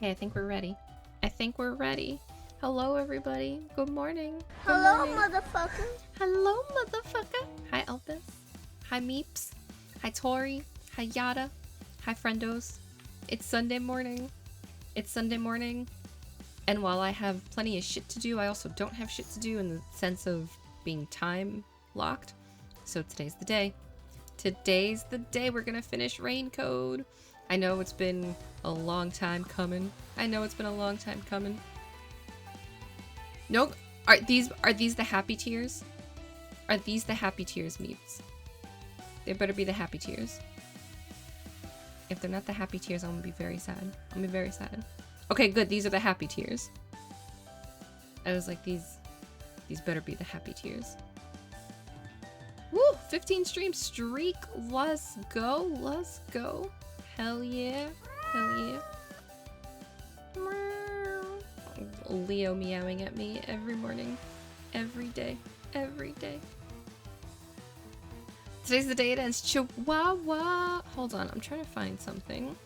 Okay, I think we're ready. I think we're ready. Hello, everybody. Good morning. Good Hello, morning. motherfucker. Hello, motherfucker. Hi, Elvis. Hi, Meeps. Hi, Tori. Hi, Yada. Hi, friendos. It's Sunday morning. It's Sunday morning. And while I have plenty of shit to do, I also don't have shit to do in the sense of being time locked. So today's the day. Today's the day we're gonna finish Rain Code. I know it's been a long time coming. Nope. Are these the happy tears? Are these the happy tears, Meeps? They better be the happy tears. If they're not the happy tears, I'm gonna be very sad. I'm gonna be very sad. Okay, good. These are the happy tears. I was like, these better be the happy tears. Woo! 15 stream streak. Let's go. Let's go. Hell yeah. Hell yeah. Leo meowing at me every morning. Every day. Every day. Today's the day it ends. Chihuahua. Hold on. I'm trying to find something.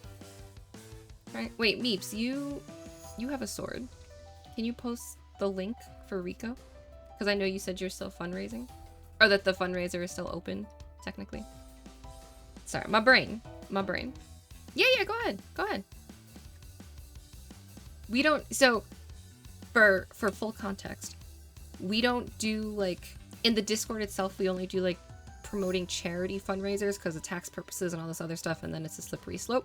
Right. Wait, Meeps, you have a sword. Can you post the link for Rico? Because I know you said you're still fundraising. Or that the fundraiser is still open, technically. Sorry, my brain. Yeah, go ahead. We don't, so, for full context, we don't do, like, in the Discord itself, we only do, like, promoting charity fundraisers because of tax purposes and all this other stuff, and then it's a slippery slope.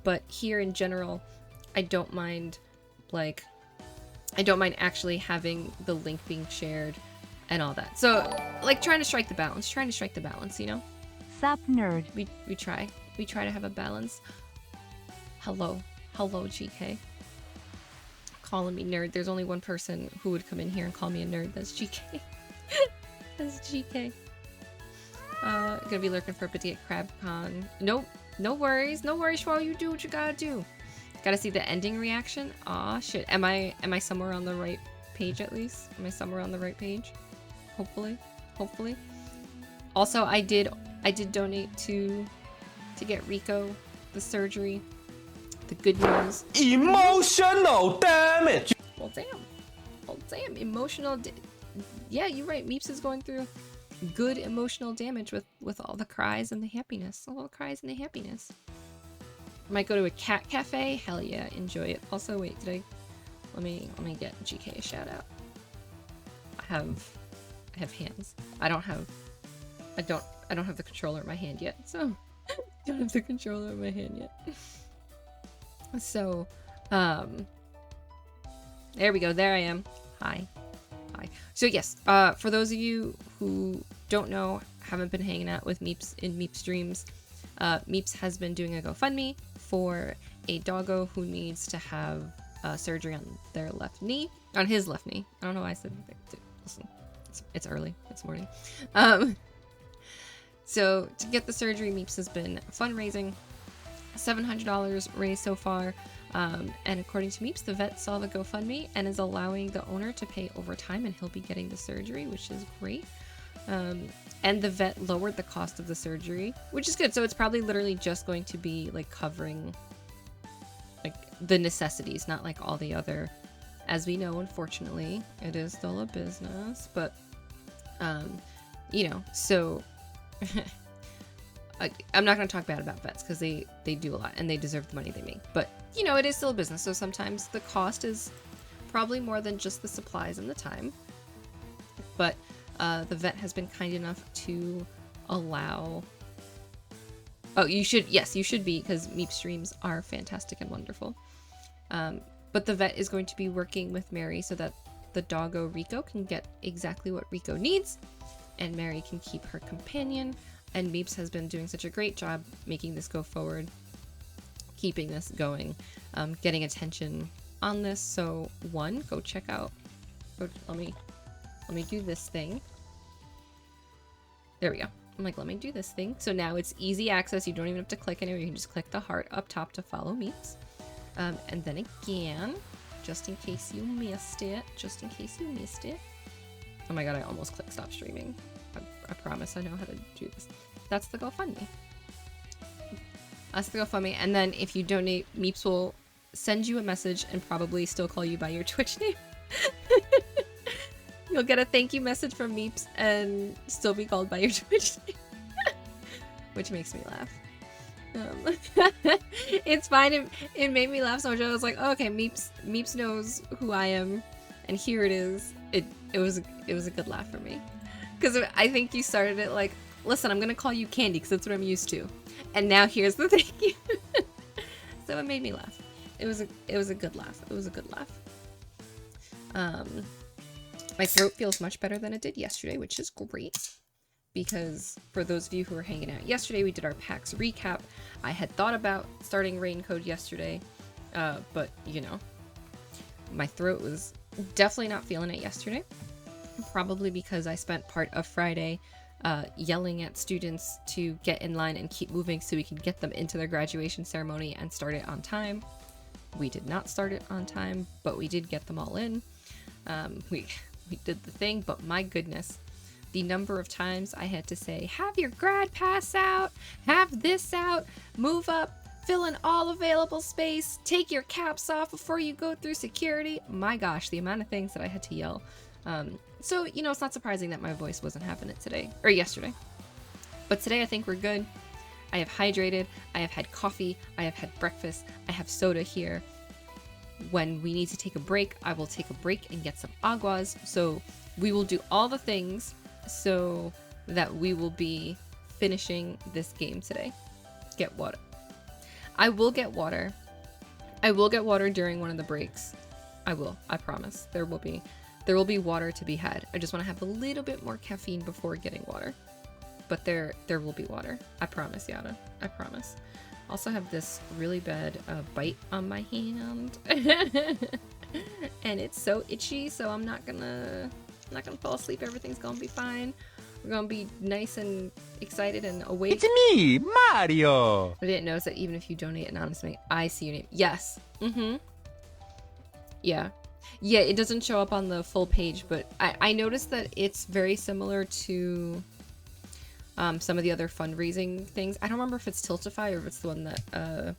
But here in general, I don't mind actually having the link being shared and all that. So, like, trying to strike the balance, you know? Sup, nerd. We try to have a balance. Hello, GK. Calling me nerd. There's only one person who would come in here and call me a nerd. That's GK. That's GK. Gonna be lurking for a bit at CrabCon. Nope. No worries, Schwa. You do what you gotta do. Gotta see the ending reaction. Aw, shit. Am I somewhere on the right page at least? Am I somewhere on the right page? Hopefully. Also, I did donate to get Rico the surgery. The good news. Emotional damage. Well, damn. Emotional. Yeah, you're right. Meeps is going through good emotional damage with all the cries and the happiness. Might go to a cat cafe. Hell yeah, enjoy it. Also, wait, let me get GK a shout out. I have hands. I don't have the controller in my hand yet. So don't have the controller in my hand yet. So there we go. There I am. Hi. So yes, for those of you who don't know, haven't been hanging out with Meeps in Meeps streams, Meeps has been doing a GoFundMe for a doggo who needs to have surgery on their left knee, on his left knee. I don't know why I said that. Listen, it's early, it's morning. So to get the surgery, Meeps has been fundraising. $700 raised so far, and according to Meeps, the vet saw the GoFundMe and is allowing the owner to pay overtime, and he'll be getting the surgery, which is great. And the vet lowered the cost of the surgery, which is good. So it's probably literally just going to be like covering like the necessities, not like all the other, as we know, unfortunately, it is still a business, but you know, so I'm not going to talk bad about vets because they do a lot and they deserve the money they make. But, you know, it is still a business. So sometimes the cost is probably more than just the supplies and the time. But the vet has been kind enough to allow... Oh, you should be, because Meep streams are fantastic and wonderful. But the vet is going to be working with Mary so that the doggo Rico can get exactly what Rico needs. And Mary can keep her companion. And Meeps has been doing such a great job making this go forward, keeping this going, getting attention on this. So go check out. Let me do this thing. There we go. I'm like, let me do this thing. So now it's easy access. You don't even have to click anywhere. You can just click the heart up top to follow Meeps. And then again, just in case you missed it. Oh my god, I almost clicked stop streaming. I promise I know how to do this. That's the GoFundMe. And then if you donate, Meeps will send you a message and probably still call you by your Twitch name. You'll get a thank you message from Meeps and still be called by your Twitch name. Which makes me laugh. It's fine. It made me laugh so much. I was like, oh, okay, Meeps knows who I am, and here it is. It was a good laugh for me, because I think you started it like, listen, I'm gonna call you Candy because that's what I'm used to, and now here's the thank you. So it made me laugh. It was a good laugh. It was a good laugh. My throat feels much better than it did yesterday, which is great. Because for those of you who were hanging out yesterday, we did our PAX recap. I had thought about starting Rain Code yesterday, but you know, my throat was definitely not feeling it yesterday. Probably because I spent part of Friday yelling at students to get in line and keep moving so we can get them into their graduation ceremony and start it on time. We did not start it on time, but we did get them all in. We did the thing, but my goodness. The number of times I had to say, have your grad pass out, have this out, move up, fill in all available space, take your caps off before you go through security. My gosh, the amount of things that I had to yell. So, you know, it's not surprising that my voice wasn't having it today, or yesterday. But today I think we're good. I have hydrated, I have had coffee, I have had breakfast, I have soda here. When we need to take a break, I will take a break and get some aguas. So we will do all the things so that we will be finishing this game today. Get water. I will get water. I will get water during one of the breaks. I will. I promise. There will be water to be had. I just want to have a little bit more caffeine before getting water. But there will be water. I promise, Yada. I promise. Also have this really bad bite on my hand. And it's so itchy, so I'm not gonna fall asleep. Everything's gonna be fine. We're gonna be nice and excited and awake. It's me, Mario! I didn't notice that even if you donate anonymously, I see your name. Yes. Mm-hmm. Yeah. Yeah, it doesn't show up on the full page, but I noticed that it's very similar to some of the other fundraising things. I don't remember if it's Tiltify or if it's the one that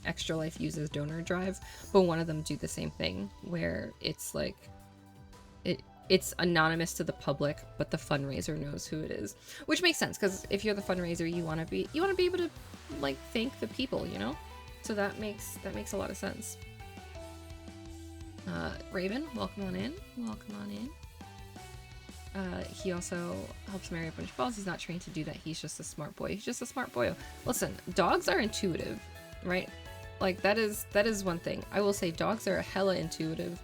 Extra Life uses, Donor Drive, but one of them do the same thing where it's like it's anonymous to the public, but the fundraiser knows who it is, which makes sense because if you're the fundraiser, you want to be able to like thank the people, you know. So that makes a lot of sense. Raven, welcome on in. Welcome on in. He also helps marry a bunch of balls. He's not trained to do that. He's just a smart boy. He's just a smart boy. Listen, dogs are intuitive, right? Like that is one thing. I will say dogs are hella intuitive.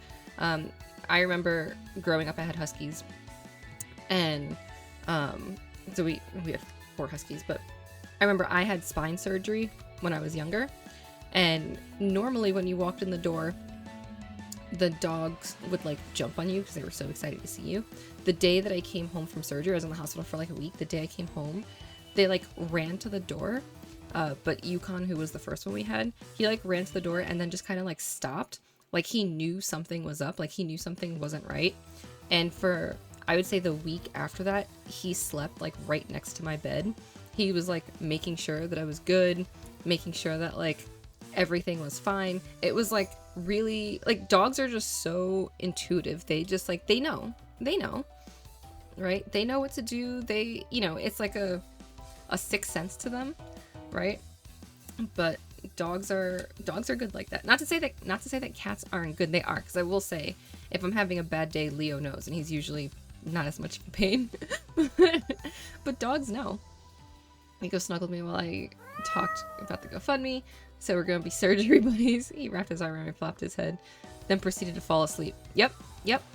I remember growing up, I had huskies, and so we had 4 huskies. But I remember I had spine surgery when I was younger, and normally when you walked in the door, the dogs would like jump on you because they were so excited to see you. The day that I came home from surgery, I was in the hospital for like a week. The day I came home, they like ran to the door. But Yukon, who was the first one we had, he like ran to the door and then just kind of like stopped. Like he knew something was up. Like he knew something wasn't right. And for, I would say the week after that, he slept like right next to my bed. He was like making sure that I was good, making sure that like everything was fine. It was like really, like dogs are just so intuitive. They just like, they know, right? They know what to do. They, you know, it's like a sixth sense to them, right? But dogs are good like that. Not to say that cats aren't good. They are, because I will say, if I'm having a bad day, Leo knows, and he's usually not as much pain. But dogs know. He goes snuggled me while I talked about the GoFundMe. So we're gonna be surgery buddies. He wrapped his arm around me, flopped his head, then proceeded to fall asleep. Yep,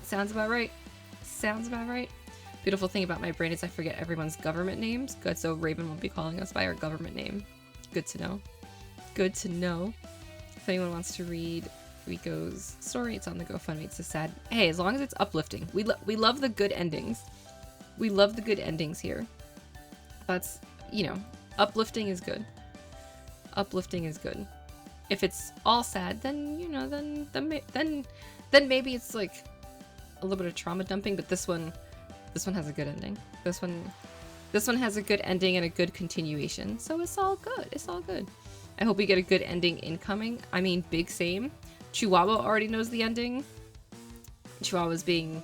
sounds about right. Beautiful thing about my brain is I forget everyone's government names. Good, so Raven won't be calling us by our government name. Good to know. Good to know. If anyone wants to read Rico's story, it's on the GoFundMe. It's a sad... Hey, as long as it's uplifting. We love the good endings. We love the good endings here. That's, you know, uplifting is good. Uplifting is good. If it's all sad, then, you know, then maybe it's like a little bit of trauma dumping, but this one has a good ending. This one has a good ending and a good continuation. So it's all good. It's all good. I hope we get a good ending incoming. I mean, big same. Chihuahua already knows the ending. Chihuahua's being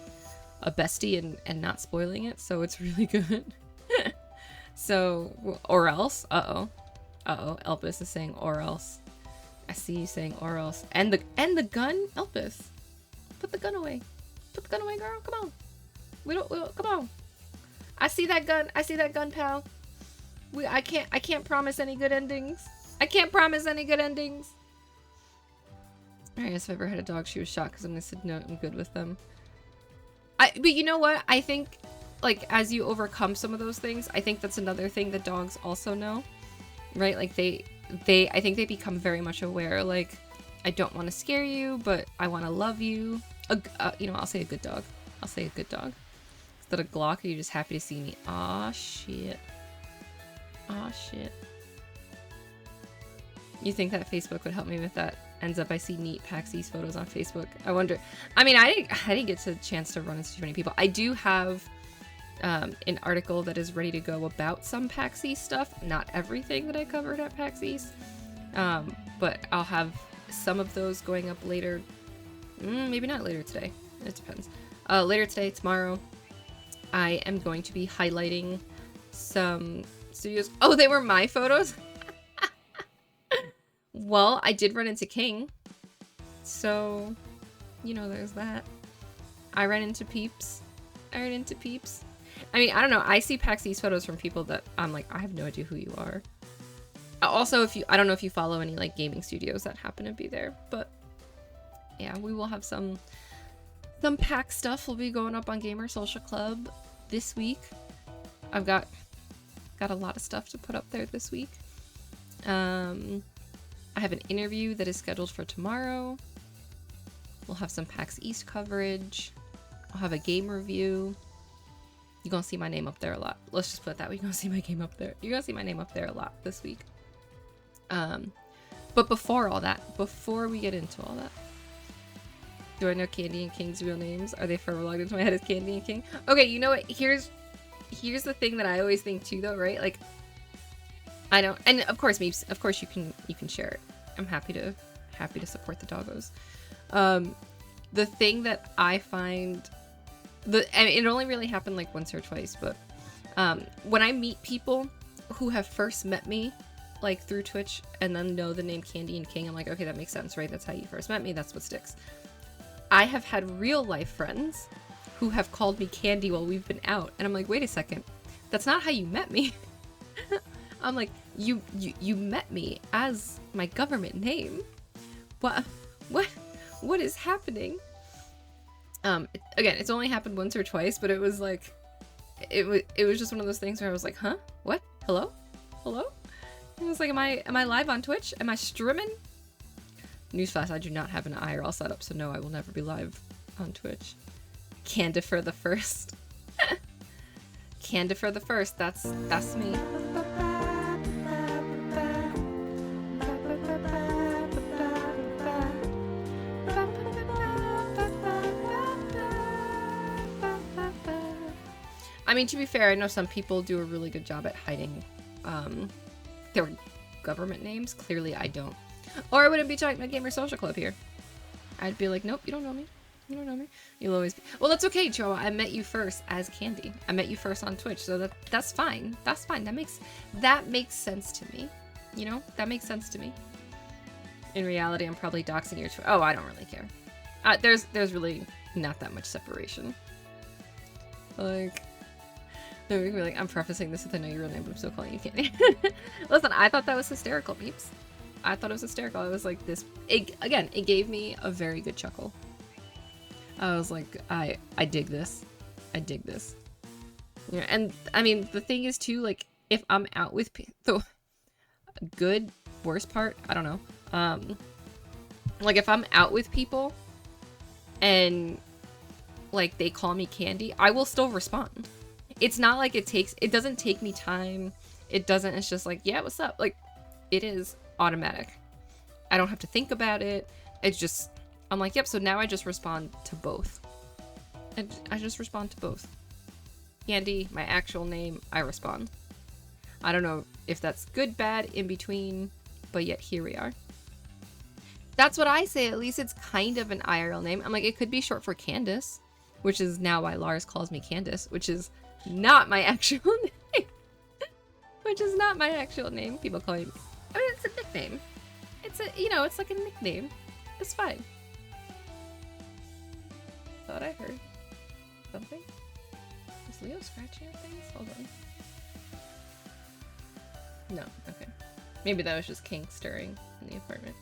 a bestie and not spoiling it, so it's really good. So, or else. Uh-oh. Uh-oh. Elpis is saying or else. I see you saying or else. And the gun? Elpis. Put the gun away. Put the gun away, girl. Come on. We don't come on. I see that gun. I see that gun, pal. I can't promise any good endings. I can't promise any good endings. Alright, if I ever had a dog, she was shocked because I said no, I'm good with them. But you know what? I think, like, as you overcome some of those things, I think that's another thing that dogs also know, right? Like, I think they become very much aware, like, I don't want to scare you, but I want to love you. You know, I'll say a good dog. I'll say a good dog. Is that a Glock, or are you just happy to see me? Aw, shit. Aw, shit. You think that Facebook would help me with that? Ends up I see neat PAX East photos on Facebook. I wonder. I mean, I didn't get a chance to run into too many people. I do have an article that is ready to go about some PAX East stuff. Not everything that I covered at PAX East. But I'll have some of those going up later. Maybe not later today. It depends. Later today, tomorrow, I am going to be highlighting some studios. Oh, they were my photos? Well, I did run into King, so, you know, there's that. I ran into Peeps. I mean, I don't know. I see PAX East photos from people that I'm like, I have no idea who you are. Also, I don't know if you follow any, like, gaming studios that happen to be there, but yeah, we will have some PAX stuff will be going up on Gamer Social Club this week. I've got a lot of stuff to put up there this week. I have an interview that is scheduled for tomorrow. We'll have some PAX East coverage. I'll have a game review. You're gonna see my name up there a lot. Let's just put it that way. You're gonna see my game up there. You're gonna see my name up there a lot this week. But before all that, before we get into all that, do I know Candy and King's real names? Are they forever logged into my head as Candy and King? Okay, you know what? Here's the thing that I always think too, though, right? Like, I know, and of course, Meeps, of course you can share it. I'm happy to support the doggos. The thing that I find, and it only really happened like once or twice, but when I meet people who have first met me, like through Twitch, and then know the name Candy and King, I'm like, okay, that makes sense, right? That's how you first met me. That's what sticks. I have had real life friends who have called me Candy while we've been out, and I'm like, wait a second, that's not how you met me. I'm like, you met me as my government name. What is happening? Again, it's only happened once or twice, but it was like, it was just one of those things where I was like, huh? What? Hello? It was like, am I live on Twitch? Am I streaming? Newsflash, I do not have an IRL setup, so no, I will never be live on Twitch. Candifer the First. Candifer the First, that's me. I mean, to be fair, I know some people do a really good job at hiding their government names. Clearly, I don't. Or I wouldn't be talking about Gamer Social Club here. I'd be like, nope, you don't know me. You don't know me. You'll always be. Well, that's okay, Joa. I met you first as Candy. I met you first on Twitch, so that's fine. That's fine. That makes sense to me. You know, that makes sense to me. In reality, I'm probably doxing your Twitch. Oh, I don't really care. There's really not that much separation. Like. No, you're like, I'm prefacing this with I know your real name, but I'm still calling you Candy. Listen, I thought that was hysterical, Meeps. I thought it was hysterical. I was like, again, it gave me a very good chuckle. I was like, I dig this. I dig this. Yeah, and I mean, the thing is too, like, if I'm out with the good, worst part, I don't know. Like, if I'm out with people and like they call me Candy, I will still respond. It's not like it doesn't take me time. It's just like, yeah, what's up? Like, it is automatic. I don't have to think about it. It's just, I'm like, yep, so now I just respond to both. I just respond to both. Candy, my actual name, I respond. I don't know if that's good, bad, in between. but yet here we are. That's what I say. At least it's kind of an IRL name. I'm like, it could be short for Candace, which is now why Lars calls me Candace, which is not my actual name. Which is not my actual name. People call me, I mean, it's a nickname. It's a, you know, it's like a nickname. It's fine. Thought I heard something. Is Leo scratching at things? Hold on. No, okay. Maybe that was just kink stirring in the apartment.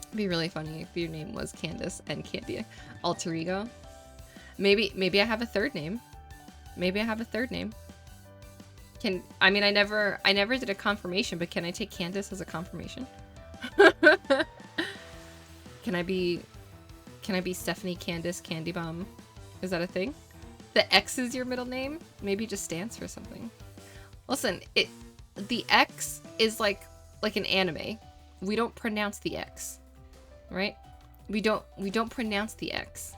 It'd be really funny if your name was Candace and Candy. Alter ego. Maybe I have a third name. Maybe I have a third name. I mean, I never did a confirmation, but can I take Candace as a confirmation? Can I be Stephanie Candace Candy Bomb? Is that a thing? The X is your middle name? Maybe it just stands for something. Listen, the X is like an anime. We don't pronounce the X, right? We don't pronounce the X.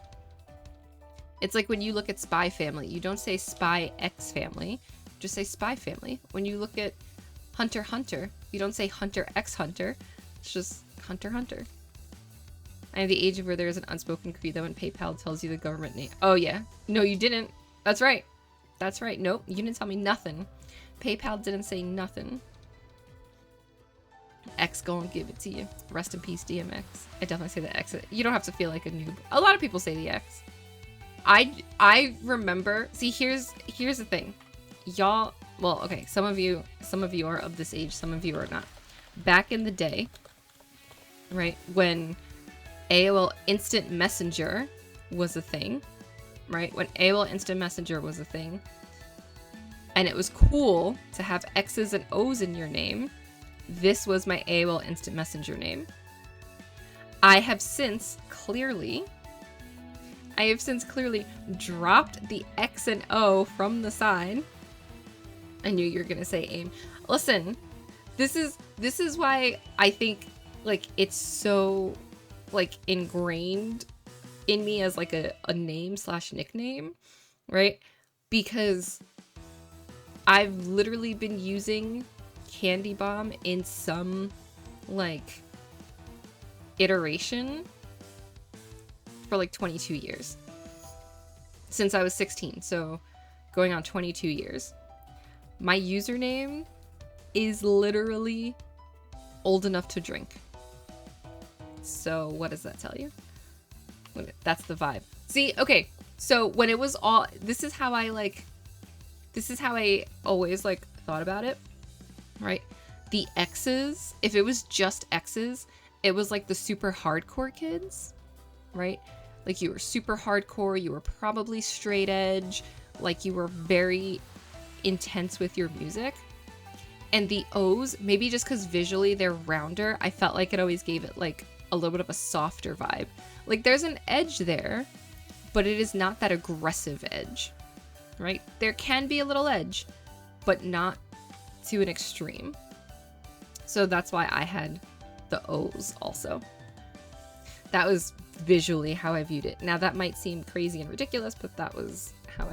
It's like when you look at Spy Family, you don't say Spy X Family. Just say Spy Family. When you look at Hunter x Hunter, you don't say Hunter x Hunter. It's just Hunter x Hunter. I have the age of where there is an unspoken credo and PayPal tells you the government name. Oh yeah. No, you didn't. That's right. That's right. Nope. You didn't tell me nothing. PayPal didn't say nothing. X gonna give it to you. Rest in peace, DMX. I definitely say the X. You don't have to feel like a noob. A lot of people say the X. I remember. See, here's the thing. Y'all, well, okay, some of you are of this age, some of you are not. Back in the day, right, when AOL Instant Messenger was a thing, right? When AOL Instant Messenger was a thing, and it was cool to have X's and O's in your name, this was my AOL Instant Messenger name. I have since clearly dropped the X and O from the side. I knew you were gonna say AIM. Listen, this is why I think like it's so like ingrained in me as like a name / nickname, right? Because I've literally been using Candy Bomb in some like iteration for like 22 years. Since I was 16, so going on 22 years. My username is literally old enough to drink. So what does that tell you? That's the vibe. See, okay, so when it was all, this is how I always like thought about it, right? The X's, if it was just X's, it was like the super hardcore kids, right? Like you were super hardcore, you were probably straight edge, like you were very intense with your music. And the O's, maybe just because visually they're rounder, I felt like it always gave it like a little bit of a softer vibe. Like there's an edge there, but it is not that aggressive edge, right? There can be a little edge, but not to an extreme. So that's why I had the O's also. That was visually how I viewed it. Now that might seem crazy and ridiculous, but that was how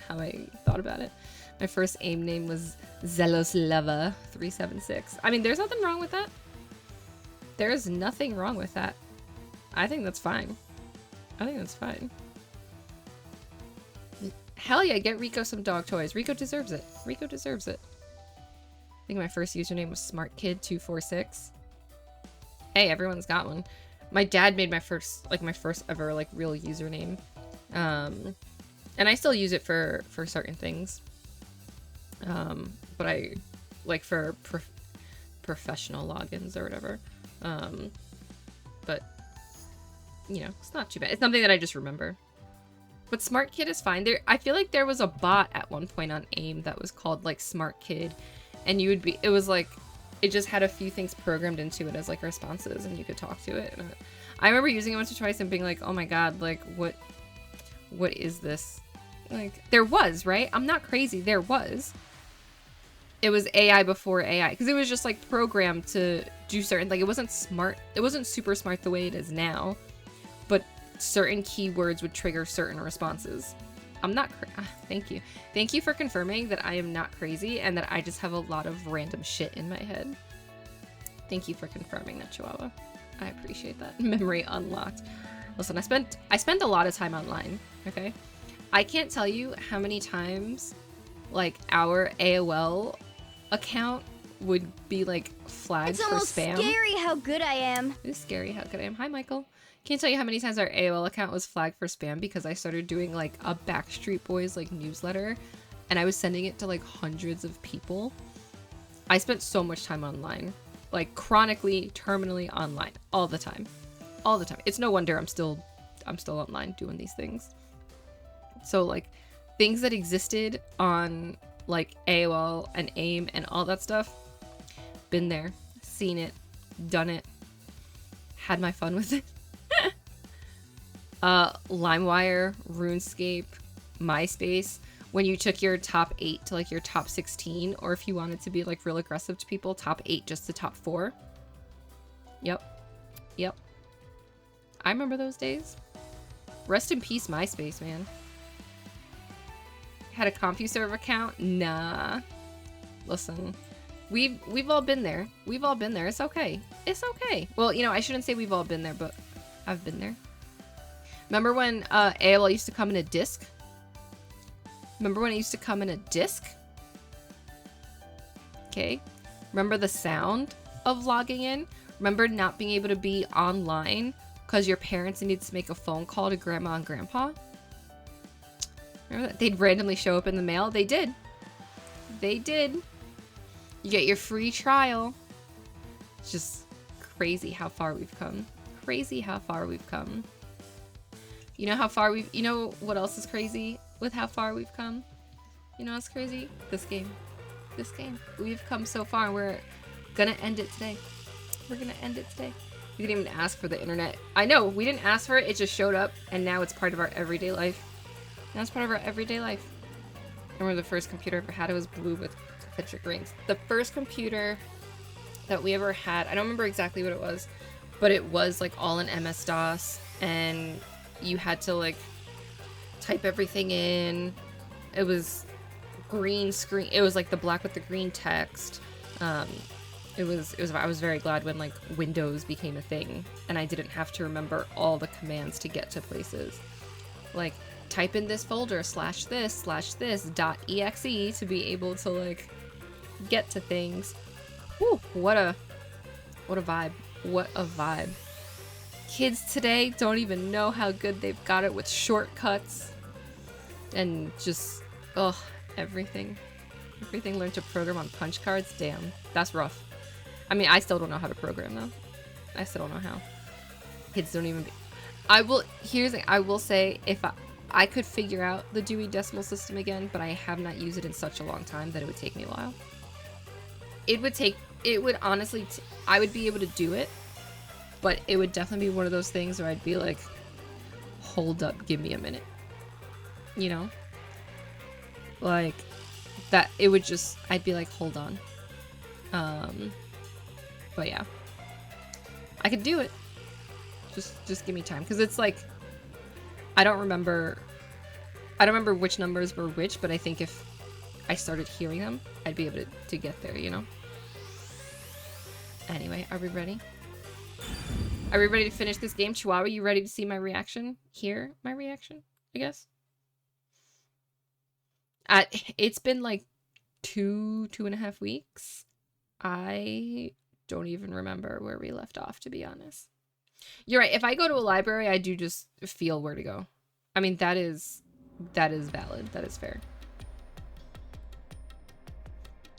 I thought about it. My first AIM name was Zeloslava 376. I mean, there's nothing wrong with that. There is nothing wrong with that. I think that's fine. I think that's fine. Hell yeah, get Rico some dog toys. Rico deserves it. Rico deserves it. I think my first username was SmartKid246. Hey, everyone's got one. My dad made my first ever like real username. And I still use it for certain things. But I like for professional logins or whatever. But you know, it's not too bad. It's something that I just remember. But Smart Kid is fine. I feel like there was a bot at one point on AIM that was called like Smart Kid, and it was like, it just had a few things programmed into it as like responses, and you could talk to it. And I remember using it once or twice and being like, oh my god, like what is this? Like there was, right? I'm not crazy. There was. It was AI before AI, because it was just like programmed to do certain, like it wasn't smart. It wasn't super smart the way it is now, but certain keywords would trigger certain responses. I'm not thank you. Thank you for confirming that I am not crazy and that I just have a lot of random shit in my head. Thank you for confirming that, Chihuahua. I appreciate that. Memory unlocked. Listen, I spent a lot of time online, okay? I can't tell you how many times like our AOL account would be like flagged for spam. It's almost scary how good I am. It is scary how good I am. Hi, Michael. Can't tell you how many times our AOL account was flagged for spam because I started doing like a Backstreet Boys like newsletter and I was sending it to like hundreds of people. I spent so much time online, like chronically, terminally online all the time. All the time. It's no wonder I'm still online doing these things. So like things that existed on like AOL and AIM and all that stuff, been there, seen it, done it, had my fun with it. LimeWire, RuneScape, MySpace, when you took your top 8 to like your top 16, or if you wanted to be like real aggressive to people, top 8 just to top 4. Yep. I remember those days. Rest in peace, MySpace, man. Had a CompuServe account? Nah. Listen, we've all been there. We've all been there. It's okay. It's okay. Well, you know, I shouldn't say we've all been there, but I've been there. Remember when AOL used to come in a disc? Remember when it used to come in a disc? Okay. Remember the sound of logging in? Remember not being able to be online because your parents needed to make a phone call to grandma and grandpa? Remember that? They'd randomly show up in the mail? They did. They did. You get your free trial. It's just crazy how far we've come. Crazy how far we've come. You know how far we've... You know what else is crazy with how far we've come? You know what's crazy? This game. This game. We've come so far and we're gonna end it today. We're gonna end it today. We didn't even ask for the internet. I know, we didn't ask for it. It just showed up and now it's part of our everyday life. Now it's part of our everyday life. I remember the first computer I ever had, it was blue with concentric rings. The first computer that we ever had, I don't remember exactly what it was, but it was like all in MS-DOS and you had to like type everything in. It was green screen. It was like the black with the green text. It was I was very glad when like Windows became a thing and I didn't have to remember all the commands to get to places. Like type in this folder /this .exe to be able to like get to things. Whew, what a vibe. What a vibe. Kids today don't even know how good they've got it with shortcuts and just everything learned to program on punch cards. Damn, that's rough. I mean, I still don't know how to program though. I still don't know how. Kids don't even here's the thing, I will say if I could figure out the Dewey Decimal System again, but I have not used it in such a long time that it would take me a while. It would honestly, I would be able to do it, but it would definitely be one of those things where I'd be like, hold up, give me a minute. You know? Like, that, it would just, I'd be like, hold on. But yeah. I could do it. Just give me time. Because it's like, I don't remember which numbers were which, but I think if I started hearing them, I'd be able to get there, you know? Anyway, are we ready? Are we ready to finish this game? Chihuahua, you ready to see my reaction? Hear my reaction, I guess? It's been like 2.5 weeks. I don't even remember where we left off, to be honest. You're right. If I go to a library, I do just feel where to go. I mean, that is valid. That is fair.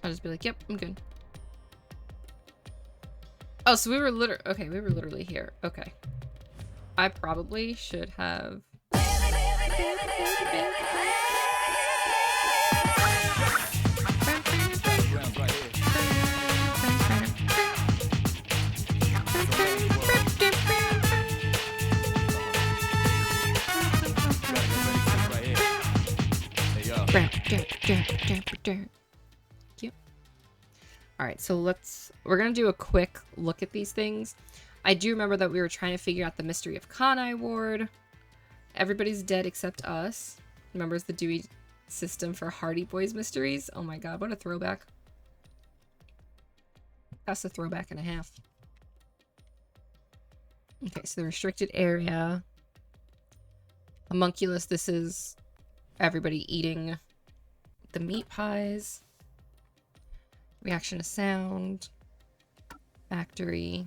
I'll just be like, yep, I'm good. Oh, so we were literally here. Okay. I probably should have... Cute. All right, so we're gonna do a quick look at these things. I do remember that we were trying to figure out the mystery of Kanai Ward. Everybody's dead except us. Remembers the Dewey system for Hardy Boys mysteries? Oh my god, what a throwback. That's a throwback and a half. Okay, so the restricted area. Homunculus, this is everybody eating the meat pies. Reaction to sound. Factory.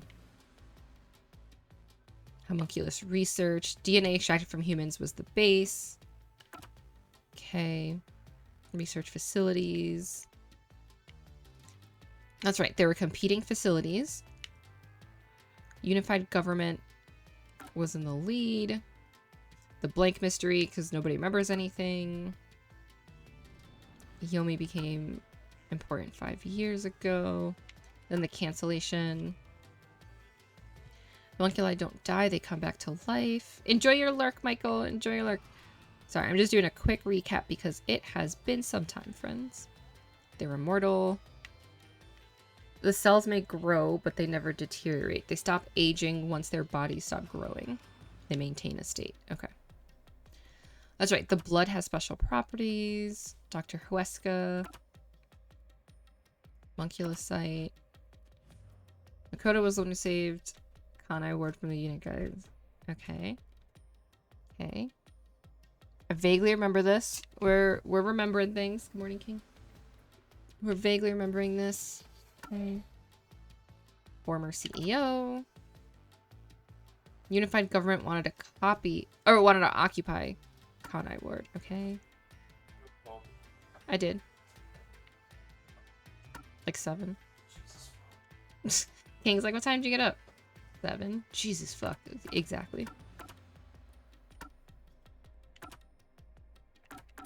Homunculus research. DNA extracted from humans was the base. Okay. Research facilities. That's right. There were competing facilities. Unified government was in the lead. The blank mystery, because nobody remembers anything. Yomi became important 5 years ago. Then the cancellation. Homunculi don't die, they come back to life. Enjoy your lurk, Michael. Enjoy your lurk. Sorry, I'm just doing a quick recap because it has been some time, friends. They're immortal. The cells may grow, but they never deteriorate. They stop aging once their bodies stop growing. They maintain a state. Okay. That's right. The blood has special properties. Dr. Huesca. Homunculocyte. Makoto was the one who saved Kanai Ward from the unit guys. Okay. Okay. I vaguely remember this. We're remembering things. Good morning, King. We're vaguely remembering this. Okay. Former CEO. Unified government wanted to copy, or wanted to occupy Kanai Ward. Okay. I did. Like 7. King's like, what time did you get up? 7. Jesus fuck. Exactly.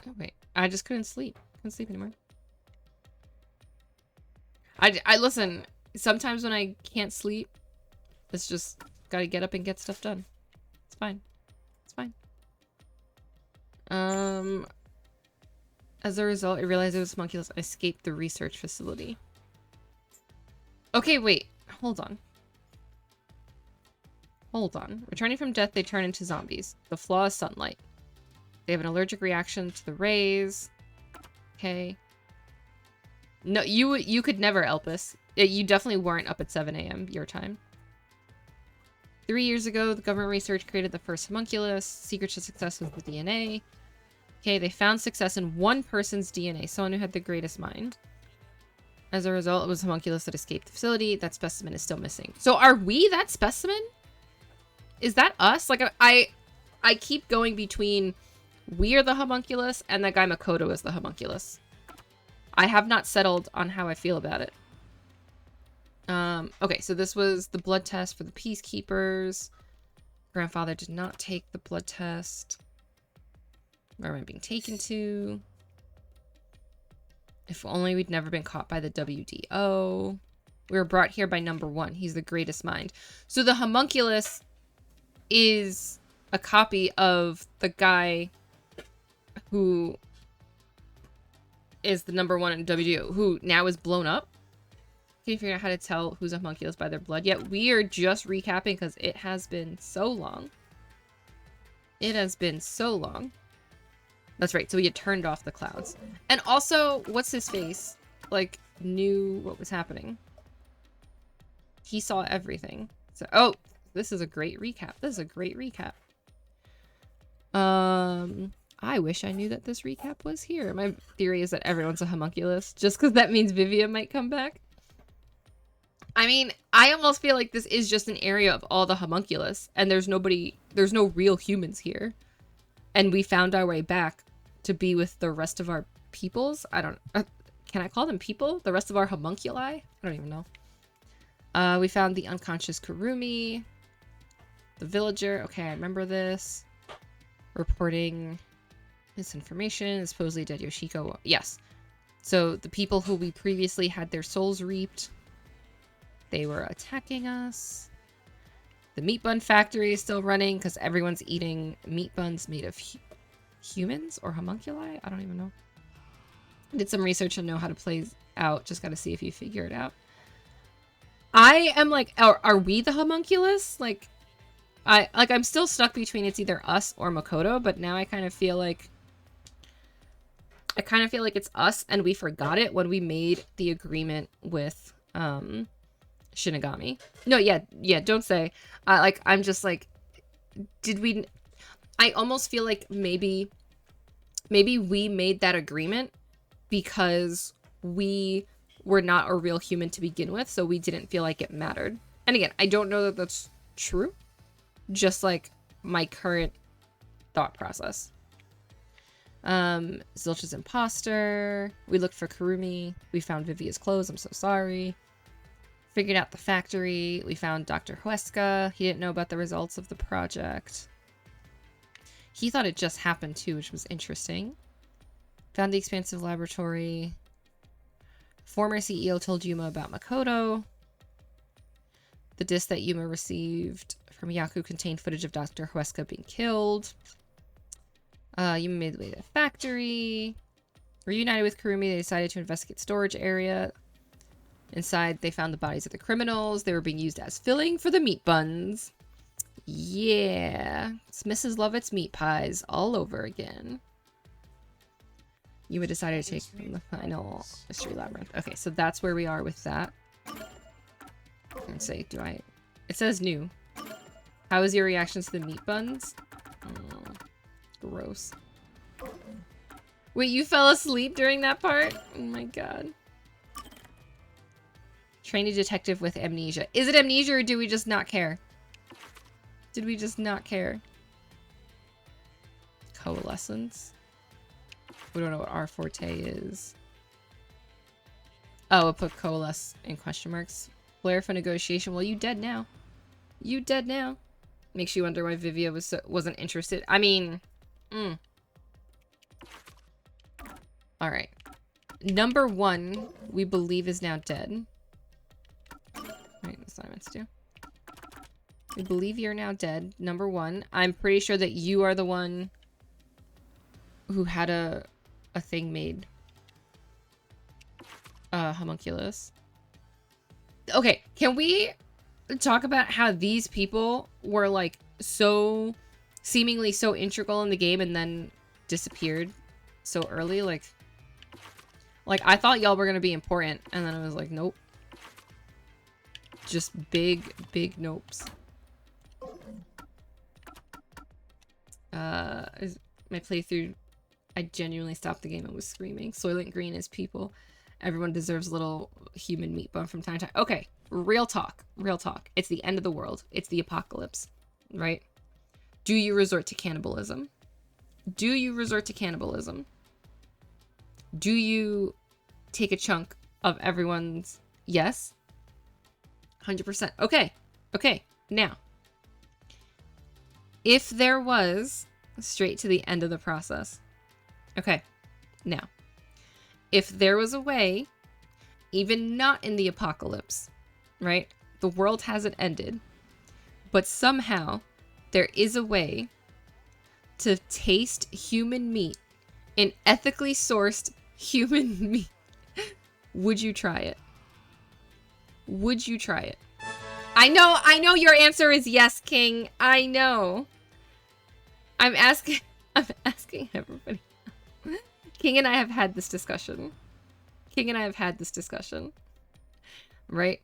Oh, wait. I just couldn't sleep. Couldn't sleep anymore. I listen, sometimes when I can't sleep, it's just gotta get up and get stuff done. It's fine. It's fine. As a result, I realized it was homunculus. I escaped the research facility. Okay, wait. Hold on. Hold on. Returning from death, they turn into zombies. The flaw is sunlight. They have an allergic reaction to the rays. Okay. No, you could never, Elpis. You definitely weren't up at 7 a.m. your time. 3 years ago, the government research created the first homunculus. Secret to success was the DNA. Okay, they found success in one person's DNA, someone who had the greatest mind. As a result, it was homunculus that escaped the facility. That specimen is still missing. So are we that specimen? Is that us? Like, I keep going between we are the homunculus and that guy Makoto is the homunculus. I have not settled on how I feel about it. Okay, so this was the blood test for the peacekeepers. Grandfather did not take the blood test. Where am I being taken to? If only we'd never been caught by the WDO. We were brought here by number 1. He's the greatest mind. So the homunculus is a copy of the guy who is the number 1 in WDO, who now is blown up. Can you figure out how to tell who's a homunculus by their blood yet? We are just recapping because it has been so long. It has been so long. That's right. So we had turned off the clouds. And also, what's his face? Like, knew what was happening. He saw everything. So, oh, this is a great recap. This is a great recap. I wish I knew that this recap was here. My theory is that everyone's a homunculus, just because that means Vivia might come back. I mean, I almost feel like this is just an area of all the homunculus, and there's no real humans here. And we found our way back to be with the rest of our peoples. I don't, can I call them people? The rest of our homunculi? I don't even know. We found the unconscious Kurumi, the villager. Okay, I remember this. Reporting misinformation, supposedly dead Yoshiko. Yes. So the people who we previously had their souls reaped, they were attacking us. The meat bun factory is still running because everyone's eating meat buns made of humans or homunculi. I don't even know. Did some research and know how to play out. Just got to see if you figure it out. I am like, are we the homunculus? Like, I'm still stuck between it's either us or Makoto, but now I kind of feel like I kind of feel like it's us and we forgot it when we made the agreement with Shinigami. No, yeah, don't say. Like, I'm just like, did we... I almost feel like maybe we made that agreement because we were not a real human to begin with, so we didn't feel like it mattered. And again, I don't know that that's true. Just like my current thought process. Zilch's imposter. We looked for Kurumi. We found Vivia's clothes. I'm so sorry. Figured out the factory. We found Dr. Huesca. He didn't know about the results of the project. He thought it just happened too, which was interesting. Found the expansive laboratory. Former CEO told Yuma about Makoto. The disc that Yuma received from Yaku contained footage of Dr. Huesca being killed. Yuma made the way to the factory. Reunited with Kurumi, they decided to investigate storage area. Inside, they found the bodies of the criminals. They were being used as filling for the meat buns. Yeah. It's Mrs. Lovett's meat pies all over again. Yuma decided to take from the final mystery labyrinth. Okay, so that's where we are with that. Let's say, it says new. How was your reaction to the meat buns? Oh, gross. Wait, you fell asleep during that part? Oh my god. Trainee detective with amnesia. Is it amnesia or do we just not care? Did we just not care? Coalescence. We don't know what our forte is. Oh, we'll put coalesce in question marks. Blair for negotiation. Well, you dead now. You dead now. Makes you wonder why Vivia wasn't interested. I mean, Alright. Number 1, we believe is now dead. Right, assignments too. We believe you're now dead. Number 1. I'm pretty sure that you are the one who had a thing made. Homunculus. Okay, can we talk about how these people were like so seemingly so integral in the game and then disappeared so early? Like I thought y'all were gonna be important, and then I was like, nope. Just big nopes. My playthrough, I genuinely stopped the game and was screaming. Soylent Green is people. Everyone deserves a little human meat bun from time to time. Okay, real talk. Real talk. It's the end of the world. It's the apocalypse, right? Do you resort to cannibalism? Do you resort to cannibalism? Do you take a chunk of everyone's... Yes? 100%. Okay. Okay. Now, if there was straight to the end of the process. Okay. Now, if there was a way, even not in the apocalypse, right? The world hasn't ended, but somehow there is a way to taste human meat, in ethically sourced human meat. Would you try it? Would you try it? I know your answer is yes, King. I know. I'm asking everybody. King and I have had this discussion. Right?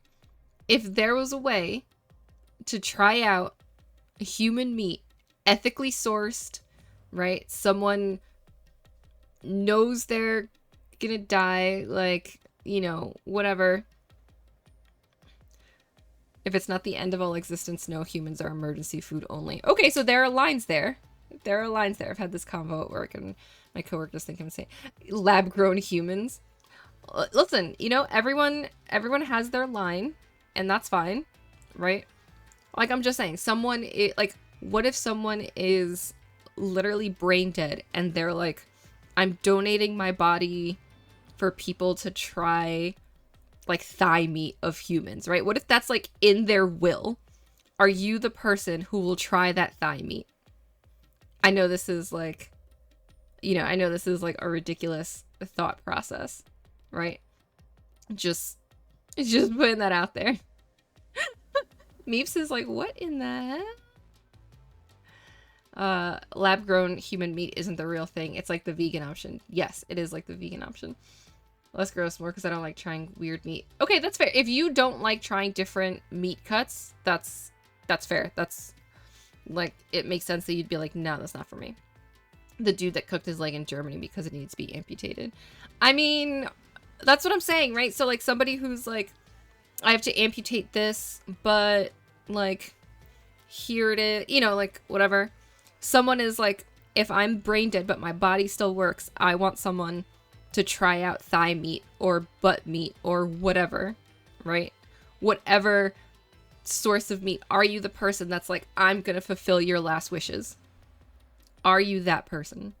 If there was a way to try out human meat, ethically sourced, right? Someone knows they're gonna die, like, you know, whatever. If it's not the end of all existence, no, humans are emergency food only. Okay, so there are lines there. There are lines there. I've had this convo at work, and my coworkers think I'm saying lab-grown humans. Listen, you know, everyone has their line, and that's fine, right? Like, I'm just saying, what if someone is literally brain dead, and they're like, I'm donating my body for people to try, like, thigh meat of humans, right? What if that's, like, in their will? Are you the person who will try that thigh meat? I know this is, like, you know, a ridiculous thought process, right? Just putting that out there. Meeps is like, what in the lab-grown human meat isn't the real thing. It's like the vegan option. Yes, it is like the vegan option. Less gross, more because I don't like trying weird meat. Okay, that's fair. If you don't like trying different meat cuts, that's fair. That's, like, it makes sense that you'd be like, no, that's not for me. The dude that cooked his leg in Germany because it needs to be amputated. I mean, that's what I'm saying, right? So, like, somebody who's like, I have to amputate this, but, like, here it is, you know, like, whatever. Someone is like, if I'm brain dead but my body still works, I want someone to try out thigh meat or butt meat or whatever, right? Whatever source of meat. Are you the person that's like, I'm gonna fulfill your last wishes? Are you that person?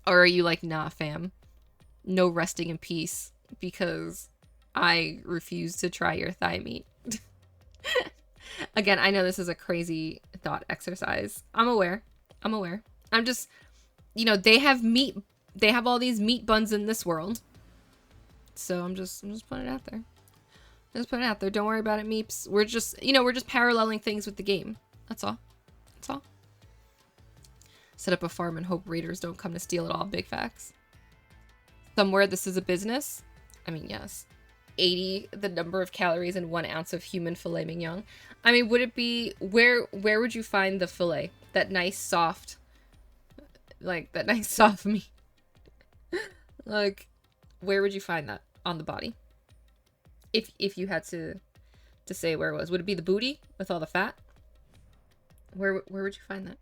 Or are you like, nah, fam, no resting in peace because I refuse to try your thigh meat? Again, I know this is a crazy thought exercise. I'm aware. I'm just, you know, they have meat. They have all these meat buns in this world. So I'm just putting it out there. Just putting it out there. Don't worry about it, meeps. We're just, you know, we're just paralleling things with the game. That's all. That's all. Set up a farm and hope raiders don't come to steal it all. Big facts. Somewhere this is a business. I mean, yes. 80, the number of calories in 1 ounce of human filet mignon. I mean, would it be, where would you find the filet? That nice soft, like, that nice soft meat. Like, where would you find that on the body? If you had to say where it was. Would it be the booty with all the fat? Where would you find that?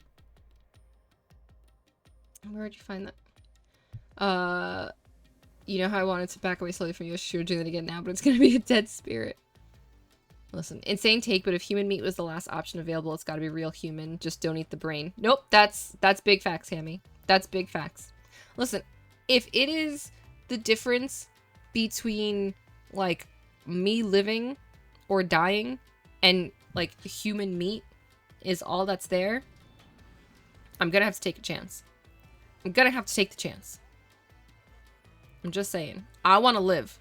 Where would you find that? You know how I wanted to back away slowly from you? Sure, do that again now, but it's gonna be a dead spirit. Listen, insane take, but if human meat was the last option available, it's gotta be real human. Just don't eat the brain. Nope, that's big facts, Hammy. That's big facts. Listen, if it is the difference between, like, me living or dying and, like, human meat is all that's there, I'm gonna have to take a chance. I'm gonna have to take the chance. I'm just saying. I want to live.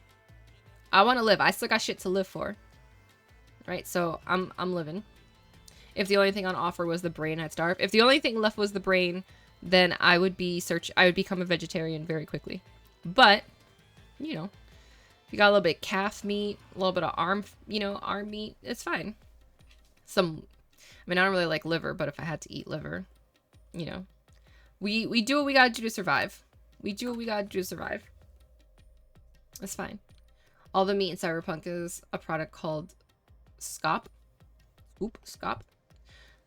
I still got shit to live for. Right? So I'm living. If the only thing on offer was the brain, I'd starve. If the only thing left was the brain, then I would become a vegetarian very quickly. But, you know, if you got a little bit of calf meat, a little bit of arm meat, it's fine. I mean, I don't really like liver, but if I had to eat liver, you know, we do what we gotta do to survive. We do what we gotta do to survive. That's fine. All the meat in Cyberpunk is a product called SCOP. SCOP.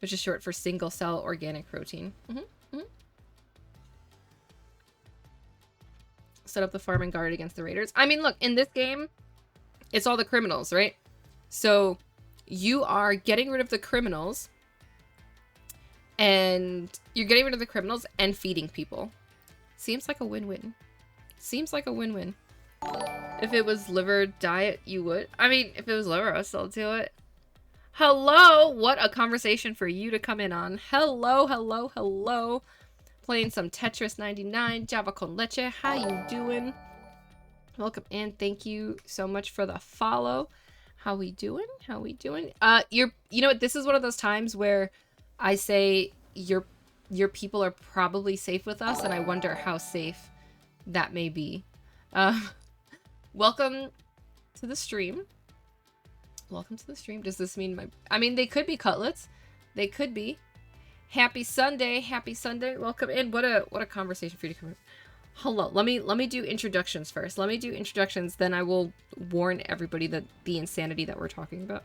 Which is short for single cell organic protein. Set up the farm and guard against the raiders. I mean, look, in this game, it's all the criminals, right? So you are getting rid of the criminals and feeding people. Seems like a win-win. Seems like a win-win. If it was liver diet, you would. I mean, if it was liver, I'd still do it. Hello! What a conversation for you to come in on. Hello, hello, hello. Playing some Tetris 99, Java con leche. How you doing? Welcome in. Thank you so much for the follow. How we doing? How we doing? You know what? This is one of those times where I say your people are probably safe with us, and I wonder how safe that may be. Welcome to the stream. Welcome to the stream. Does this mean I mean, they could be cutlets. They could be. Happy Sunday. Happy Sunday. Welcome in. What a conversation for you to come in. Hello. Let me do introductions first. Then I will warn everybody that the insanity that we're talking about.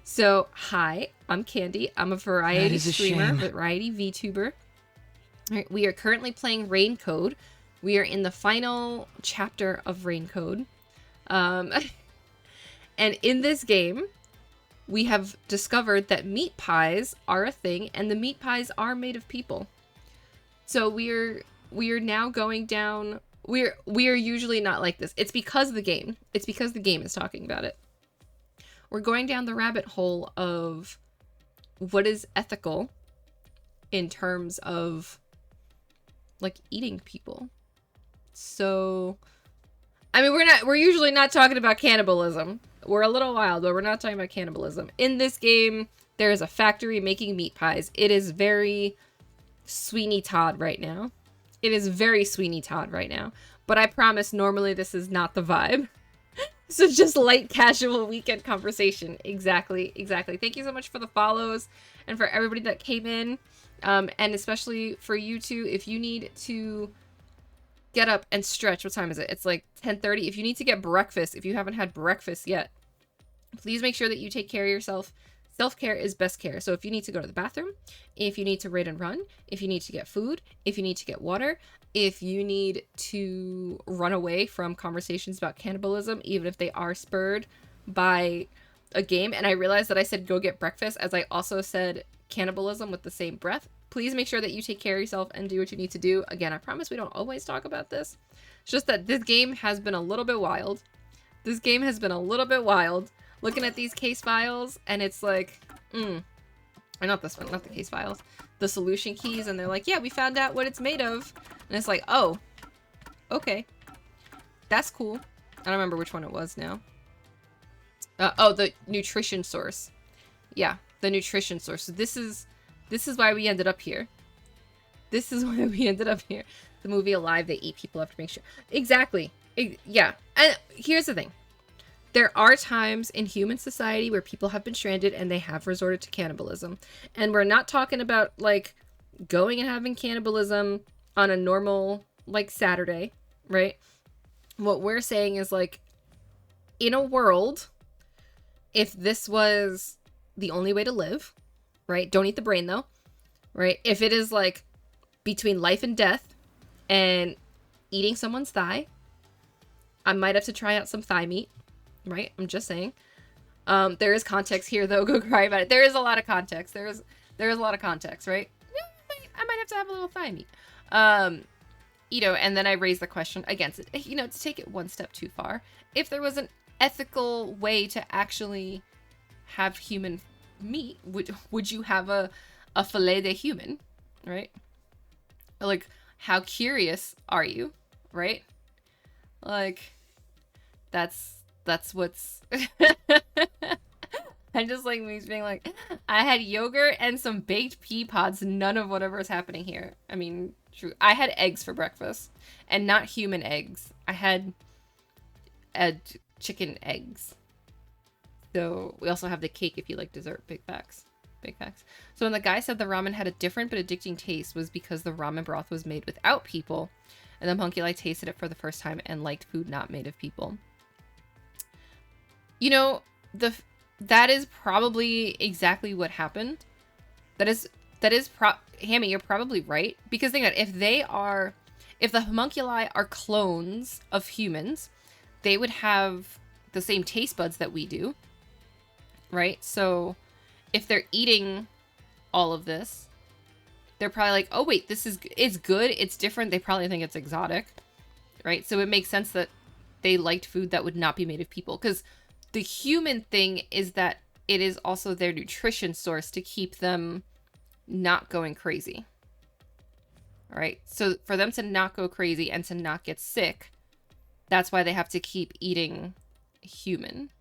So, hi, I'm Candy. I'm a variety streamer, variety VTuber. All right, we are currently playing Rain Code. We are in the final chapter of Rain Code. And in this game, we have discovered that meat pies are a thing, and the meat pies are made of people. So we are now going down. We are usually not like this. It's because of the game. It's because the game is talking about it. We're going down the rabbit hole of what is ethical in terms of, like, eating people. So, I mean, we're usually not talking about cannibalism. We're a little wild, but we're not talking about cannibalism. In this game, There is a factory making meat pies. It is very Sweeney Todd right now. It is very Sweeney Todd right now. But I promise normally this is not the vibe. So just light casual weekend conversation. Exactly. Thank you so much for the follows and for everybody that came in. And especially for you two, if you need to get up and stretch. What time is it? It's like 10:30. If you need to get breakfast, if you haven't had breakfast yet, please make sure that you take care of yourself. Self-care is best care. So if you need to go to the bathroom, if you need to raid and run, if you need to get food, if you need to get water, if you need to run away from conversations about cannibalism, even if they are spurred by a game, and I realized that I said go get breakfast as I also said cannibalism with the same breath, please make sure that you take care of yourself and do what you need to do. Again, I promise we don't always talk about this. It's just that this game has been a little bit wild. This game has been a little bit wild. Looking at these case files, and it's like, or not this one, not the case files, the solution keys, and they're like, yeah, we found out what it's made of. And it's like, oh, okay. That's cool. I don't remember which one it was now. Oh, the nutrition source. Yeah, the nutrition source. So this is why we ended up here. This is why we ended up here. The movie Alive, they eat people after being sure. Exactly. Yeah. And here's the thing. There are times in human society where people have been stranded and they have resorted to cannibalism. And we're not talking about, like, going and having cannibalism on a normal, like, Saturday, right? What we're saying is, like, in a world, if this was the only way to live, right? Don't eat the brain, though, right? If it is, like, between life and death and eating someone's thigh, I might have to try out some thigh meat. Right? I'm just saying. There is context here, though. Go cry about it. There is a lot of context. There is a lot of context, right? I might have to have a little thigh meat. You know, and then I raise the question against it. You know, to take it one step too far. If there was an ethical way to actually have human meat, would you have a filet de human, right? Like, how curious are you, right? Like, that's what's I just like me being like, I had yogurt and some baked pea pods, none of whatever is happening here. I mean, true. I had eggs for breakfast and not human eggs. I had chicken eggs. So we also have the cake if you like dessert. Big facts. So when the guy said the ramen had a different but addicting taste was because the ramen broth was made without people, and the homunculi tasted it for the first time and liked food not made of people. You know, that is probably exactly what happened. Hammy, you're probably right. Because think about it, if the homunculi are clones of humans, they would have the same taste buds that we do, right? So if they're eating all of this, they're probably like, oh wait, it's good, it's different. They probably think it's exotic, right? So it makes sense that they liked food that would not be made of people, because the human thing is that it is also their nutrition source to keep them not going crazy. All right. So for them to not go crazy and to not get sick, that's why they have to keep eating human.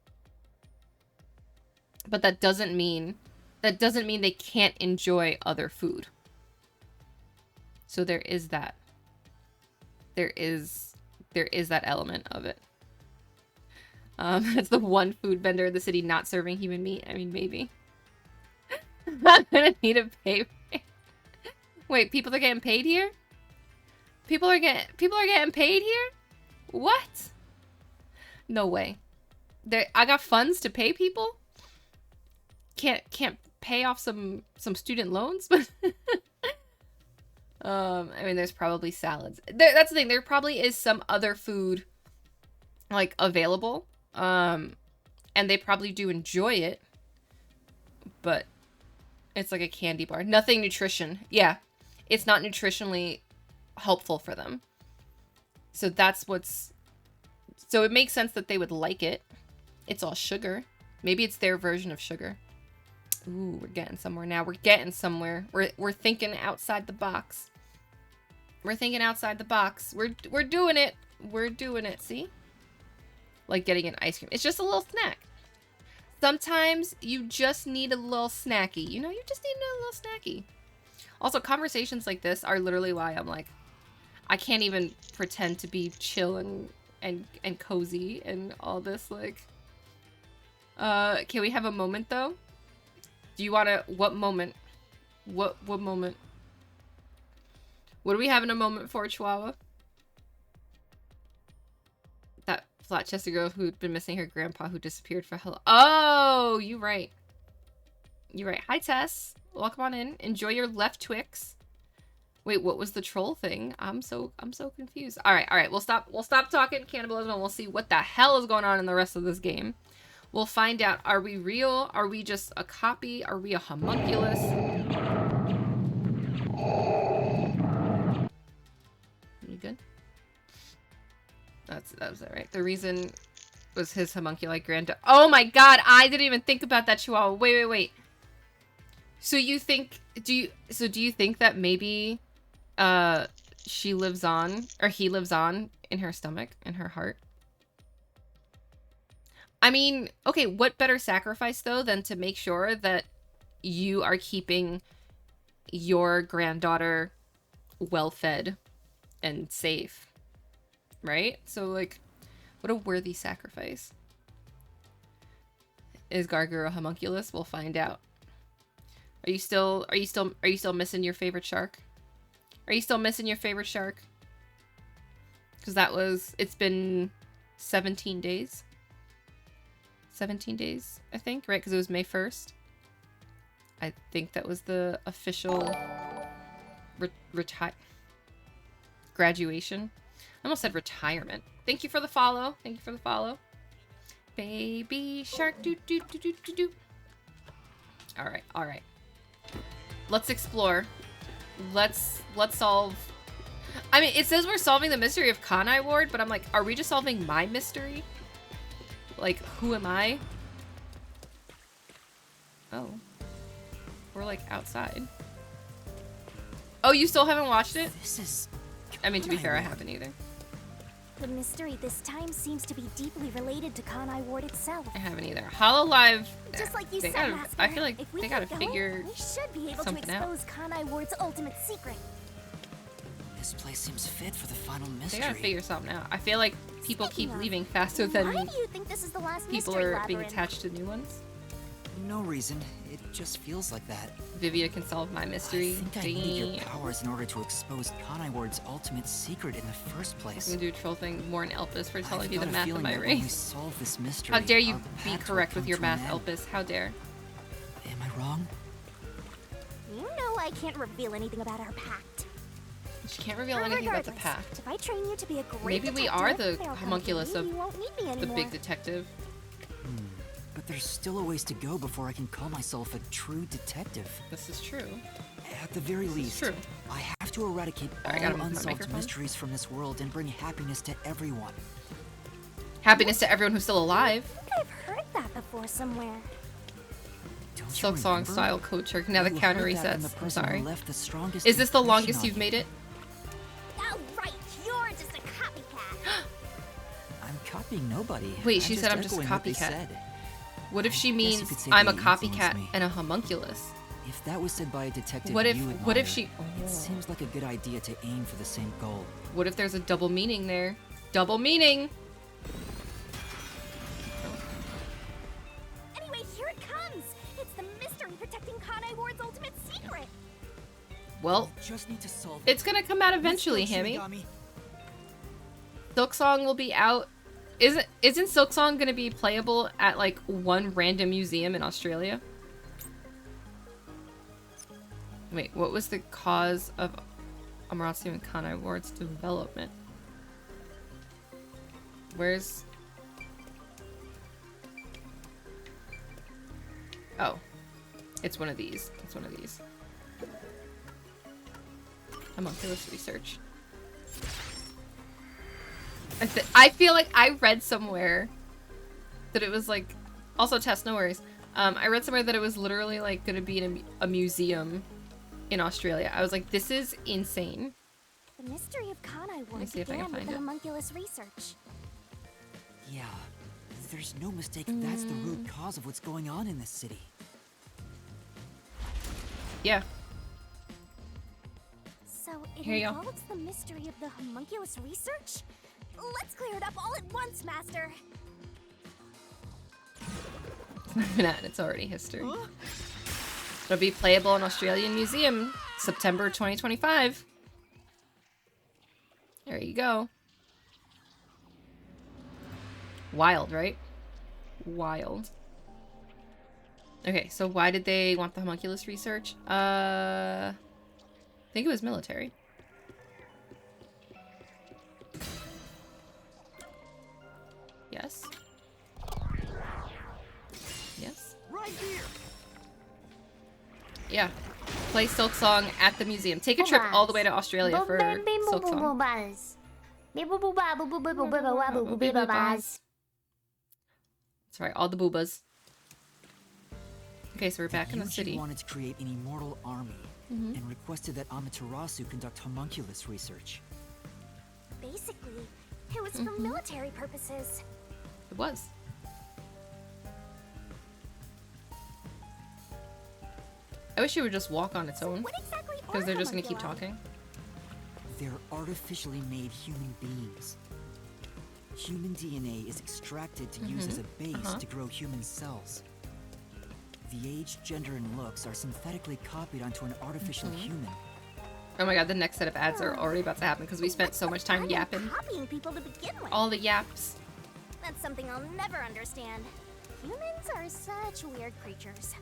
But that doesn't mean they can't enjoy other food. So there is that. There is that element of it. That's the one food vendor in the city not serving human meat. I mean, maybe. I'm gonna need a pay. Wait, people are getting paid here? People are getting paid here? What? No way. I got funds to pay people? Can't pay off some student loans? I mean, there's probably salads. That's the thing. There probably is some other food, like, available. And they probably do enjoy it, but it's like a candy bar. Nothing nutrition. Yeah. It's not nutritionally helpful for them. So so it makes sense that they would like it. It's all sugar. Maybe it's their version of sugar. Ooh, we're getting somewhere now. We're getting somewhere. We're thinking outside the box. We're thinking outside the box. We're doing it. We're doing it. See? Like getting an ice cream. It's just a little snack. Sometimes you just need a little snacky. You know, you just need a little snacky. Also, conversations like this are literally why I'm like, I can't even pretend to be chill and cozy and all this, like. Can we have a moment, though? Do you want to... What moment? What moment? What are we having a moment for, Chihuahua? That flat-chested girl who'd been missing her grandpa who disappeared for hell. Oh, you right. You right. Hi, Tess. Welcome on in. Enjoy your left Twix. Wait, what was the troll thing? I'm so confused. All right. We'll stop talking cannibalism and we'll see what the hell is going on in the rest of this game. We'll find out. Are we real? Are we just a copy? Are we a homunculus? You good? That was it, right? The reason was his homunculi granddaughter. Oh my god, I didn't even think about that, Chihuahua. Wait. So you think do you think that maybe she lives on, or he lives on in her stomach, in her heart? I mean, okay, what better sacrifice though than to make sure that you are keeping your granddaughter well fed and safe, right? So like, what a worthy sacrifice. Is Garguro a homunculus? We'll find out. Are you still missing your favorite shark? Are you still missing your favorite shark? Because it's been 17 days. 17 days, I think, right? Because it was May 1st. I think that was the official graduation. I almost said retirement. Thank you for the follow. Thank you for the follow. Baby shark, do. All right. Let's explore. Let's solve. I mean, it says we're solving the mystery of Kanai Ward, but I'm like, are we just solving my mystery? Like, who am I? Oh. We're like outside. Oh, you still haven't watched it? This is... I mean, to be fair, I haven't either. The mystery this time seems to be deeply related to Kanai Ward itself. I haven't either. HoloLive. Just like you they said, gotta, Master, I feel like if we they gotta get figure going, we should be able to something out. expose Kanai Ward's ultimate secret. This place seems fit for the final They mystery. gotta figure something out. I feel like people Speaking keep of, leaving faster Why than do you think this is the last people mystery are being labyrinth? attached to new ones. No reason. It just feels like that. Vivia can solve my mystery. I think I need your Damn. powers in order to expose Kanai Ward's ultimate secret in the first I'm place. gonna do a troll thing more in Elpis for telling I've you the got a math of feeling my that when we race. solve this mystery, How dare you our be paths will correct with come your to an math, end. Elpis? How dare? Am I wrong? You know I can't reveal anything about our pact. She can't reveal But anything about the regardless, pact. If I train you to be a great Maybe we detective, are the there'll come a homunculus day of you won't need me The anymore. big detective. But there's still a ways to go before I can call myself a true detective. This is true. At the very least, true. I have to eradicate Alright, I gotta all move my unsolved microphone. mysteries from this world and bring happiness to everyone. Happiness to everyone who's still alive. I think I've heard that before somewhere. Don't you Silk song remember? style coach. Now the You counter heard that from resets. the I'm person who sorry. left the strongest Is this the impression longest on you've you. made it? Oh, right. You're just a copycat. I'm copying nobody. Wait, she said I'm just a echoing what they copycat. said. What if I she guess you means could say I'm a they influenced copycat me. and a homunculus? If that was said by a detective What if you what if admire, she It seems like a good idea to aim for the same goal. What if there's a double meaning there? Double meaning. Anyway, here it comes. It's the mystery protecting Kanai Ward's ultimate secret. Well, Just need to solve it's gonna come out eventually, Let's go, Hammy. Shinigami. Silk Song will be out. Isn't Silk Song gonna be playable at like one random museum in Australia? Wait, what was the cause of Amaterasu and Kanai Ward's development? Where's... Oh. It's one of these. It's one of these. Homunculus research. I feel like I read somewhere that it was like... Also, Tess, no worries. I read somewhere that it was literally like going to be in a museum in Australia. I was like, this is insane. The mystery of Kanai me Ward see if I can began with find the it. homunculus research. Yeah, There's no mistake that's the root cause of what's going on in this city. Yeah. So it Here you go. involves the mystery of the homunculus research? Let's clear it up all at once, Master. It's not even at, it's already history. It'll be playable in Australian Museum, September 2025. There you go. Wild, right? Wild. Okay, so why did they want the homunculus research? I think it was military. Yes. Yes. Right here. Yeah. Play Silk Song at the museum. Take a trip all the way to Australia for Silk Song. That's right, all the boobas. Okay, so we're back in the city. wanted to create an immortal army and requested that Amaterasu conduct homunculus research. Basically, it was for military purposes. It was. I wish it would just walk on its own, What exactly because are they're just gonna keep homunculi? talking. They're artificially made human beings. Human DNA is extracted to use as a base to grow human cells. The age, gender, and looks are synthetically copied onto an artificial human. Oh my god, the next set of ads are already about to happen because we spent so much time yapping. Copying people to begin with. All the yaps. That's something I'll never understand. Humans are such weird creatures.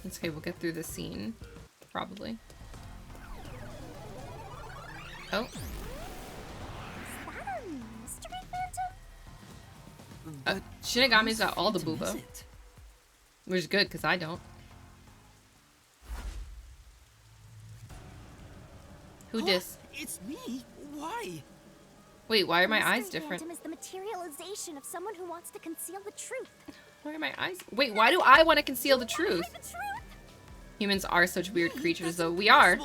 It's okay, we'll get through this scene. Probably. Oh. Is that a mystery phantom? Shinigami's got all the Phantom is booba. it? Which is good, because I don't. Who dis? It's me? Why? Wait, why are my Mystery eyes different? Phantom is the materialization of someone who wants to conceal the truth. Why are my eyes? Wait, why do I want to conceal the truth? The truth? Humans are such weird creatures, though. We are.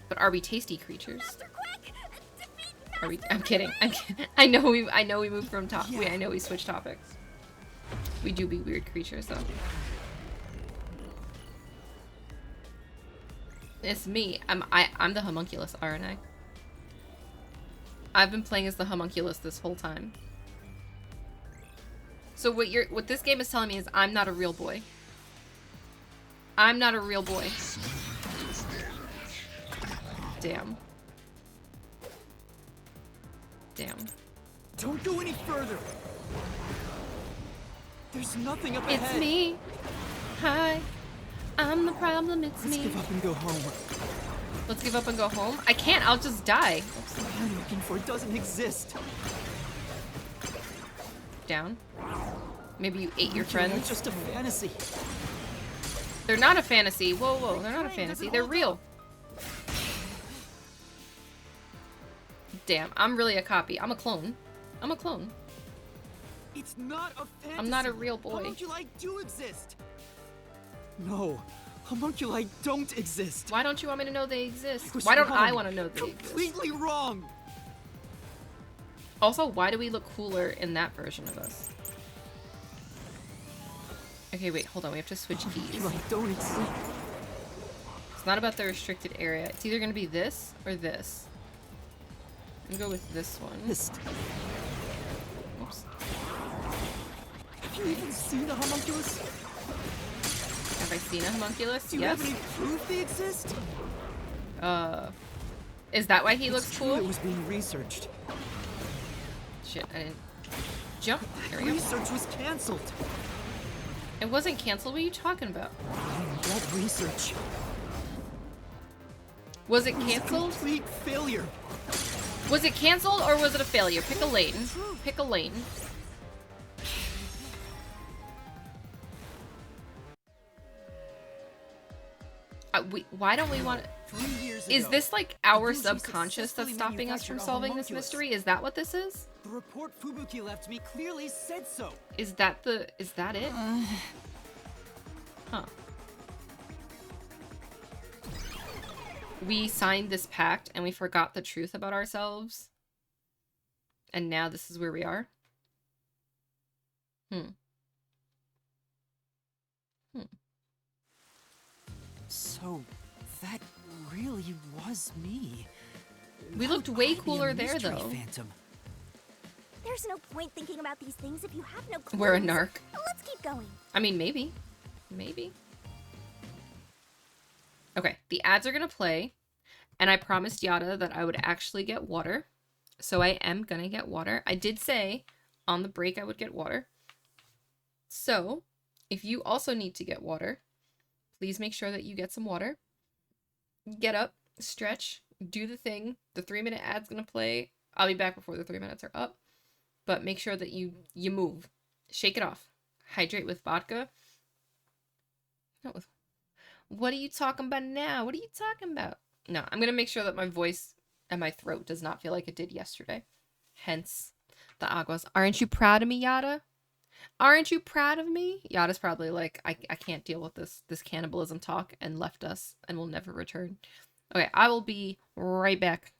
But are we tasty creatures? Master, quick! Defeat Are we? Master! I'm kidding. I'm kidding. I know we moved from top. Yeah. Wait, I know we switched topics. We do be weird creatures, though. It's me. I'm the homunculus, aren't I? I've been playing as the homunculus this whole time. So what this game is telling me is I'm not a real boy. I'm not a real boy. Damn. Damn. Don't go any further. There's nothing up ahead. It's me. Hi. I'm the problem, it's Let's me. give up and go home. Let's give up and go home? I can't, I'll just die. What I'm looking for doesn't exist. Down. Maybe you ate your It's friends. just a fantasy. They're not a fantasy. Whoa, whoa, they're not a fantasy. They're real. Damn, I'm really a copy. I'm a clone. I'm a clone. It's not a fantasy. I'm not a real boy. Homunculi do exist. No, homunculi don't exist. Why don't you want me to know they exist? was Why don't I wrong. want to know they exist? Completely wrong. Also, why do we look cooler in that version of us? Okay, wait, hold on. We have to switch keys. Homunculi don't exist. It's not about the restricted area. It's either going to be this or this. I'm gonna go with this one. Oops. Have you even seen a homunculus? Have I seen a homunculus? Do you Yes. have any proof they exist? Is that why he It's looks true It cool? was being researched. Shit, I didn't jump. There we go. Research was cancelled. It wasn't canceled. What are you talking about? That research Was it was a canceled? complete failure. Was it canceled or was it a failure? Pick a lane. Pick a lane. Why don't we want to... 3 years Is ago, this like our Fubuki subconscious that's successfully stopping us from manufactured a solving this homunculus. mystery? Is that what this is? The report Fubuki left me clearly said so. Is that it? Huh. We signed this pact and we forgot the truth about ourselves. And now this is where we are. Hmm. Hmm. So, that really was me. We How looked could way I be a cooler there, mystery though. Phantom? There's no point thinking about these things if you have no clues. We're a narc. Let's keep going. I mean, maybe. Maybe. Okay, the ads are gonna play, and I promised Yada that I would actually get water. So I am gonna get water. I did say on the break I would get water. So, if you also need to get water, please make sure that you get some water. Get up, stretch, do the thing. The 3-minute ad's gonna play. I'll be back before the 3 minutes are up. But make sure that you move. Shake it off. Hydrate with vodka. Not with... What are you talking about now? What are you talking about? No, I'm gonna make sure that my voice and my throat does not feel like it did yesterday. Hence the aguas. Aren't you proud of me, Yada? Aren't you proud of me? Yada's probably like, I can't deal with this cannibalism talk, and left us and will never return. Okay, I will be right back.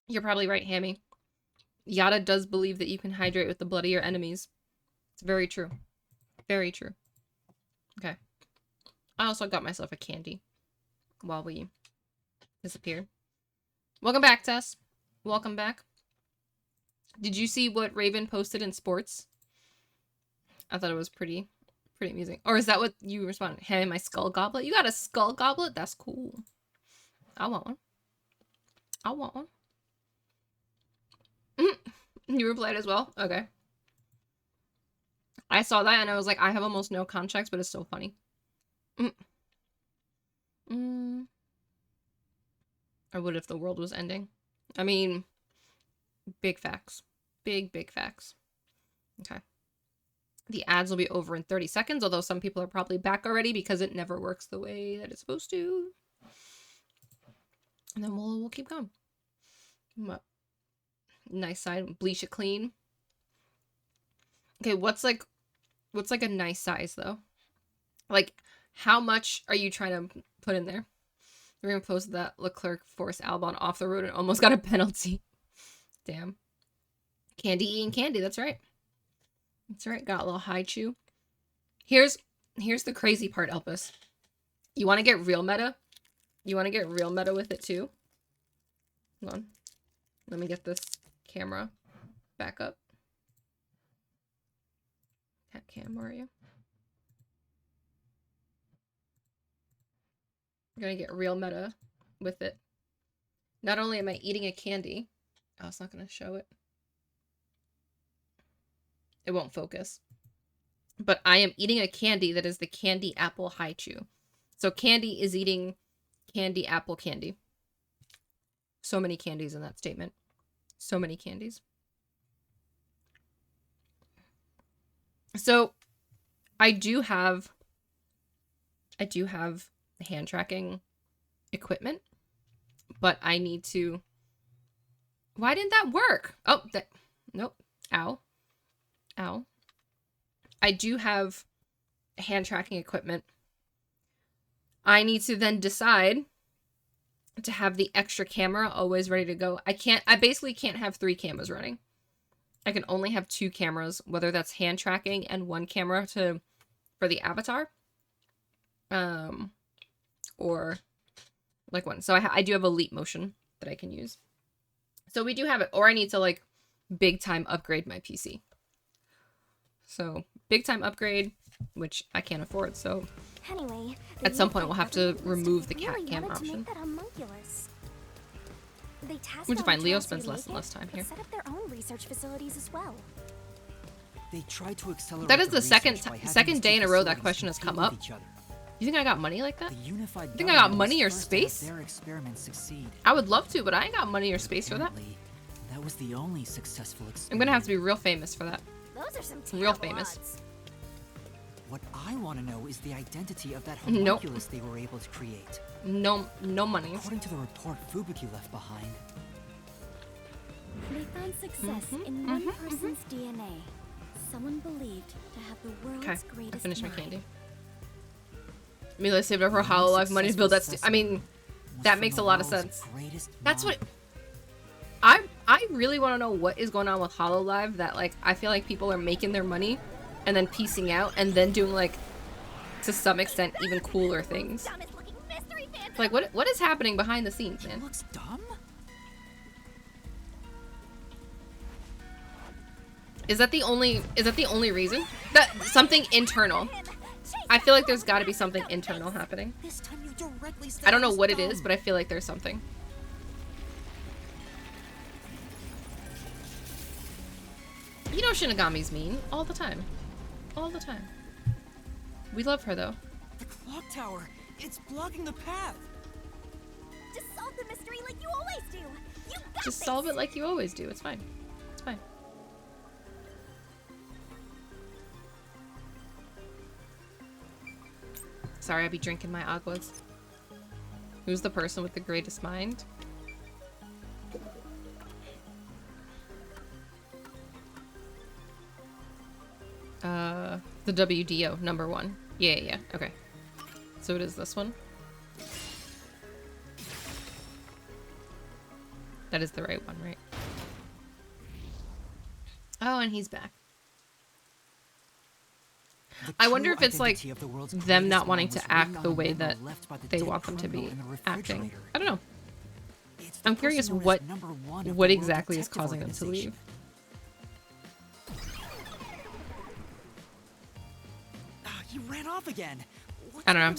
You're probably right, Hammy. Yada does believe that you can hydrate with the blood of your enemies. It's very true. Very true. Okay. I also got myself a candy while we disappeared. Welcome back, Tess. Welcome back. Did you see what Raven posted in sports? I thought it was pretty amusing. Or is that what you responded? Hey, my skull goblet? You got a skull goblet? That's cool. I want one. I want one. You replied as well? Okay. I saw that and I was like, I have almost no context, but it's so funny. Or what if the world was ending? I mean, big facts. Big facts. Okay. The ads will be over in 30 seconds, although some people are probably back already because it never works the way that it's supposed to. And then we'll keep going. Nice side. Bleach it clean. Okay, what's like a nice size though? Like, how much are you trying to put in there? We're gonna post that Leclerc forced Albon off the road and almost got a penalty. Damn. Candy eating candy, that's right. That's right, got a little high chew. Here's the crazy part, Elpis. You wanna get real meta? You wanna get real meta with it too? Hold on. Let me get this camera back up. Cat cam, where are you? I'm gonna get real meta with it. Not only am I eating a candy, oh, it's not gonna show it. It won't focus. but I am eating a candy that is the candy apple haichu. So candy is eating candy apple candy. So many candies in that statement. So many candies. So I do have hand tracking equipment, but I need to. Why didn't that work? Oh, nope. Ow. Ow. I do have hand tracking equipment. I need to then decide to have the extra camera always ready to go. I basically can't have 3 cameras running. I can only have 2 cameras, whether that's hand tracking and 1 camera for the avatar. Or like one. So I do have a leap motion that I can use. So we do have it, or I need to like big time upgrade my PC. So big time upgrade, which I can't afford. So Anyway, at some point we'll have to remove the cat camera option. Which is fine. Leo spends less and less time here. Set up their own research facilities as well. They tried to accelerate That is the second research by day in a having row that these question has come compete up. with each other. You think I got money like that? The unified You think I got government money or was first to have space? their experiments succeed. I would love to, but I ain't got money or space for that. Apparently, that was the only successful experiment. I'm gonna have to be real famous for that. Those are some Real terrible famous. odds. What I want to know is the identity of that Nope. homunculus they were able to create. No money. According to the report Fubuki left behind, They found success in one person's DNA. Someone believed to have the world's Okay, greatest I finished my mind. candy. Amelia saved up her Hololive money to build that. I mean, was that from makes the a lot of world's sense. greatest That's what. mind. I really want to know what is going on with Hololive. That like I feel like people are making their money, and then piecing out, and then doing like, to some extent, even cooler things. Dumbest looking mystery fans. Like what is happening behind the scenes, He man? looks dumb? Is that the only reason? That something internal. I feel like there's got to be something internal happening. This time you directly said I don't know was what it dumb. is, but I feel like there's something. You know Shinigami's mean all the time. All the time. We love her though. The clock tower, it's blocking the path. Just solve the mystery like you always do. You got Just this. solve it like you always do. It's fine. It's fine. Sorry, I be drinking my aguas. Who's the person with the greatest mind? The WDO, number 1. Yeah, okay. So it is this one. That is the right one, right? Oh, and he's back. The I wonder true if it's like identity of the world's them not greatest wanting mind was to act written the on a way memo that left by the they dead want them to criminal be in the acting. refrigerator. I don't know. It's the I'm curious person known as what number 1 of what the World exactly is Detective causing them to Organization. leave. He ran off again. What's I don't know. going I'm on?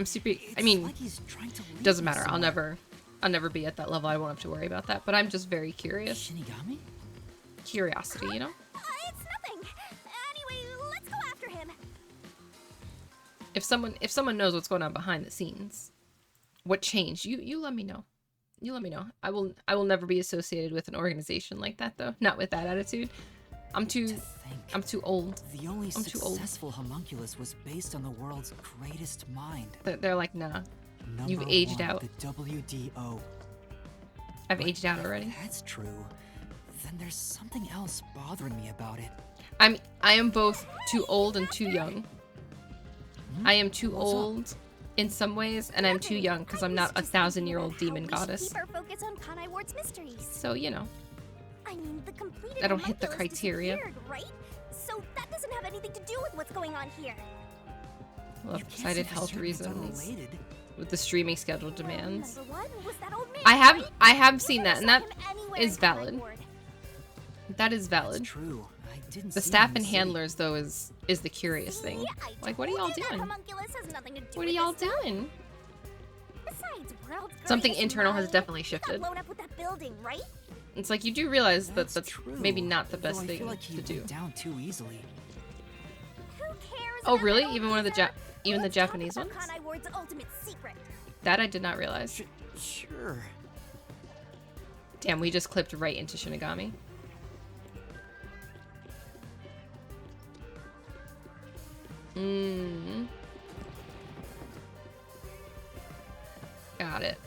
super. I It's mean, like he's trying to lead doesn't me matter. somewhere. I'll never be at that level. I won't have to worry about that. But I'm just very curious. Shinigami? Curiosity, you know. It's nothing. Anyway, let's go after him. If someone knows what's going on behind the scenes, what changed? You let me know. You let me know. I will never be associated with an organization like that though. Not with that attitude. I'm too old. The only I'm too old. successful homunculus was based on the world's greatest mind. They're like, nah. You've Number aged 1, out. The WDO. I've But aged out if already. That's true. Then there's something else bothering me about it. I am both too old and too young. I am too What's up? old in some ways, and I'm too young because I'm not a 1,000-year-old demon goddess. Keep our focus on Kanai Ward's mysteries. So, you know. I mean, the completed I don't hit the homunculus criteria. disappeared, right? So that doesn't have anything to do with what's going on here. Well, You can't cited say for health certain it's reasons unrelated. with the streaming schedule demands. Number 1 was that old man, I right? have seen that, and Never that saw him anywhere is in Kanai valid. Ward. That is That's valid. true. I didn't The see staff him and in the city. handlers, though, is the curious thing. See, I Like, what are told y'all you that doing? homunculus has nothing to do What are with y'all this stuff. doing? Besides, world's Something greatest internal has mind. definitely He got shifted. blown up with that building, right? It's like you do realize that that's true. maybe not the Though best I thing feel like he to do. went down too easily. Who Oh, really? Even one of the even the Let's talk Japanese about ones? Kanai Ward's ultimate secret. That I did not realize. Sure. Damn, we just clipped right into Shinigami. Got it.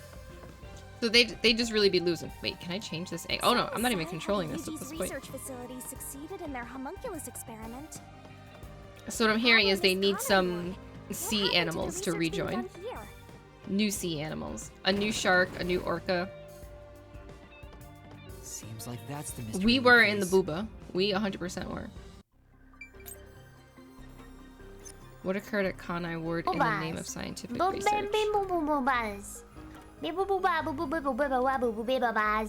So they just really be losing. Wait, can I change this? Oh no, I'm not even controlling this at this point. Research facilities succeeded in their homunculus experiment. So what I'm hearing is they need Kanai some Ward. sea What happened to the animals to research being rejoin. done here? New sea animals. A new shark, a new orca. Seems like that's the mystery. We were in the booth. booba. We 100% were. What occurred at Kanai Ward in the name of scientific research? I mean,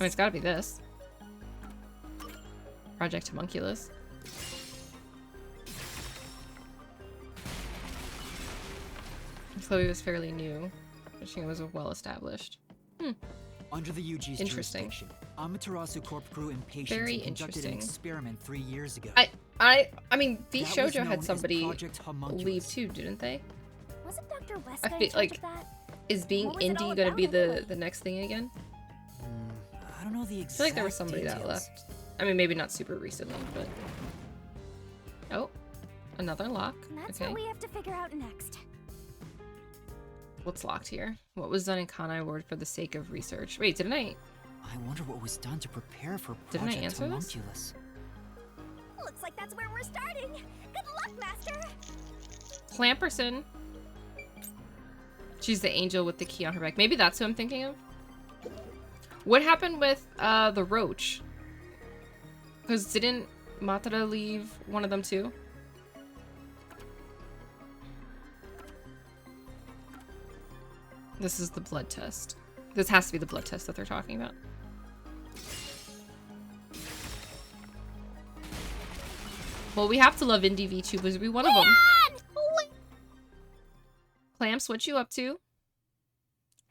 it's gotta be this. Project Homunculus. Chloe was fairly new, but she was well established. Under the UG's Interesting. jurisdiction, Amaterasu Corp grew impatient Very and conducted an interesting. experiment 3 years ago. I mean, V That was Shoujo known had as somebody Project Homunculus. leave too, didn't they? Wasn't Dr. Wesker I feel in charge like of that? is being What was it all indie gonna be about the anyway? next thing again? I don't know the exact I feel like there was somebody that details. left. I mean, maybe not super recently, but oh, another lock. That's Okay, what we have to figure out next. what's locked here? What was done in Kanai Ward for the sake of research? Wait, didn't I? I wonder what was done to prepare for Didn't I Project answer this? Homunculus. Looks like that's where we're starting. Good luck, Master. Clamperson. She's the angel with the key on her back. Maybe that's who I'm thinking of. What happened with the roach? Because didn't Matara leave one of them too? This is the blood test. This has to be the blood test that they're talking about. Well, we have to love Indie VTubers. Be one of them. Clamps, what you up to?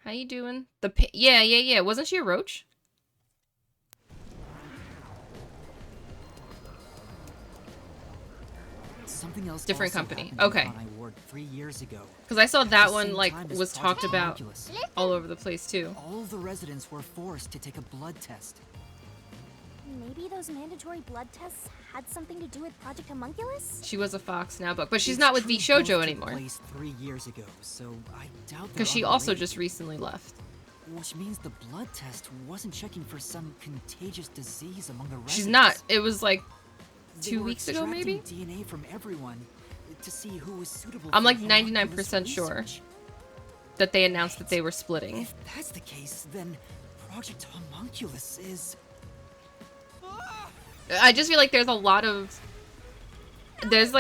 How you doing? Yeah. Wasn't she a roach? Something else Different also company. happened in Okay. Kanai Ward 3 years ago. Because I saw At that the one same like time as was talked Project about Homunculus. all over the place too. All of the residents were forced to take a blood test. Maybe those mandatory blood tests had something to do with Project Homunculus? She was a Fox now book, but she's It's not with true V Shoujo both took anymore. place 3 years ago, so I doubt Because she they're also unrelated. just recently left. Which means the blood test wasn't checking for some contagious disease among the residents. She's not. It was like They 2 were weeks ago, maybe? extracting DNA from everyone to see who was suitable. I'm for like homunculus 99% sure research. that they announced that they were splitting. If that's the case, then Project Homunculus is. I just feel like there's like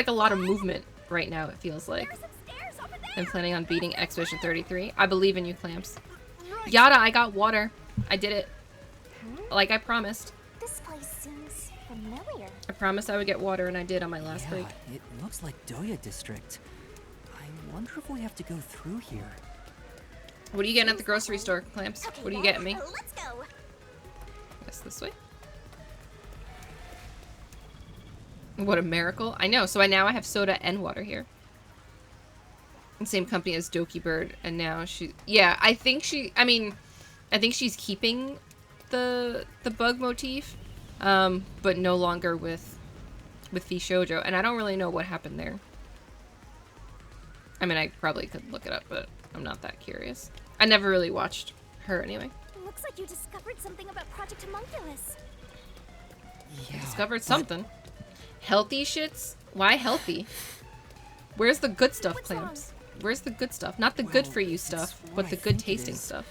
a lot of movement right now, it feels like. There's some stairs over there. I'm planning on beating Expedition 33. I believe in you, Clamps. Yada, I got water. I did it. Like I promised. This place seems familiar. I promised I would get water, and I did on my last Yeah, break. it looks like Doya District. I wonder if we have to go through here. What are you getting at the grocery store, Clamps? Okay, What are you then, getting me? Let's go. Guess this way. What a miracle. I know. So now I have soda and water here. The same company as Doki Bird, and now she... Yeah, I think she's keeping the bug motif, but no longer with V Shoujo, and I don't really know what happened there. I mean, I probably could look it up, but I'm not that curious. I never really watched her anyway. Looks like you discovered something about Project Homunculus. Yeah. Discovered something. Healthy shits? Why healthy? Where's the good stuff, What's Clamps? Where's the good stuff? Not the good for you Well, stuff, it's but what the I good think it tasting is. stuff.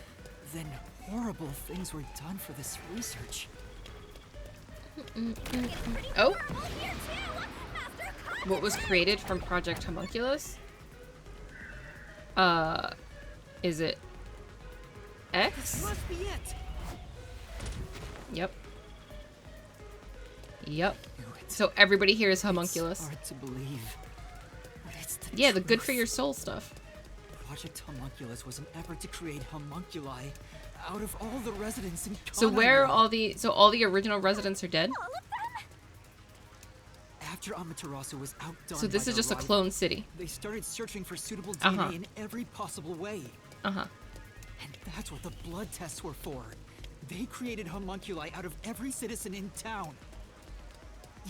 Then horrible things were done for this research. Oh, Horrible here too. Master what was created from Project Homunculus? Is it X? Must be it. Yep. Yep. So everybody here is homunculus. It's hard to believe. But it's the Yeah, the good truth. for your soul stuff. Project Homunculus was an effort to create homunculi out of all the residents in So Kanai where are Ward. all the all the original residents are dead? all of them? After After Amaterasu was outdone So this by is just a their clone city. they started searching for suitable DNA in every possible way. Uh-huh. And that's what the blood tests were for. They created homunculi out of every citizen in town.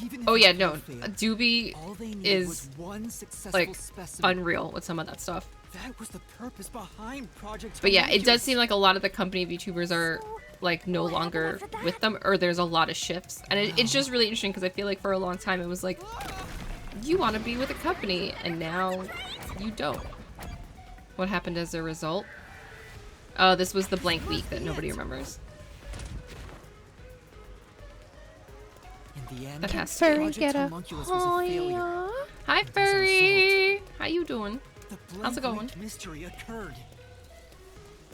Even if Oh it yeah, no. failed, Doobie all they needed is was one successful like specimen. unreal with some of that stuff. That was the purpose behind Project But yeah, it does Homunculus. seem like a lot of the company VTubers are like no longer with them, or there's a lot of shifts. And it's just really interesting because I feel like for a long time it was like, you want to be with a company, and now you don't. What happened as a result? Oh, this was the blank week that nobody remembers. In the end, That has to Project get a Homunculus was a failure. Hi, And as a Furry. How you doing? The How's it blank going? mystery occurred.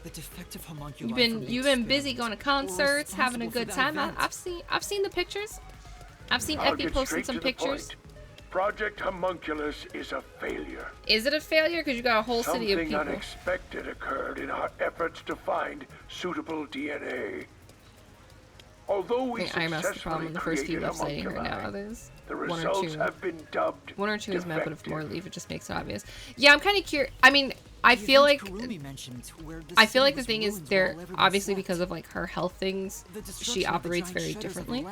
The defective homunculi You've been busy going to concerts, having a good time. I've seen the pictures. I've seen I'll Effie get posting straight some to the pictures. point. Project Homunculus is a failure. Is it a failure? Because you got a whole city of Something people. unexpected occurred in our efforts to find suitable DNA. Although we I think IMS the problem successfully in the first few created websiting right now. homunculi, There's the one or results two. have been dubbed One or two is met, but if more defective. leave, it just makes it obvious. Yeah, I'm kind of curious. I mean, I feel like the thing is they're obviously because of like her health things, she operates very differently.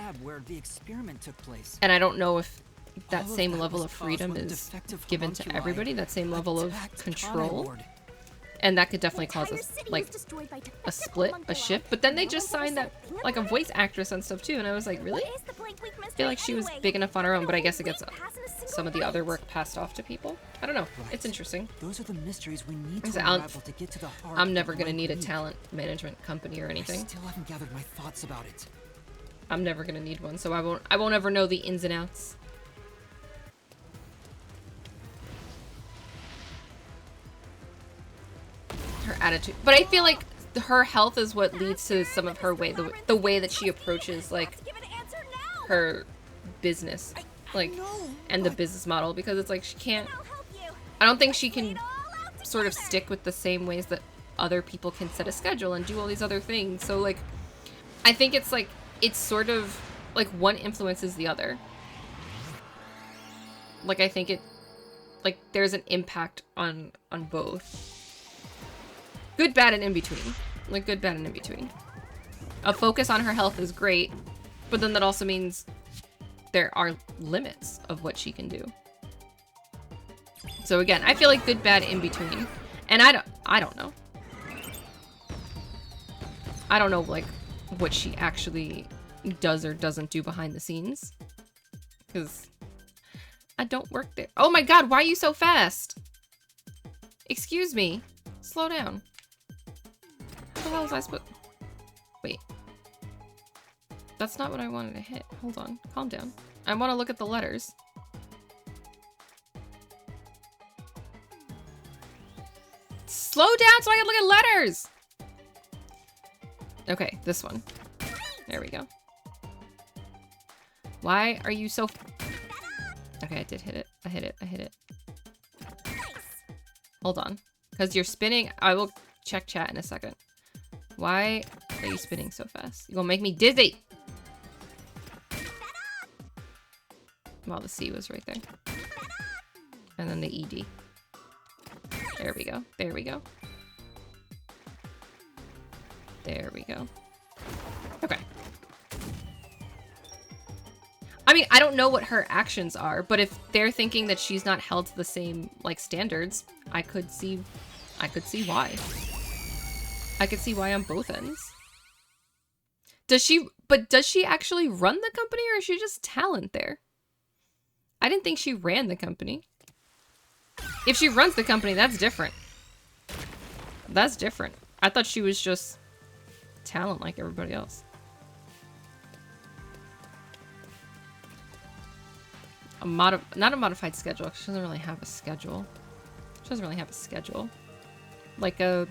And I don't know if that same level of freedom is given to everybody, that same level of control. And that could definitely cause like a split, a shift. But then they just signed that like a voice actress and stuff too, and I was like, really? I feel like she was big enough on her own, but I guess it gets some of the other work passed off to people. I don't know. It's interesting. Those are the mysteries we need So to unravel to get to the heart. I'm never gonna need a talent management company or I anything. still haven't gathered my thoughts about it. I'm never gonna need one, so I won't ever know the ins and outs. Her attitude, but I feel like her health is what leads to some of her way, the way that she approaches like her business, like, and the business model, because it's like she can't. I don't think she can sort of stick with the same ways that other people can set a schedule and do all these other things. So like, I think it's like it's sort of like one influences the other. Like I think it, like there's an impact on both. Good, bad, and in between. Like, good, bad, and in between. A focus on her health is great, but then that also means there are limits of what she can do. So again, I feel like good, bad, in between. And I don't know. I don't know, like, what she actually does or doesn't do behind the scenes. Because I don't work there. Oh my god, why are you so fast? Excuse me. Slow down. What the hell was I supposed... Wait. That's not what I wanted to hit. Hold on. Calm down. I want to look at the letters. Slow down so I can look at letters! Okay, this one. There we go. Why are you so... Okay, I did hit it. I hit it. Hold on. Because you're spinning... I will check chat in a second. Why are you spinning so fast? You're gonna make me dizzy! Well, the C was right there. And then the ED. There we go. There we go. There we go. Okay. I mean, I don't know what her actions are, but if they're thinking that she's not held to the same, like, standards, I could see why. I could see why on both ends. Does she actually run the company, or is she just talent there? I didn't think she ran the company. If she runs the company, that's different. That's different. I thought she was just talent like everybody else. Not a modified schedule. She doesn't really have a schedule. She doesn't really have a schedule. Like a...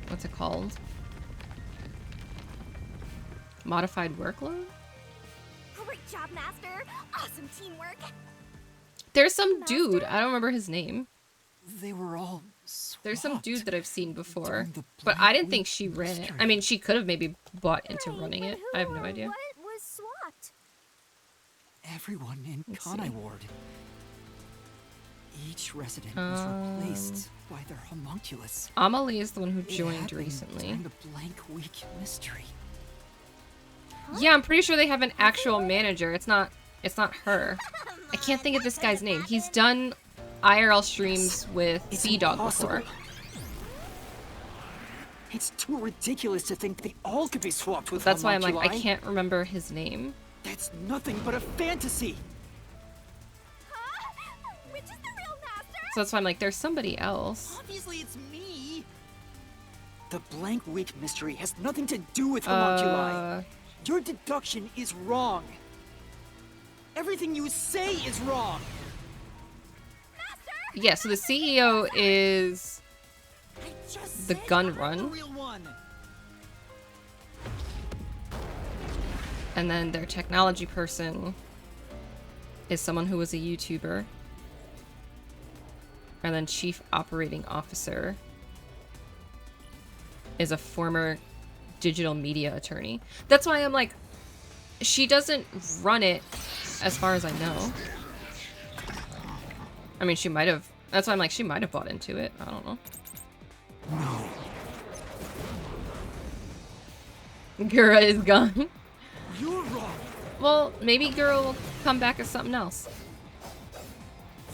What's it called? Modified workload? Great job, Master. Awesome teamwork. There's some dude. I don't remember his name. They were all There's some dude that I've seen before. During the But Black I didn't Week think she ran it. mystery. I mean, she could have maybe bought into Right, running but it. who I have no or idea. What was swapped? everyone in Let's Kanai see. Ward. Each resident was replaced by their homunculus. Amelie is the one who It joined happened recently. during the blank week mystery. Yeah, I'm pretty sure they have an actual manager. It's not her. I can't think of this guy's name. He's done IRL streams with It's Sea-Dog impossible. before. It's too ridiculous to think they all could be swapped with That's why I'm like, I homunculi. can't remember his name. That's nothing but a fantasy. Huh? Which is the real master? So that's why I'm like, there's somebody else. Obviously, it's me. The blank week mystery has nothing to do with homunculi. Your deduction is wrong. Everything you say is wrong. Yeah, so the CEO is I just The said gun I'm run. the real one. and then their technology person is someone who was a YouTuber. And then chief operating officer is a former digital media attorney. That's why I'm like, she doesn't run it as far as I know. I mean, she might have. That's why I'm like, she might have bought into it. I don't know. No. Gura is gone. You're wrong. Well, maybe Gura will come back as something else.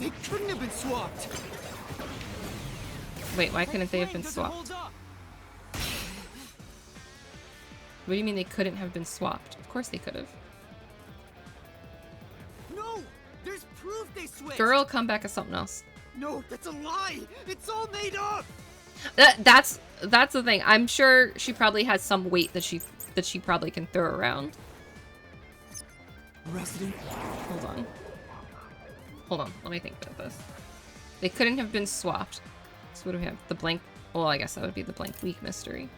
They couldn't have been swapped. Wait, why couldn't they have been Doesn't swapped? hold up. What do you mean they couldn't have been swapped? Of course they could have. No, there's proof they switched. Gura will come back as something else. No, that's a lie. It's all made up. That's the thing. I'm sure she probably has some weight that she probably can throw around. Resident. Hold on. Let me think about this. They couldn't have been swapped. So what do we have? The blank. Well, I guess that would be the blank week mystery.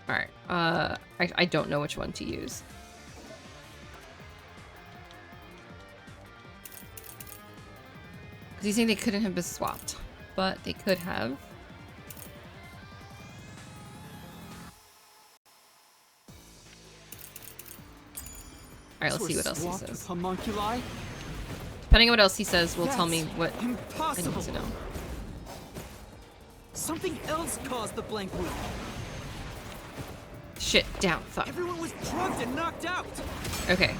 All right. I don't know which one to use. Because you think they couldn't have been swapped, but they could have. All right, let's see what else he Swapped with says. homunculi? Depending on what else he says, will tell me That's what I need impossible. to know. Something else caused the blank week. Shit, down. Fuck. Everyone was drugged and knocked out. Okay.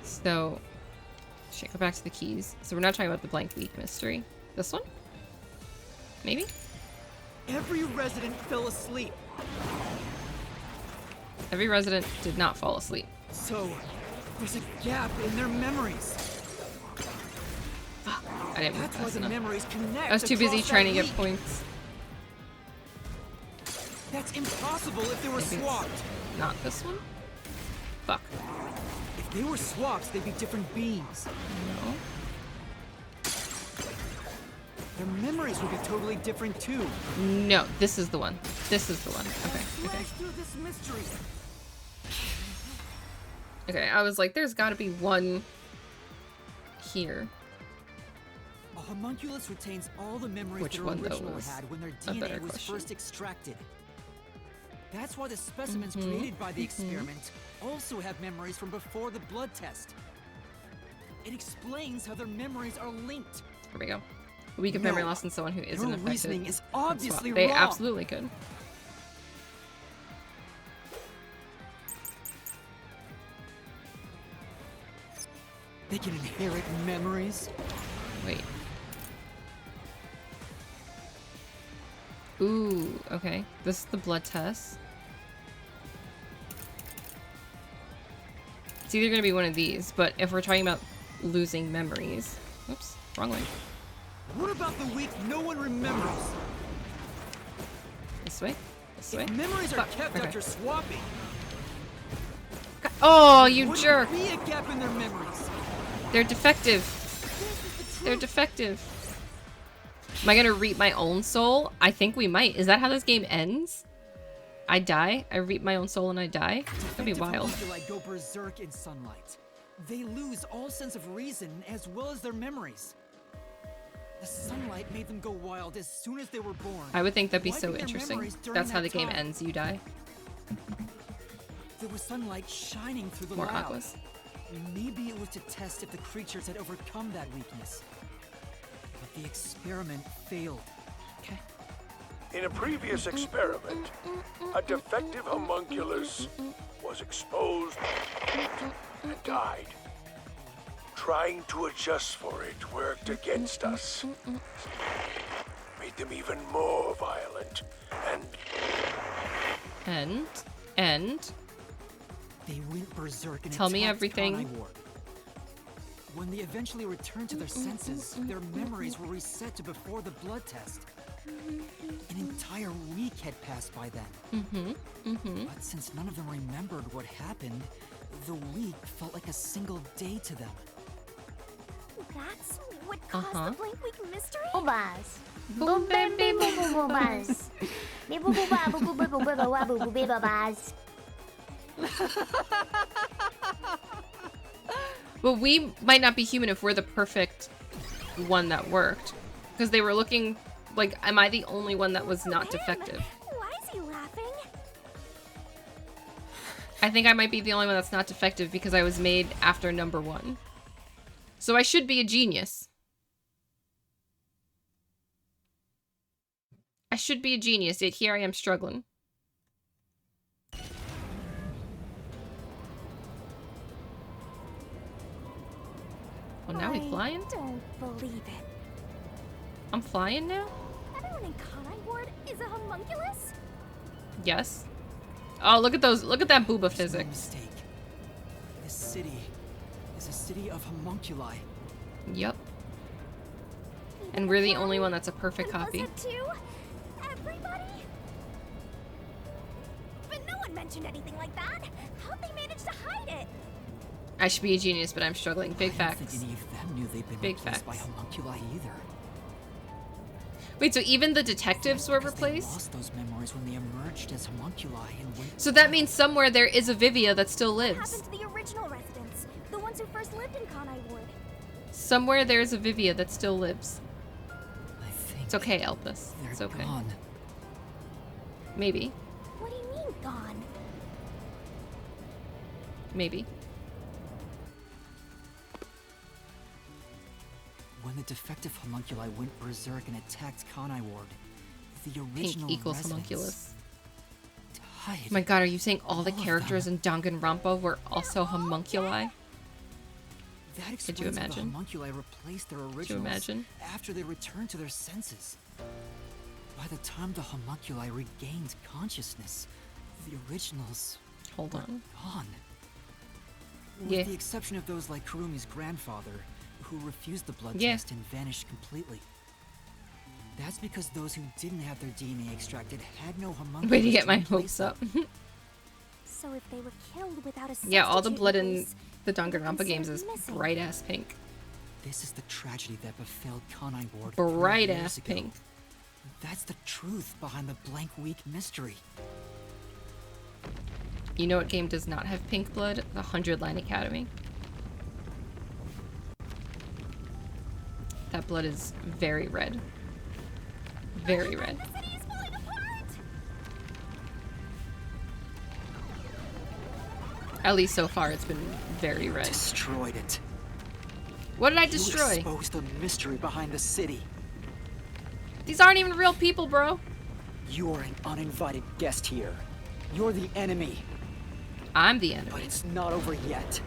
So, shit, go back to the keys. So we're not talking about the blank week mystery. This one? Maybe? Every resident fell asleep. Every resident did not fall asleep. So, there's a gap in their memories. Fuck. I didn't move That's why fast the enough. memories connect. I was too busy across trying to that get week. points. That's impossible if they were Maybe it's swapped. not this one? Fuck. If they were swapped, they'd be different beings. No. Their memories would be totally different too. No, this is the one. This is the one. Okay, okay. Slash through this mystery. Okay, I was like, there's gotta be one here. A homunculus retains all the memories Which their one, though, original was had when their a better DNA was question. first extracted. That's why the specimens Mm-hmm, created by the experiment also have memories from before the blood test. It explains how their memories are linked. Here we go. A week of memory No. loss in someone who isn't Your affected. reasoning is could swap. obviously They wrong. absolutely could. They can inherit memories. Wait. Ooh, okay. This is the blood test. It's either gonna be one of these, but if we're talking about losing memories. Oops, wrong way. What about the week no one remembers? This way? This way? If memories are Fuck, kept okay. after swapping, God- Oh, you wouldn't jerk! be a gap in their memories. They're defective. They're defective. Am I gonna reap my own soul? I think we might. Is that how this game ends? I die? I reap my own soul and I die? That'd be Defective wild. homunculi go berserk in sunlight. They lose all sense of reason as well as their memories. The sunlight made them go wild as soon as they were born. I would think that'd be so wiping their interesting. memories during That's how that the game time. ends. You die. There was sunlight shining through the More lab. aquas. Maybe it was to test if the creatures had overcome that weakness. But the experiment failed. Okay. In a previous experiment, a defective homunculus was exposed and died. Trying to adjust for it worked against us. Made them even more violent And They went berserk and Tell me attacked everything. Kanai Ward. When they eventually returned to their senses, their memories were reset to before the blood test. An entire week had passed by then. But since none of them remembered what happened, the week felt like a single day to them. That's what caused the blank week mystery? Boobas. Boom bam bam boom boom boobas. Bee boo boo ba boo boo boo boo boo boo boo boo boobas. But we might not be human if we're the perfect one that worked. Because they were looking like, am I the only one that was not defective? Why is he laughing? I think I might be the only one that's not defective because I was made after number 1. So I should be a genius. I should be a genius, yet here I am struggling. Oh, now we flying? I don't believe it. I'm flying now? Everyone in Kanai Ward is a homunculus? Yes. Oh, look at those. Look at that booba There's no physics. mistake. This city is a city of homunculi. Yep. And we're the only one that's a perfect And copy. Buzz had too? Everybody? But no one mentioned anything like that. How'd they manage to hide it? I should be a genius, but I'm struggling. Big I don't facts. think any of them knew they'd been Big replaced by facts. homunculi either. Wait, so even the detectives were Because replaced? They lost those memories when they emerged as homunculi and went. So that means somewhere there is a Vivia that still What lives. happened to the original residents? The ones who first lived in Kanai Ward? Somewhere there's a Vivia that still lives. I think It's okay, Elpis. they're It's okay. gone. Maybe. What do you mean, gone? Maybe. When the defective homunculi went berserk and attacked Kanai Ward, the Pink original equals residents homunculus. died. Oh my god, are you saying all the All of characters in Danganronpa were also homunculi? That Could you explains how imagine? the homunculi replaced their originals Could you imagine? after they returned to their senses. By the time the homunculi regained consciousness, the originals Hold on. gone. With Yeah. the exception of those like Kurumi's grandfather, who refused the blood Yeah. test and vanished completely. That's because those who didn't have their DNA extracted had no homunculus. Way to get my replace hopes them. up. So if they were killed without a Yeah, all the substitute blood in replace, the Danganronpa they're games is missing. bright ass pink. This is the tragedy that befell Kanai Ward Bright 3 years ass ago. pink. That's the truth behind the blank week mystery. You know what game does not have pink blood? The 100 Line Academy. That blood is very red. Very red. The city is falling apart! At least so far it's been very red. Destroyed it. What did I You destroy? exposed the mystery behind the city. These aren't even real people, bro. You're an uninvited guest here. You're the enemy. I'm the But enemy. it's not over yet.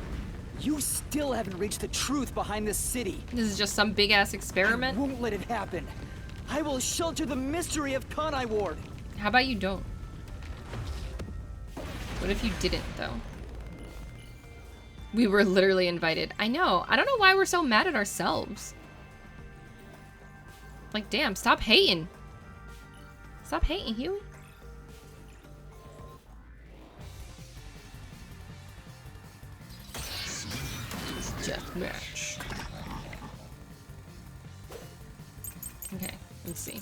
You still haven't reached the truth behind this city. This is just some big ass I experiment. won't let it happen. I will shelter the mystery of Kanai Ward. How about you don't? What if you didn't, though? We were literally invited. I know. I don't know why we're so mad at ourselves. Like, damn, stop hating. Stop hating, Huey. Deathmatch. Okay, let's see.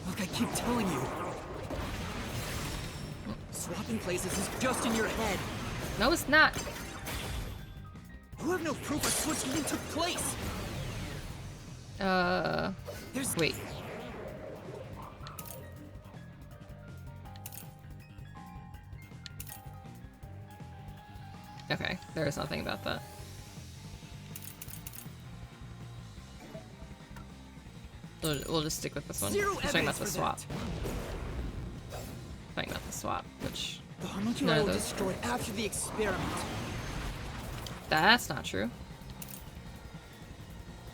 Look, I keep telling you. Swapping places is just in your head. No, it's not. You have no proof a switch even took place. There's Wait. Okay, there is nothing about that. We'll just stick with this one. Zero He's talking about the evidence for swap. that. Talking about the swap, which The homunculi none of were those. destroyed after the experiment. That's not true.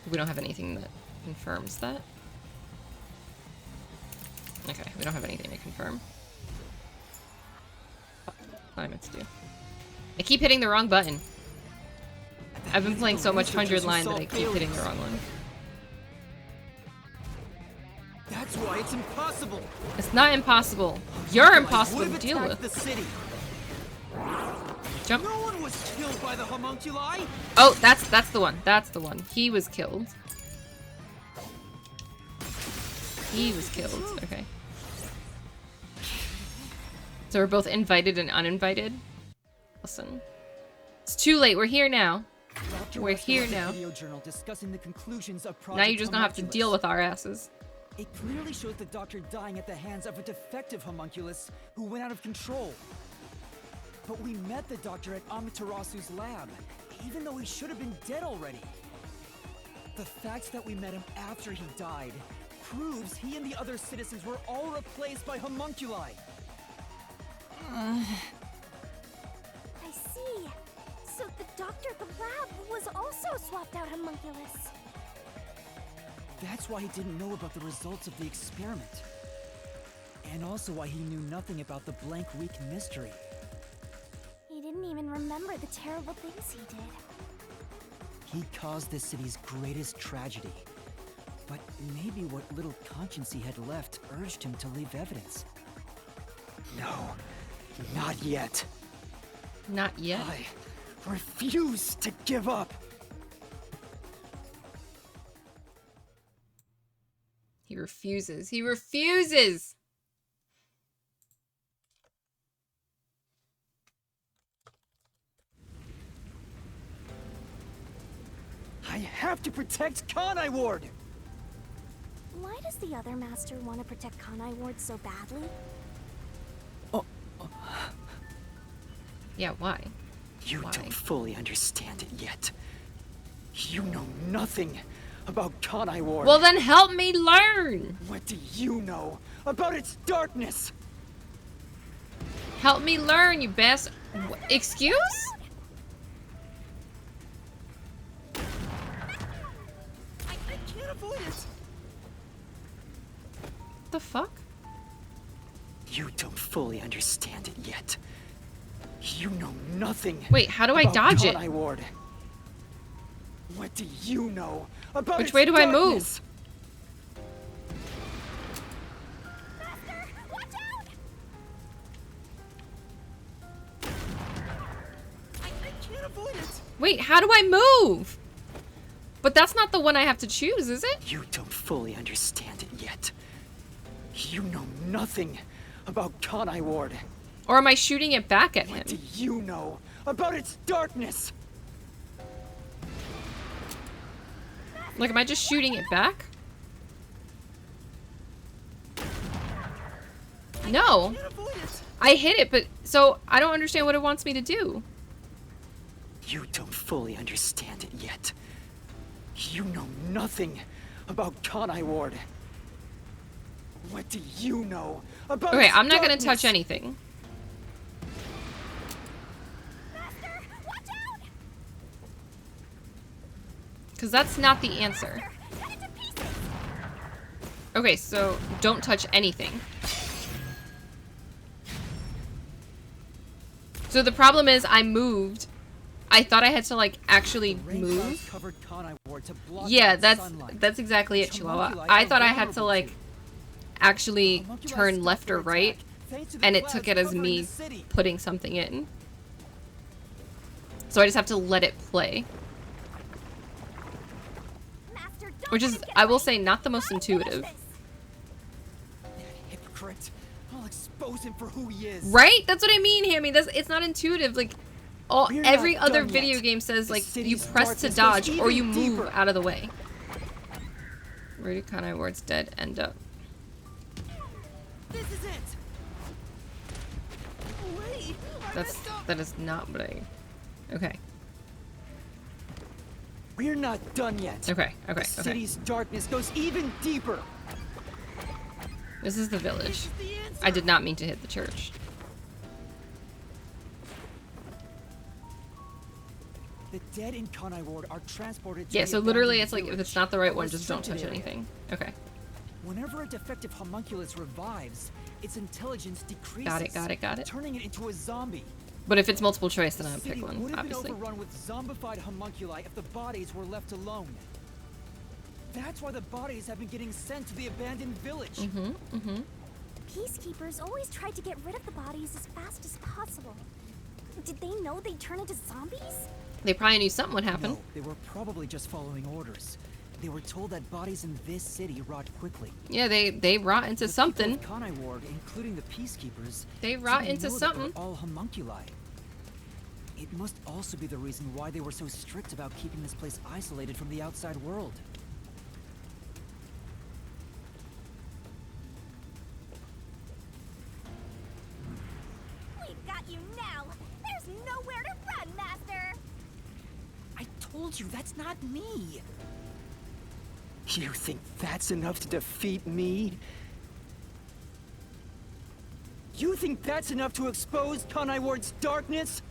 We don't have anything that confirms that. Okay, we don't have anything to confirm. I meant to do. I keep hitting the wrong button. I've been playing so much 100 line that I keep hitting the wrong one. That's why it's impossible. It's not impossible. You're impossible to Would've deal attacked with. the city. Jump. No one was killed by the homunculi. Oh, that's the one. That's the one. He was killed. He was killed. Okay. So we're both invited and uninvited. Listen. It's too late. We're here now. Dr. We're West here wrote a now. video journal discussing the conclusions of Now Project you're just gonna have to Homunculus. deal with our asses. It clearly shows the doctor dying at the hands of a defective homunculus who went out of control. But we met the doctor at Amaterasu's lab, even though he should have been dead already. The fact that we met him after he died proves he and the other citizens were all replaced by homunculi. I see. So the doctor at the lab was also swapped out homunculus. That's why he didn't know about the results of the experiment. And also why he knew nothing about the blank week mystery. He didn't even remember the terrible things he did. He caused the city's greatest tragedy. But maybe what little conscience he had left urged him to leave evidence. No, not yet. Not yet. I refuse to give up. He refuses. He refuses! I have to protect Kanai Ward! Why does the other master want to protect Kanai Ward so badly? Yeah, why? You Why? don't fully understand it yet. You know nothing about Kanai Ward. Well then help me learn! What do you know about its darkness? Help me learn, you best. Excuse? I can't avoid it. The fuck? You don't fully understand it yet. You know nothing. Wait, how do I about dodge it? Kanai Ward. What do you know about Which its way do I move? darkness? Master, watch out! I can't avoid it. Wait, how do I move? But that's not the one I have to choose, is it? You don't fully understand it yet. You know nothing about Kanai Ward. Or am I shooting it back at What do him? you know about its darkness? Like, am I just shooting it back? No. Can't avoid it. I hit it, but so I don't understand what it wants me to do. You don't fully understand it yet. You know nothing about Kanai Ward. What do you know about Okay, its I'm not gonna darkness? touch anything. Master, watch out! Because that's not the answer. Cut it to pieces! Okay, so don't touch anything. So the problem is I moved. I thought I had to like actually Rain move. clouds covered Kanai Ward to block Yeah, out sunlight. that's exactly it, Which Chihuahua. homunculi I are thought I had to vulnerable like to. actually Homunculi turn stopped left or their right, attack thanks to the and it clouds took it as covering me the city. putting something in. So I just have to let it play. Master, don't Which let is, him get I will away. say, not the most Gotta finish intuitive. this. Hypocrite. I'll expose him for who he is. Right? That's what I mean, Hammy. It's not intuitive. Like, We're every not other done video yet. game says, The like, you city's press to darkness goes dodge or even you move deeper. out of the way. Where did Kanai Ward's dead end up? This is it. Wait. That is not what I Okay. We're not done yet. Okay. The Okay. Okay. city's darkness goes even deeper. This is the village. This is the answer. I did not mean to hit the church. The dead in Kanai Ward are transported to Yeah, the so literally abandoned it's like if village, it's not the right a one, just don't touch restricted area. anything. Okay. Whenever a defective homunculus revives, its intelligence decreases. Got it, got it, got it. Turning it into a zombie. But if it's multiple choice, then The I'll city pick one, would have been obviously. overrun with zombified homunculi if the bodies were left alone. That's why the bodies have been getting sent to the abandoned village. Peacekeepers always tried to get rid of the bodies as fast as possible. Did they know they'd turn into zombies? They probably knew something would happen. No, they were probably just following orders. They were told that bodies in this city rot quickly. Yeah, they rot into The something. people of Kanai Ward, including the peacekeepers, They rot didn't into know that something. they're all homunculi. It must also be the reason why they were so strict about keeping this place isolated from the outside world. We've got you now! There's nowhere to run, Master! I told you, that's not me! You think that's enough to defeat me? You think that's enough to expose Kanai Ward's darkness?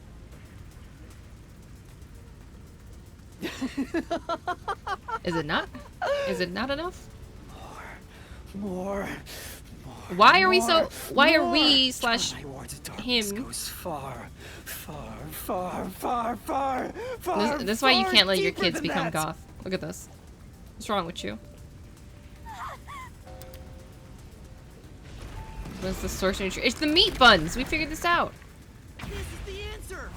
Is it not? Is it not enough? More. Why are we so? More, Why are more. we slash Kanai Ward's darkness him? goes far, far, far, far, far, far. This is why you far can't let your deeper kids than become that. goth. Look at this. What's wrong with you? What's the source of nutrition? It's the meat buns. We figured this out. This is the answer.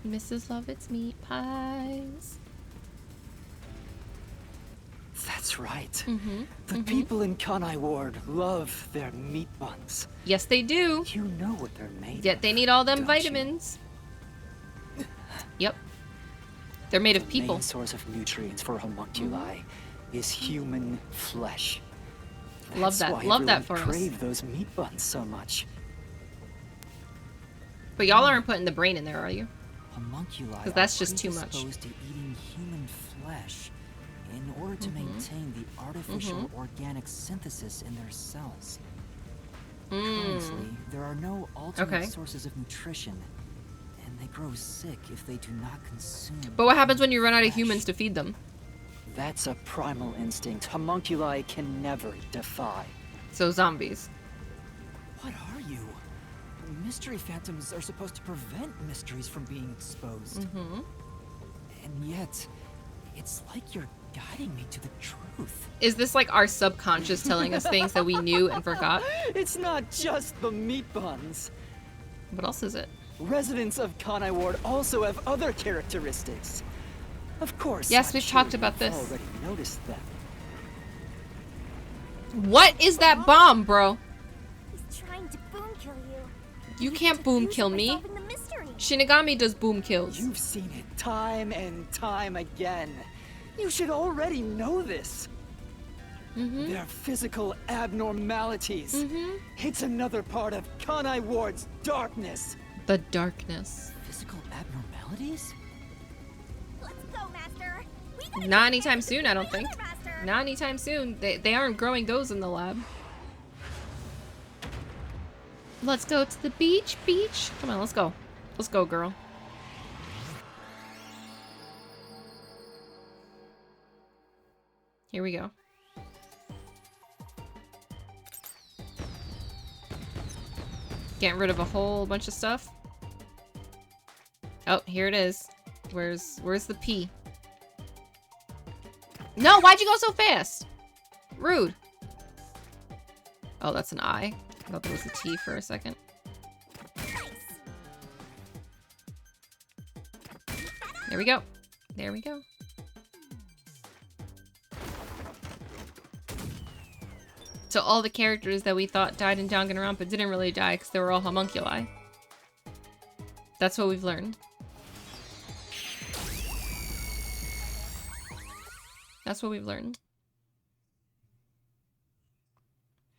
Mrs. Lovett's meat pies. That's right. Mm-hmm. The people in Kanai Ward love their meat buns. Yes, they do. You know what they're made Yet of, they need all them don't vitamins. Yep. They're made of The people. main source of nutrients for homunculi is human flesh. Love That's that. why Love that everyone for us. crave those meat buns so much. But y'all aren't putting the brain in there, are you? Homunculi 'Cause that's are just too much. predisposed to eating human flesh in order to maintain the artificial organic synthesis in their cells. Currently, there are no alternate Okay. sources of nutrition, and they grow sick if they do not consume. But what happens when you run out of flesh. humans to feed them? That's a primal instinct homunculi can never defy. So zombies. What are you? Mystery phantoms are supposed to prevent mysteries from being exposed. And yet, it's like you're guiding me to the truth. Is this like our subconscious telling us things that we knew and forgot? It's not just the meat buns. What else is it? Residents of Kanai Ward also have other characteristics. Of course. Yes, I'm we've sure talked about you've this. already noticed them. What is that bomb, bro? He's trying to boom kill you. You can't boom kill By me. solving the mystery. Shinigami does boom kills. You've seen it time and time again. You should already know this. Their physical abnormalities. It's another part of Kanai Ward's darkness. The darkness. Physical abnormalities? Let's go, Master. We gotta Not get anytime back to soon, I don't my think. other Master. Not anytime soon. They aren't growing those in the lab. Let's go to the beach, beach. Come on, let's go. Let's go, girl. Here we go. Getting rid of a whole bunch of stuff. Oh, here it is. Where's the P? No, why'd you go so fast? Rude. Oh, that's an I. I thought that was a T for a second. There we go. There we go. So all the characters that we thought died in Danganronpa didn't really die because they were all homunculi. That's what we've learned. That's what we've learned.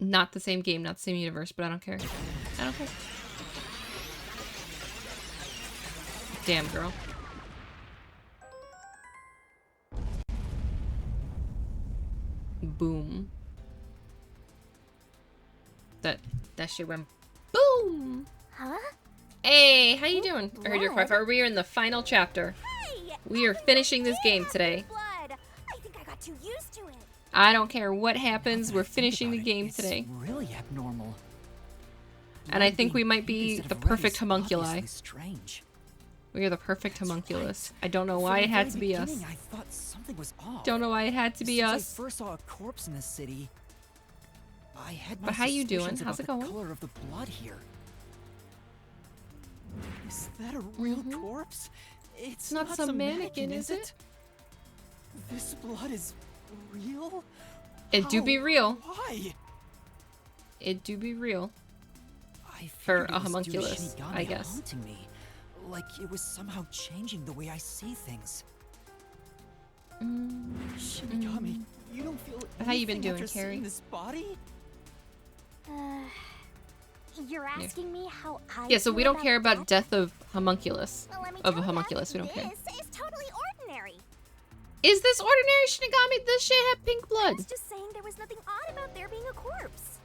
Not the same game, not the same universe, but I don't care. I don't care. Damn, girl. Boom. That shit went boom. Huh? Hey, how you doing? I heard your cry. We are in the final chapter. Hey, We are finishing this game today. blood. I think I got too used to it. I don't care what happens. We're finishing the game It's today. really abnormal. And I Blood think we being might pink be instead the of red perfect is homunculi. obviously strange. We are the perfect That's homunculus. right. I don't know From why the it had very to be us. beginning, I thought something was off. Don't know why it had to be Since us. I first saw a corpse in the city, I had my But how you doing? suspicions How's about it the going? color of the blood here. Is that a real corpse? It's not not some some mannequin, is it? This blood is real? It do be How? real. Why? It do be real. I For figured a it was due to homunculus, Shinigami I guess. haunting me. Like it was somehow changing the way I see things. Shinigami, you don't feel How you been anything doing, after seeing Carrie? this body? You're asking me how I Yeah, so we feel don't care about that? death of homunculus. Well, let me Of tell a ya, homunculus, we don't care. This is totally ordinary. Is this ordinary Shinigami? This shit had pink I blood. was just saying there was nothing odd about there being a corpse.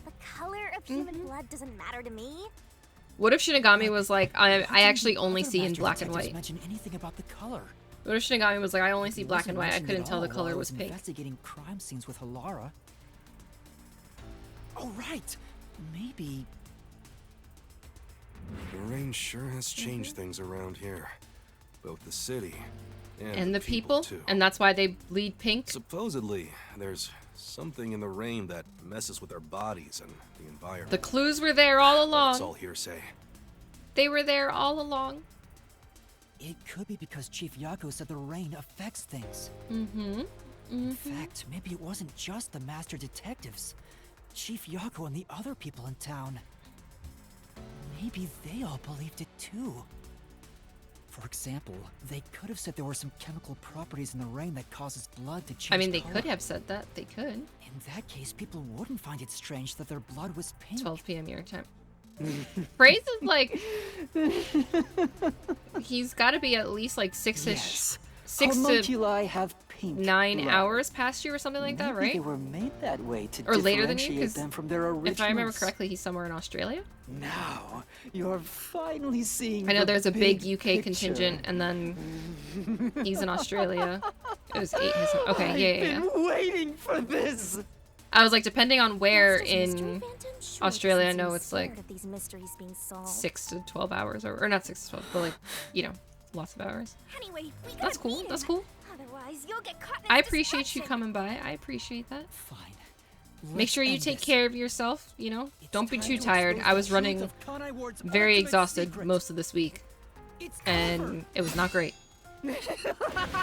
The color of human blood doesn't matter to me. What if Shinigami was like, How I come actually the only other see in master black and detectives white? mention anything about the color? What if Shinigami was like, I only see It black and wasn't white, I mentioned couldn't at tell the all color while I was pink. Investigating crime scenes with Halara. Oh right, maybe. The rain sure has changed things around here. Both the city And the people? too. And that's why they bleed pink? Supposedly, there's something in the rain that messes with our bodies and the environment. The clues were there all But it's all along. hearsay. They were there all along. It could be because Chief Yako said the rain affects things. Mm-hmm. In fact, maybe it wasn't just the master detectives. Chief Yako and the other people in town. Maybe they all believed it too. For example, they could have said there were some chemical properties in the rain that causes blood to change I mean, they color. could have said that. They could. In that case, people wouldn't find it strange that their blood was pink. 12 p.m. your time. Phrase is like... He's got to be at least like six-ish... 6 to Homunculi have pink 9 blood. hours past you or something like that, Maybe right? they were made that way to Or later than you, differentiate 'cause them from their originals. If I remember correctly, he's somewhere in Australia. Now you're finally seeing. I know the there's a big UK picture. contingent, and then he's in Australia. It was 8 his... Okay, yeah. I've been waiting for this. I was like, depending on where Monsters Mystery in Phantom? Sure, Australia, I since know I'm it's like scared of these mysteries being solved. 6 to 12 hours, or not 6 to 12, but like, you know, lots of hours. Anyway, we gotta That's cool. beat That's him. cool. Otherwise, you'll get caught in I his appreciate you destruction. coming by. I appreciate that. Fine. Make Let's sure you end take this. care of yourself, you know? It's Don't be time too to tired. expose I the was truth running of Kanai Ward's very ultimate exhausted secret. most of this week, It's and over. it was not great.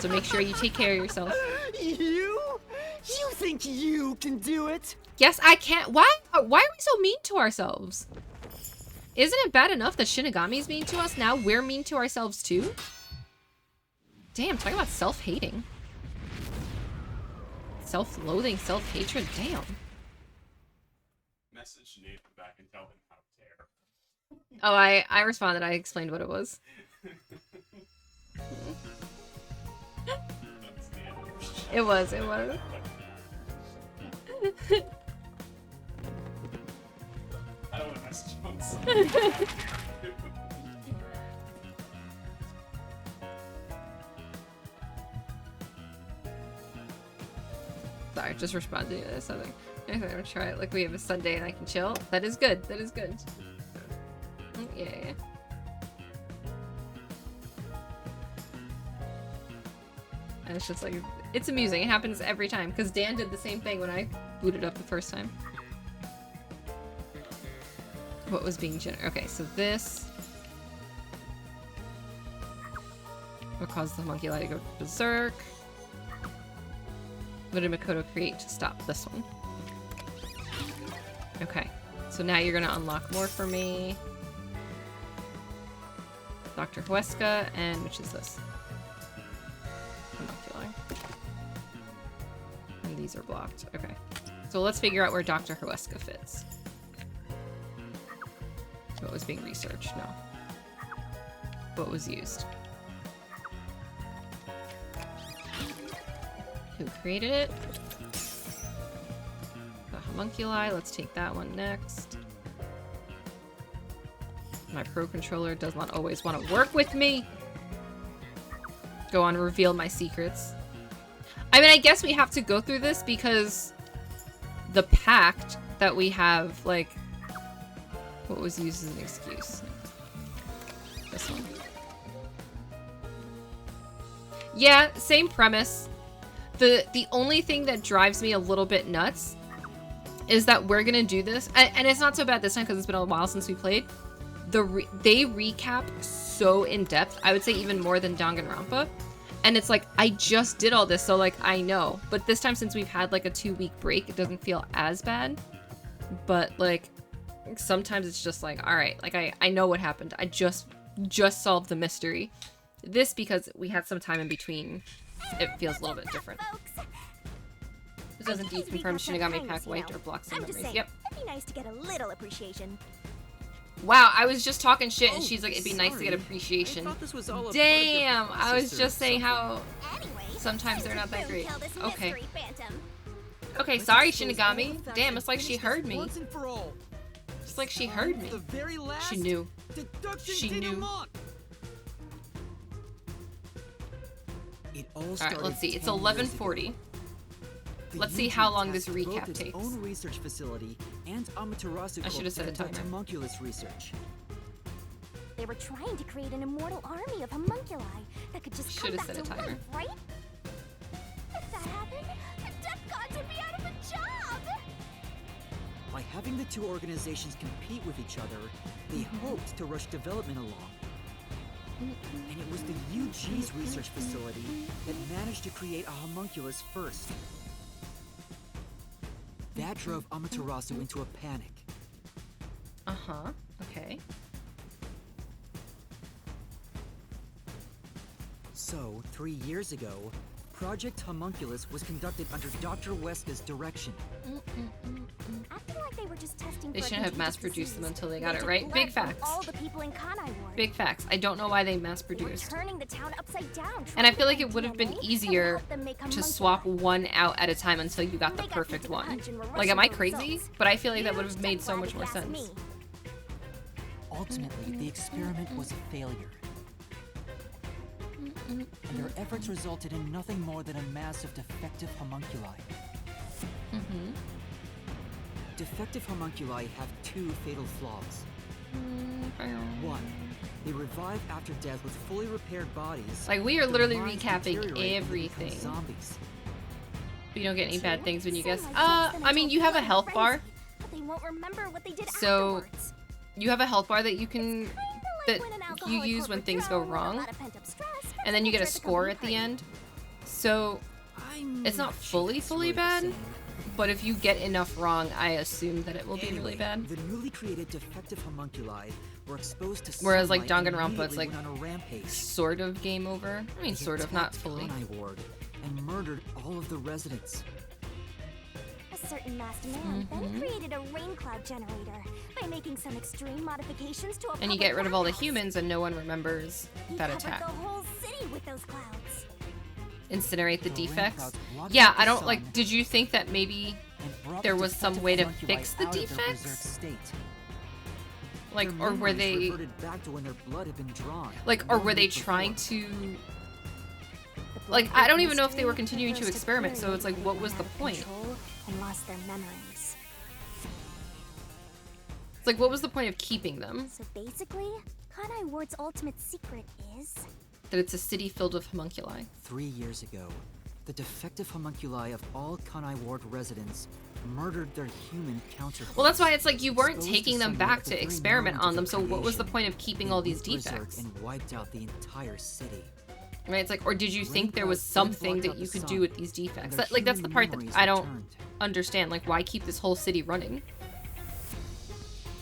So make sure you take care of yourself. You think you can do it? Yes, I can't. Why are we so mean to ourselves? Isn't it bad enough that Shinigami's mean to us? Now we're mean to ourselves too? Damn, talking about self-hating. Self-loathing, self-hatred, damn. Message Nathan back and tell him how to tear. Oh, I responded. I explained what it was. That's the end of the show. It was. I don't want to message jokes. Sorry, just responding to something. I'm gonna try it. Like we have a Sunday and I can chill. That is good. That is good. Yeah. And it's just like, it's amusing. It happens every time. Because Dan did the same thing when I booted up the first time. What was being generated? Okay, so this will cause the homunculi to go berserk. What did Makoto create to stop this one? Okay, so now you're gonna unlock more for me. Dr. Huesca, and which is this? Homunculi. And these are blocked. Okay. So let's figure out where Dr. Huesca fits. What was being researched? No. What was used? Who created it? The homunculi. Let's take that one next. My pro controller does not always want to work with me. Go on, reveal my secrets. I mean, I guess we have to go through this because the pact that we have, like, what was used as an excuse? This one. Yeah, same premise. The only thing that drives me a little bit nuts is that we're gonna do this, and it's not so bad this time because it's been a while since we played. They recap so in depth. I would say even more than Danganronpa. And it's like, I just did all this, so like, I know. But this time, since we've had like a 2-week break, it doesn't feel as bad. But like, sometimes it's just like, all right, like I know what happened. I just solved the mystery. This, because we had some time in between, it feels a little bit different. This does indeed confirm Shinigami Pack wiped or blocked some memories. Yep. It'd be nice to get a little appreciation. Wow, I was just talking shit and she's like, it'd be nice to get appreciation. Damn, I was just saying how sometimes they're not that great. Okay. Okay, sorry, Shinigami. Damn, it's like she heard me. It's like she heard me. She knew. She knew. Alright, let's see. It's 11:40. Let's see how long this recap takes. Own research facility and Amaterasu I should have set a timer. Homunculus research. They were trying to create an immortal army of homunculi that could just come back to life, right? If that happened, the death gods would be out of a job! By having the two organizations compete with each other, they hoped to rush development along. And it was the UG's research facility that managed to create a homunculus first. That drove Amaterasu into a panic. Uh-huh. Okay. So, 3 years ago, Project Homunculus was conducted under Dr. Huesca's direction. Acting like they were just testing. They shouldn't have mass-produced them until they got it right. Big facts. All the people in Kanai Ward. Big facts. I don't know why they mass-produced. Turning the town upside down. And I feel like it would have been easier to swap one out at a time until you got the perfect one. Like, am I crazy? But I feel like that would have made so much more sense. Ultimately, the experiment was a failure. And their efforts resulted in nothing more than a mass of defective homunculi. Defective homunculi have two fatal flaws. One, they revive after death with fully repaired bodies. Like, we are literally recapping everything. Zombies. You don't get any bad things when you guess. I mean, you have a health bar. But they won't remember what they did so, you have a health bar that you can that you use when things go wrong, and then you get a score at the end. So it's not fully bad, but if you get enough wrong, I assume that it will be really bad. The newly created defective homunculi were exposed to whereas like Danganronpa, it's like on a rampage. Sort of game over. I mean, sort of, not fully. Kanai Ward and murdered all of the residents. A certain masked man then created a rain cloud generator by making some extreme modifications to a and you get rid of all the humans and no one remembers that attack. The whole city with those clouds. Incinerate the defects? Yeah, I don't like, did you think that maybe there was some way to fix the defects? Like, or were they like, or were they trying to like, I don't even know if they were continuing to experiment, so it's like, what was the point? And lost their memories. It's like, what was the point of keeping them? So basically, Kanai Ward's ultimate secret is that it's a city filled with homunculi. 3 years ago, the defective homunculi of all Kanai Ward residents murdered their human counterparts. Well, that's why it's like you weren't taking them back to experiment on them, so what was the point of keeping all these defects? And wiped out the entire city. Right, it's like, or did you think there was something that you could do with these defects? Like, that's the part that I don't understand. Like, why keep this whole city running?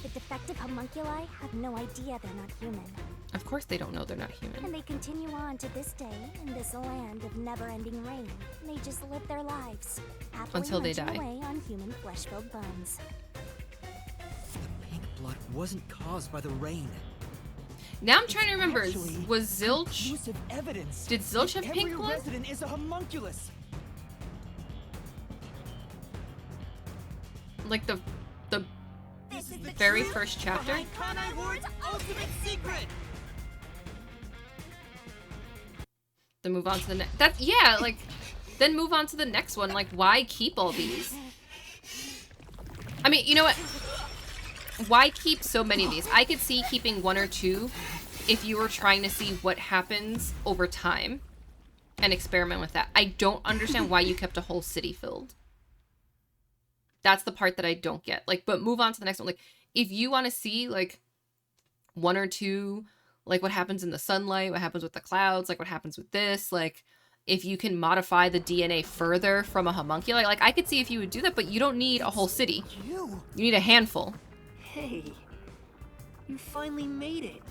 The defective homunculi have no idea they're not human. Of course they don't know they're not human. And they continue on to this day in this land of never-ending rain. They just live their lives, happily Until they munching die. away on human flesh-filled bones. The pink blood wasn't caused by the rain. Now I'm trying to remember, Actually, was Zilch... conclusive evidence. Did Zilch have Every pink blood? resident is a homunculus. Like the very first chapter? Kanai Ward's ultimate secret. Then move on to the next. That's, yeah, like, then move on to the next one. Like, why keep all these? I mean, you know what? Why keep so many of these? I could see keeping 1 or 2 if you were trying to see what happens over time and experiment with that. I don't understand why you kept a whole city filled. That's the part that I don't get. Like, but move on to the next one. Like, if you want to see, like, 1 or 2, like, what happens in the sunlight, what happens with the clouds, like, what happens with this, like, if you can modify the DNA further from a homunculi, like, I could see if you would do that, but you don't need a whole city. You need a handful. Hey, you finally made it.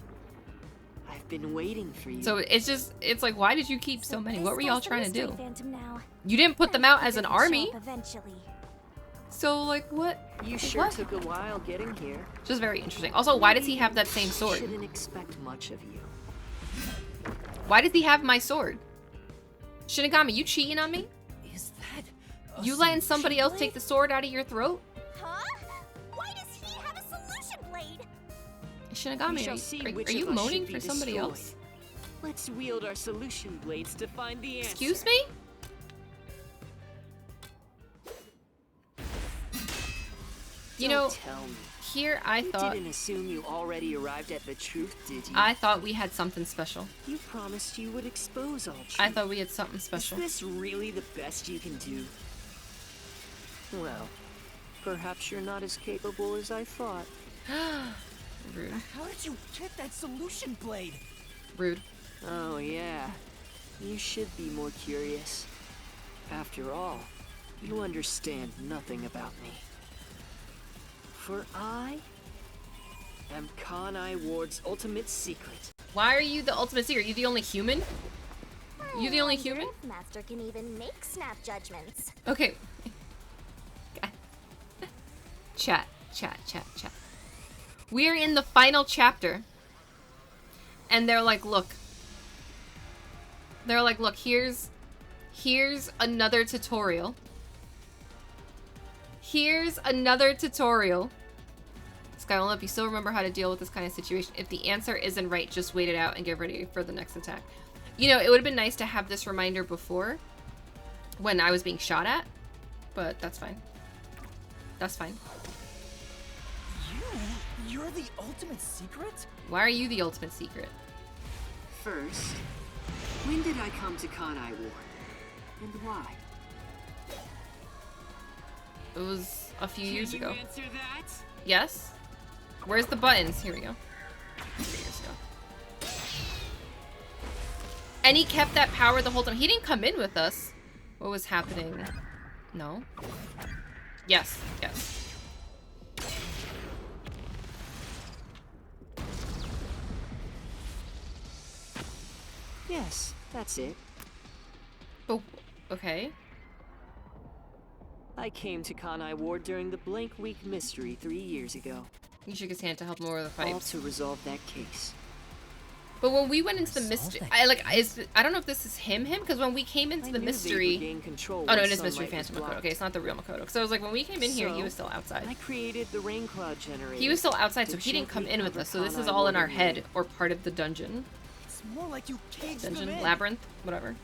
I've been waiting for you. So it's just, it's like, why did you keep so many? What were y'all trying to do? Phantom now. You didn't put them out as an army. Eventually. So, like, what? You sure took a while getting here. Just very interesting. Also, why does he have that same sword? Shouldn't expect much of you. Why does he have my sword? Shinigami, you cheating on me? Is that You letting somebody else take the sword out of your throat? Huh? Why does he have a solution blade? Shinigami, are you moaning for somebody else? Let's wield our solution blades to find the answer. Excuse me? You know, here I thought... You didn't assume you already arrived at the truth, did you? I thought we had something special. You promised you would expose all truth. I thought we had something special. Is this really the best you can do? Well, perhaps you're not as capable as I thought. Rude. How did you get that solution blade? Rude. Oh, yeah. You should be more curious. After all, you understand nothing about me. For I am Kanai Ward's ultimate secret. Why are you the ultimate secret? You the only human? You the only human? Master can even make snap judgments. Okay. Chat. We are in the final chapter. And they're like, look. Here's another tutorial. Here's another tutorial. Skyline, if you still remember how to deal with this kind of situation, if the answer isn't right, just wait it out and get ready for the next attack. You know, it would have been nice to have this reminder before when I was being shot at, but that's fine. That's fine. You're the ultimate secret? Why are you the ultimate secret? First, when did I come to Kanai Ward? And why? It was a few years ago. Answer that? Yes? Where's the buttons? Here we go. 3 years ago. And he kept that power the whole time. He didn't come in with us. What was happening? No? Yes. Yes, that's it. Oh, okay. I came to Kanai Ward during the Blank Week mystery 3 years ago. He shook his hand to help him over the fight. All to resolve that case. But when we went into the mystery, I don't know if this is him, because when we came into the mystery, oh no, it is Mystery Phantom Makoto. Okay, it's not the real Makoto. Because I was like, when we came in here, he was still outside. I created the rain cloud generator. He was still outside, so he didn't come in with us. So this is all in our head or part of the dungeon. It's more like you caged them Dungeon, in. labyrinth, whatever.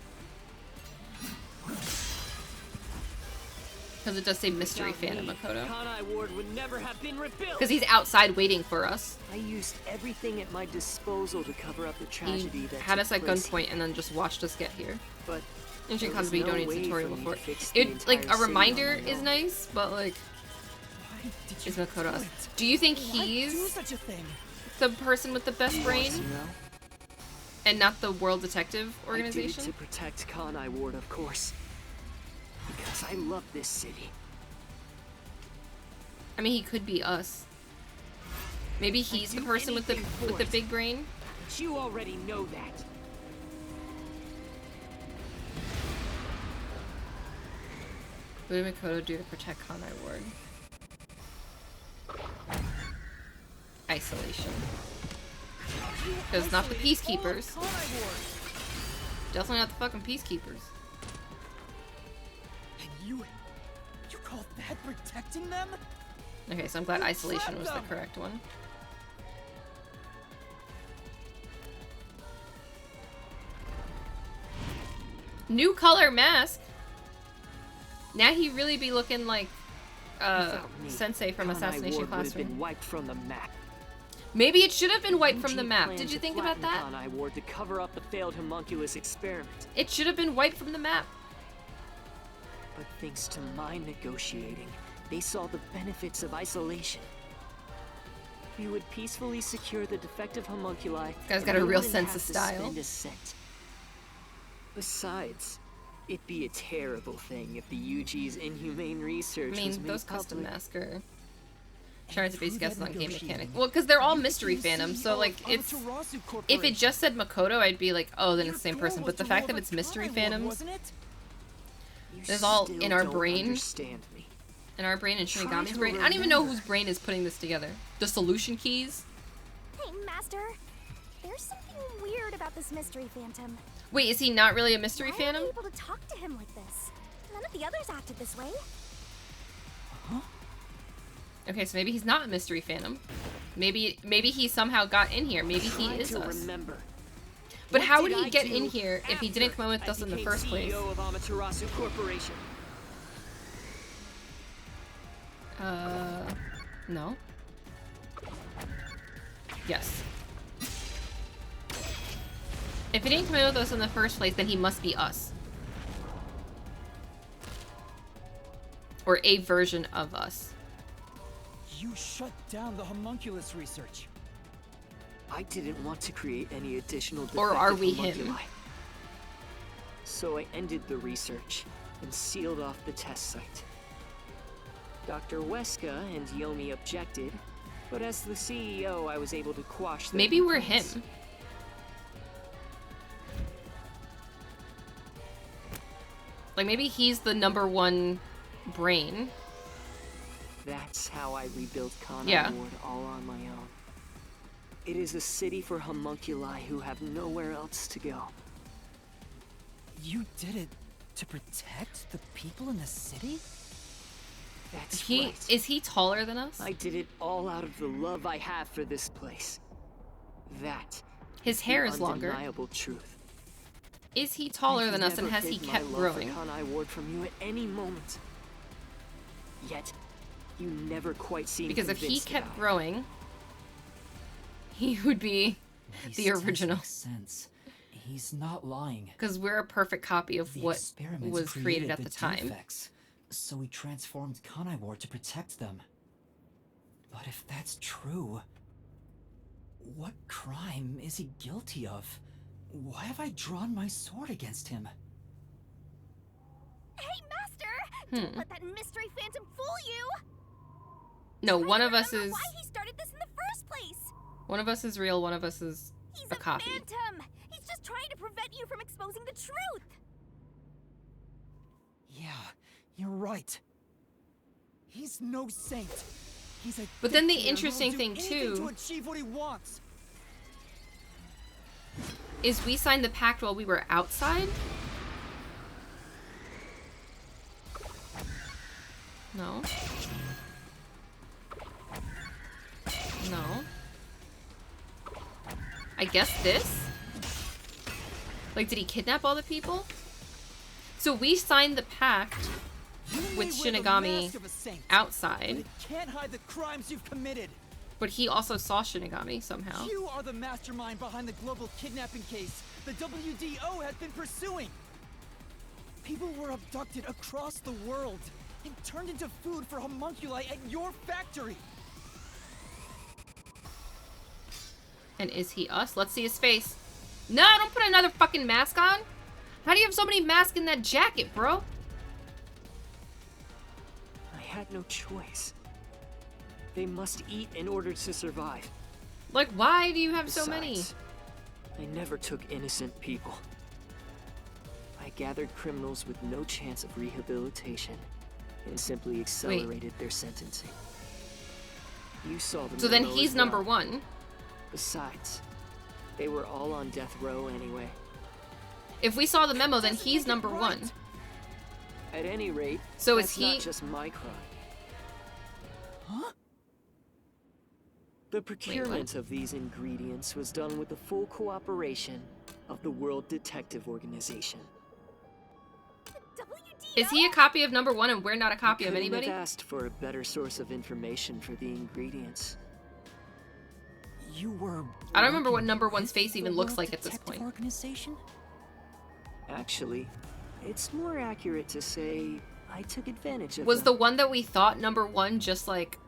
Because it does say Mystery Phantom Makoto. Kanai Ward would never have been rebuilt. Because he's outside waiting for us. I used everything at my disposal to cover up the tragedy He that had us took at place. gunpoint and then just watched us get here. But In there Shinkansen, was but you no don't need way tutorial for me before. to fix the It like entire a reminder city on my is own. nice, but like, Why did you is Makoto us? do it? Do you think Why'd you do he's such a thing? the person with the best brain You know? and not the World Detective I did it Organization? to protect Kanai Ward, of course. Because I love this city. I mean, he could be us. Maybe he's the person with the big brain. But you already know that. What did Makoto do to protect Kanai Ward? Isolation. Because not the peacekeepers. Definitely not the fucking peacekeepers. And you call that protecting them? Okay, so I'm glad isolation was the correct one. New color mask. Now he really be looking like Sensei from Assassination Classroom. Been wiped from the map. Maybe it should have been wiped from the UG map. planned Did you to think about that? Kanai Ward to cover up the failed homunculus experiment. It should have been wiped from the map. But thanks to my negotiating, they saw the benefits of isolation. We would peacefully secure the defective homunculi. This guy's got a real sense of to style. spend a cent. Besides, it'd be a terrible thing if the UG's inhumane research I mean, was made those custom public. masks are trying to base guesses on game mechanics. Well, because they're all mystery phantoms, so like it's if it just said Makoto, I'd be like, oh, then it's the same person. But the fact that it's mystery phantoms is all in our brain. Understand me. In our brain and Shinigami's brain. I don't even know whose brain is putting this together. The solution keys? Hey, Master. There's something weird about this mystery phantom. Wait, is he not really a mystery Why phantom? are you able to talk to him like this? None of the others acted this way. Okay, so maybe he's not a mystery phantom. Maybe he somehow got in here. Maybe he is us. Remember. But What how would did he I get do in here if he didn't come in with after us in the I first became place? CEO of Amaterasu Corporation? No. Yes. If he didn't come in with us in the first place, then he must be us. Or a version of us. You shut down the homunculus research. I didn't want to create any additional Or are defective we him? homunculi. So I ended the research and sealed off the test site. Dr. Weska and Yomi objected, but as the CEO, I was able to quash their Maybe we're complaints. him. Like maybe he's the #1 brain. That's how I rebuilt Kanai Yeah. Ward all on my own. It is a city for homunculi who have nowhere else to go. You did it to protect the people in the city? That's He right. is he taller than us? I did it all out of the love I have for this place. That His is hair the is longer. undeniable truth. Is he taller I than could us and never has he hid my kept love growing? for Kanai Ward from you at any moment. Yet, you never quite seem Because if he convinced kept about it. growing, he would be These the original. tests make sense. He's not lying. Because we're a perfect copy of The what experiments was created at the the time. defects, so we transformed Kanai Ward to protect them. But if that's true, what crime is he guilty of? Why have I drawn my sword against him? Hey, Master! Don't let that mystery phantom fool you! No, Try one to of us remember is why he started this in the first place. one of us is real, one of us is He's a copy. phantom. He's just trying to prevent you from exposing the truth. Yeah, you're right. He's no saint. He's a But then the dictator interesting who'll thing, do anything too- to achieve what he wants. Is we signed the pact while we were outside? No. No. I guess this? Like, did he kidnap all the people? So we signed the pact You may with wear the Shinigami mask of a saint, outside, but it can't hide the crimes you've committed. but he also saw Shinigami somehow. You are the mastermind behind the global kidnapping case the WDO has been pursuing. People were abducted across the world and turned into food for homunculi at your factory. And is he us? Let's see his face. No, don't put another fucking mask on. How do you have so many masks in that jacket, bro? I had no choice. They must eat in order to survive. Like, why do you have so many? Besides, I never took innocent people. I gathered criminals with no chance of rehabilitation and simply accelerated their sentencing. You saw them. So then he's number one. Besides, they were all on death row anyway. If we saw the memo, then he's number one. At any rate, so that's is he not just my crime. Huh? The procurement of these ingredients was done with the full cooperation of the World Detective Organization. Is he a copy of number one and we're not a copy of I anybody? couldn't have asked for a better source of information for the ingredients. You were. I don't remember what number one's face even looks like at this point. Organization? Actually, it's more accurate to say I took advantage of Was them. the one that we thought number one just like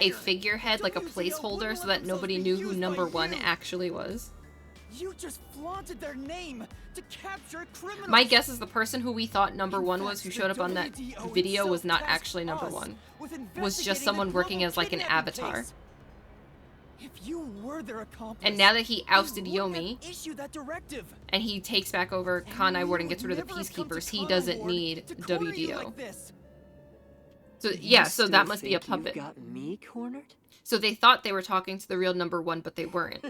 a figurehead, like a placeholder, so that nobody knew who number one actually was? You just flaunted their name to capture criminals. My guess is the person who we thought number one was, who showed up on that video, was not actually number one. Was just someone working as like an avatar. If you were their accomplice, and now that he ousted Yomi, issue that directive, and he takes back over Kanai Ward and gets rid of the peacekeepers, he doesn't need WDO. So yeah, so that must be a puppet. Got me cornered? So they thought they were talking to the real number one, but they weren't.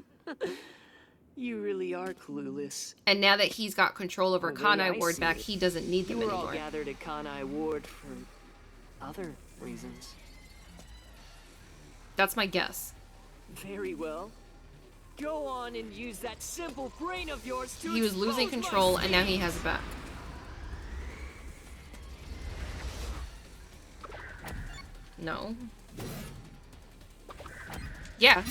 You really are clueless. And now that he's got control over Kanai Ward back, he doesn't need them anymore. anymore. You were all gathered at Kanai Ward for other reasons. That's my guess. Very well. Go on and use that simple brain of yours to He was losing control, and now he has it back. No. Yeah.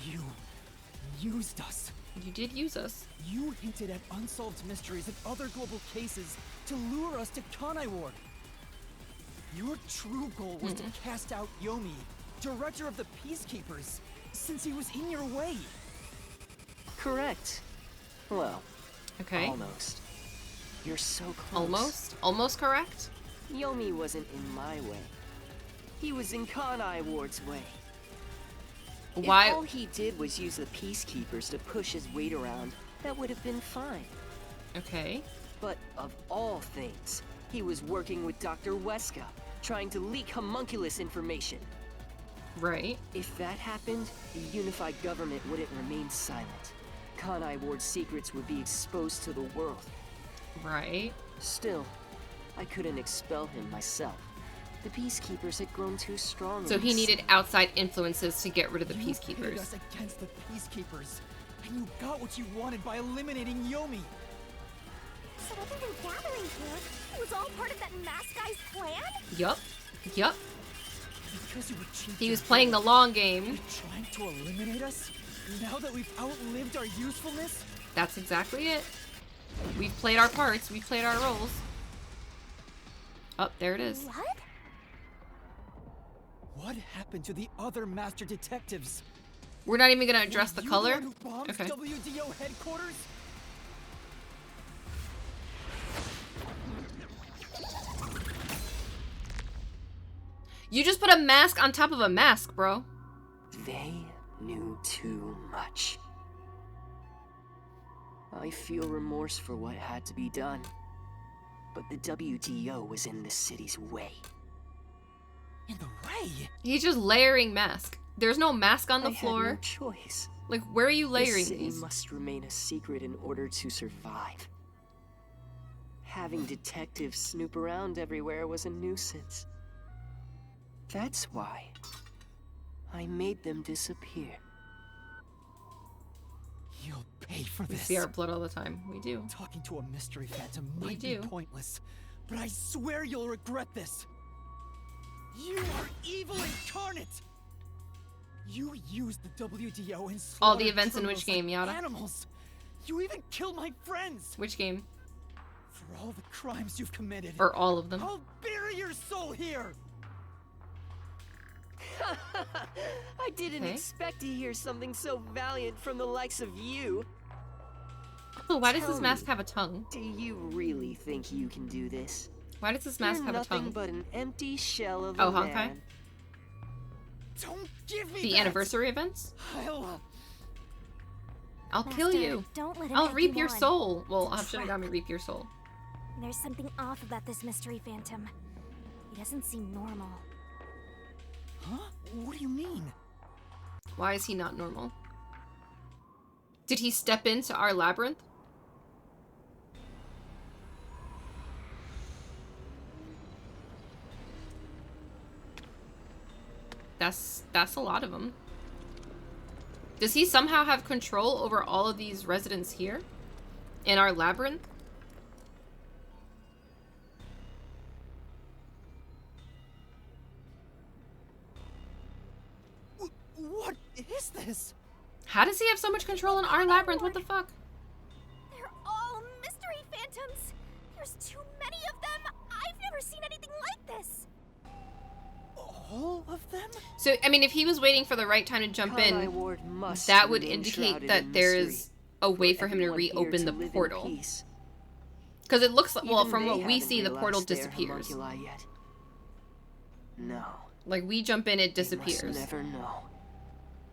You used us. You did use us. You hinted at unsolved mysteries and other global cases to lure us to Kanai Ward. Your true goal was to cast out Yomi, director of the Peacekeepers, since he was in your way. Correct. Well, okay. Almost. You're so close. Almost correct? Yomi wasn't in my way. He was in Kanai Ward's way. Why? If all he did was use the Peacekeepers to push his weight around, that would have been fine. Okay. But of all things, he was working with Dr. Weska, trying to leak homunculus information. Right. If that happened, the unified government wouldn't remain silent. Kanai Ward's secrets would be exposed to the world. Right. Still, I couldn't expel him myself. The Peacekeepers had grown too strong. So he needed outside influences to get rid of the Peacekeepers. You pitted us against the Peacekeepers, and you got what you wanted by eliminating Yomi. So other than gathering here, it was all part of that masked guy's plan? Yup. Because you were cheating. He was playing the long game. You're trying to eliminate us? Now that we've outlived our usefulness? That's exactly it. We've played our parts. We've played our roles. Oh, there it is. What? What happened to the other master detectives? We're not even gonna address the color? The one who bombed okay. WDO headquarters? You just put a mask on top of a mask, bro. They knew too much. I feel remorse for what had to be done. But the WDO was in the city's way. In the way? He's just layering mask. There's no mask on the floor. I had no choice. Like, where are you layering the city these? Must remain a secret in order to survive. Having detectives snoop around everywhere was a nuisance. That's why I made them disappear. You'll pay for We this. see our blood all the time. We do. Talking to a mystery phantom We might do. be pointless, but I swear you'll regret this. You are evil incarnate. You used the WDO and All the slaughtered events in which criminals game, like Yada? animals. You even killed my friends. Which game? For all the crimes you've committed. Or all of them? I'll bury your soul here. I didn't expect to hear something so valiant from the likes of you. Oh, why does this Tell mask me, have a tongue? Do you really think you can do this? Why does this mask have a nothing tongue? but an empty shell of Oh, a Honkai? man. Don't give me The that. anniversary events? I'll kill Master, you. Don't let him I'll take reap you your on. soul. Well, It's a I've should have got me reap your soul. There's something off about this mystery phantom. He doesn't seem normal. Huh? What do you mean? Why is he not normal? Did he step into our labyrinth? That's a lot of them. Does he somehow have control over all of these residents here? In our labyrinth? What is this? How does he have so much control in our labyrinth? What the fuck? They're all mystery phantoms. There's too many of them. I've never seen anything like this. All of them? So, I mean, if he was waiting for the right time to jump Kanai in, Ward must that would remain indicate shrouded that in there mystery is a way for him to everyone here reopen the live in portal. peace. Because it looks like, well, Even from they what we haven't see, the portal realized their disappears. homunculi yet. No. Like, we jump in, it they must disappears. never know.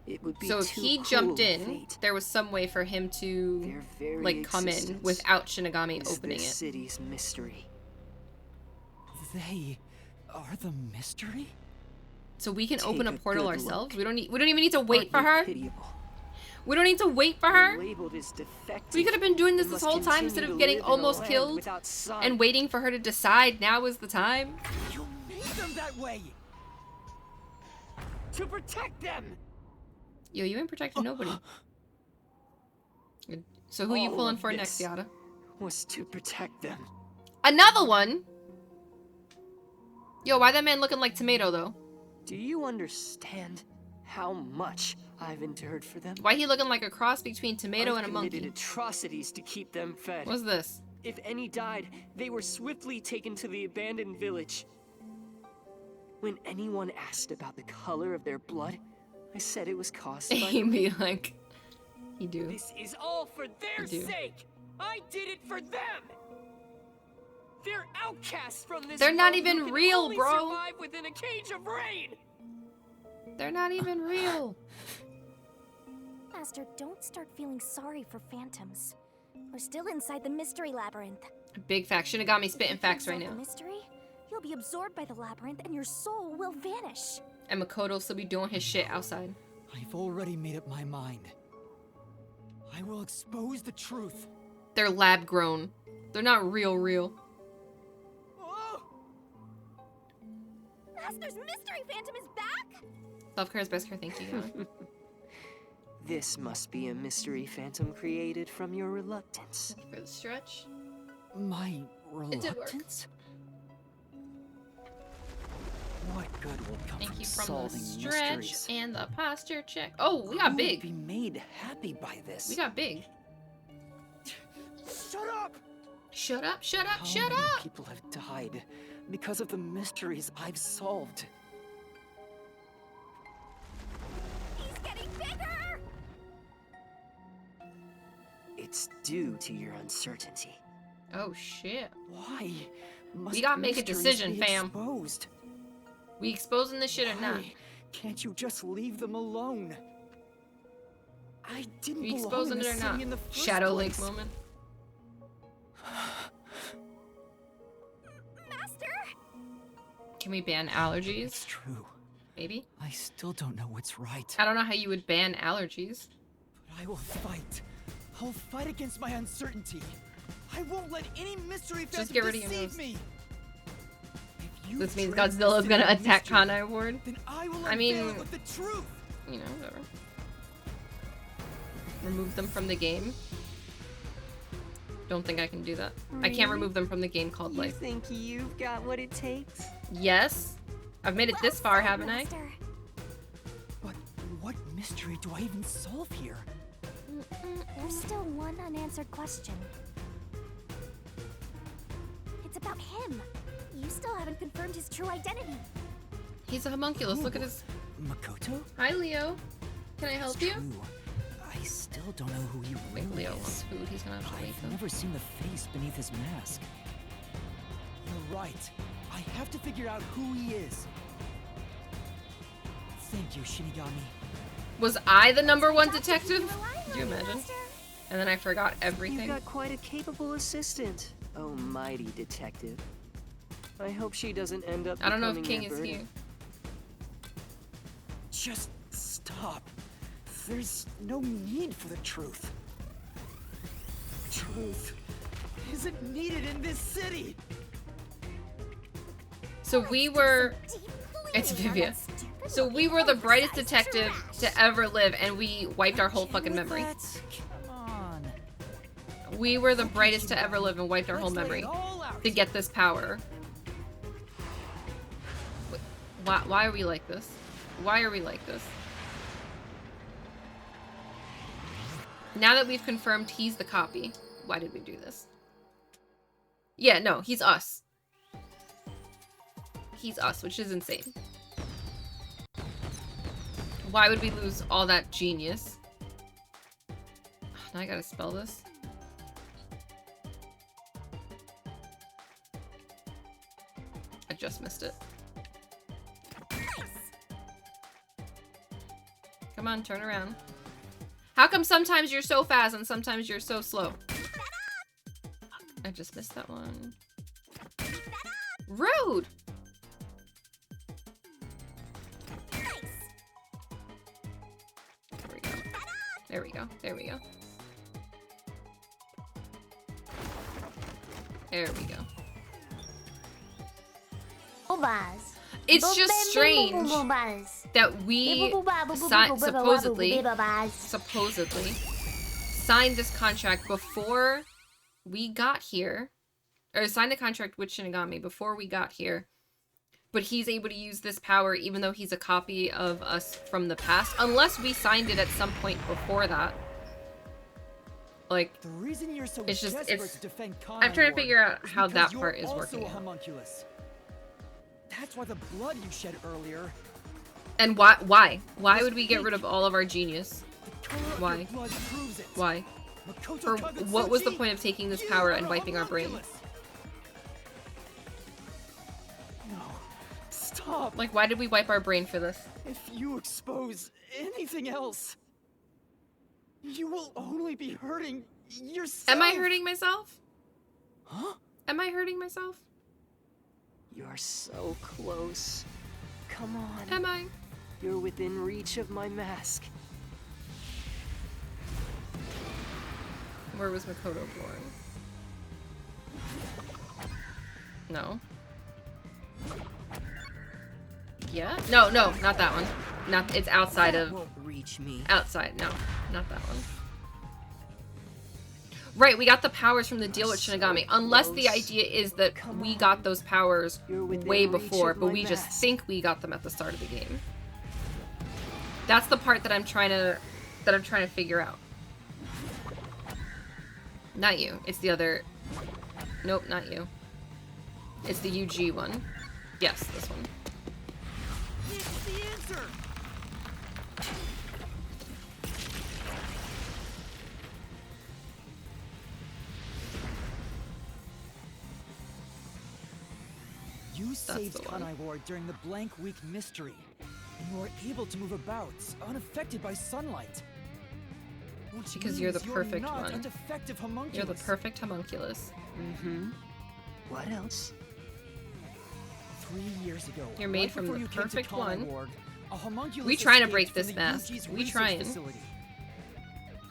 It would be So if too he cruel jumped a in, fate. there was some way for him to, Their very like, come in existence without Shinigami is opening this it. city's mystery. They are the mystery? So we can Take open a a portal good ourselves? look. We don't even need to wait Aren't for you her? pitiable? We don't need to wait for her? Labeled as defective. We could have been doing this and this must whole time instead continue of to getting live in a almost land killed without sun. and waiting for her to decide now is the time. You made them that way! To protect them. Yo, you ain't protecting nobody. Good. So who you All pulling of for next, this Yada? Was to protect them. Another one? Yo, why that man looking like tomato though? Do you understand how much I've endured for them? Why he looking like a cross between tomato I've and a committed monkey? atrocities to keep them fed. What's this? If any died, they were swiftly taken to the abandoned village. When anyone asked about the color of their blood, I said it was caused by He'd be like, you do. This is all for their You do. sake. I did it for them. They're outcasts from this They're not world who even can real, only bro. survive within a cage of rain. They're not even real. Master, don't start feeling sorry for phantoms. We're still inside the mystery labyrinth. Big fact. Shinigami spitting If facts you right solve now. the mystery, you'll be absorbed by the labyrinth and your soul will vanish. And Makoto'll still be doing his shit outside. I've already made up my mind. I will expose the truth. They're lab grown. They're not real. Master's mystery phantom is back? Self-care is best care, thank you. Yada. This must be a mystery phantom created from your reluctance. For the stretch. My It did work. reluctance? What good will come Thank from you from the solving stretch mysteries? and the posture check. Oh, we got Who would be big. made happy by this? We got big. Shut up! Shut up, shut up, How shut many up! people have died because of the mysteries I've solved? He's getting bigger! It's due to your uncertainty. Oh shit. Why must gotta make a mysteries decision, be fam. Exposed? We exposing this shit or not? Why can't you just leave them alone? I didn't We belong exposing in it the or city not? in the first Shadow Link place. moment. Master! Can we ban allergies? It's true. Maybe? I still don't know what's right. I don't know how you would ban allergies. But I will fight. I'll fight against my uncertainty. I won't let any mystery Just phantom get rid of your deceive nose. me. If you This means trade Godzilla's mystery gonna with attack mystery, Kanai Ward. Then I will I mean- unveil it with the truth. You know, whatever. Remove them from the game. Don't think I can do that. I can't remove them from the game called You Life. think you've got what it takes? Yes. I've made it this far, haven't I? Master. But what mystery do I even solve here? There's still one unanswered question. It's about him. You still haven't confirmed his true identity. He's a homunculus. Look at his... Makoto? Hi, Leo. Can I help It's you? true. I still don't know who he I think really Leo is. wants food. He's gonna have to wait I've though. never seen the face beneath his mask. right. I have to figure out who he is. Thank you, Shinigami. Was I the #1 detective? Could you imagine? And then I forgot everything. You've got quite a capable assistant, oh mighty detective. I hope she doesn't end up I don't know if becoming King your is burden. here. Just stop. There's no need for the truth. Truth isn't needed in this city. So we were... It's Vivia. So we were the brightest detective to ever live, and we wiped our whole fucking memory. Come on. We were the brightest to ever live and wiped our whole memory to get this power. Wait, why are we like this? Why are we like this? Now that we've confirmed he's the copy, why did we do this? Yeah, no, he's us. He's us, which is insane. Why would we lose all that genius? Now I gotta spell this. I just missed it. Come on, turn around. How come sometimes you're so fast and sometimes you're so slow? I just missed that one. Rude! There we go. There we go. There we go. There we go. It's just strange that we supposedly signed this contract before we got here, or signed the contract with Shinigami before we got here, but he's able to use this power even though he's a copy of us from the past, unless we signed it at some point before that. Like, The reason you're so it's just, desperate it's, to defend I'm trying to Kanai figure out Ward is how because that part you're is also working a out. homunculus. That's why the blood you shed earlier. And why would we get rid of all of our genius? The color of Why? your blood proves it. Why? Makoto For what was the Kagutsuchi, point of taking this you power are and a wiping our brain? homunculus. No. Stop. Like, why did we wipe our brain for this? If you expose anything else, you will only be hurting yourself. Am I hurting myself? Huh? Am I hurting myself? You're so close. Come on. Am I? You're within reach of my mask. Where was Makoto born? No. Yeah? No, not that one. Not, it's outside That of, won't reach me. outside, no, not that one. Right, we got the powers from the deal with Shinigami, unless the idea is that we got those powers way before, but we just think we got them at the start of the game. That's the part that I'm trying to figure out. Not you. It's the other. Nope, not you. It's the UG one. Yes, this one. It's the answer. You saved the one. Kanai Ward during the Blank Week mystery, and you were able to move about, unaffected by sunlight. Which Because you're the means perfect not one. a defective You're homunculus. the perfect homunculus. Mm-hmm. What else? 3 years ago, You're made right from before the you came to perfect Kanai one. Ward, a homunculus We trying to escaped break from this the mask. Yuji's We research trying. facility.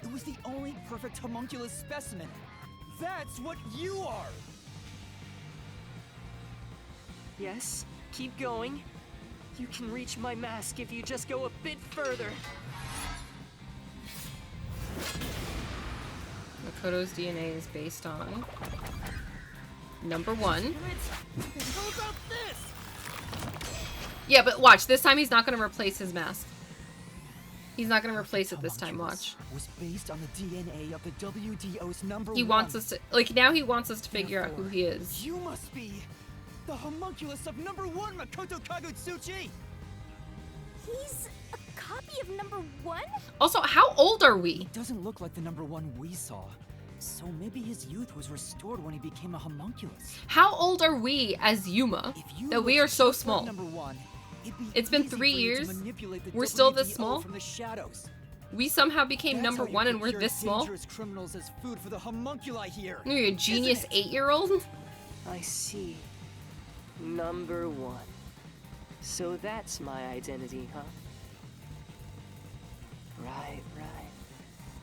It was the only perfect homunculus specimen. That's what you are. Yes, keep going. You can reach my mask if you just go a bit further. Makoto's DNA is based on #1. How about this? Yeah, but watch. This time he's not going to replace his mask. He's not going to replace it this time. Watch. Was based on the DNA of the WDO's #1. He wants us to, like, now he wants us to figure out who he is. You must be the homunculus of #1, Makoto Kagutsuchi. He's a copy of #1? Also, how old are we? It doesn't look like the #1 we saw. So maybe his youth was restored when he became a homunculus. How old are we as Yuma that we are so small? Number 1, it's been 3 years. We're still this small. From the shadows. We somehow became number 1 and we're this small. Criminals as food for the homunculi here. You're a genius 8-year-old. I see. Number 1. So that's my identity, huh? Right.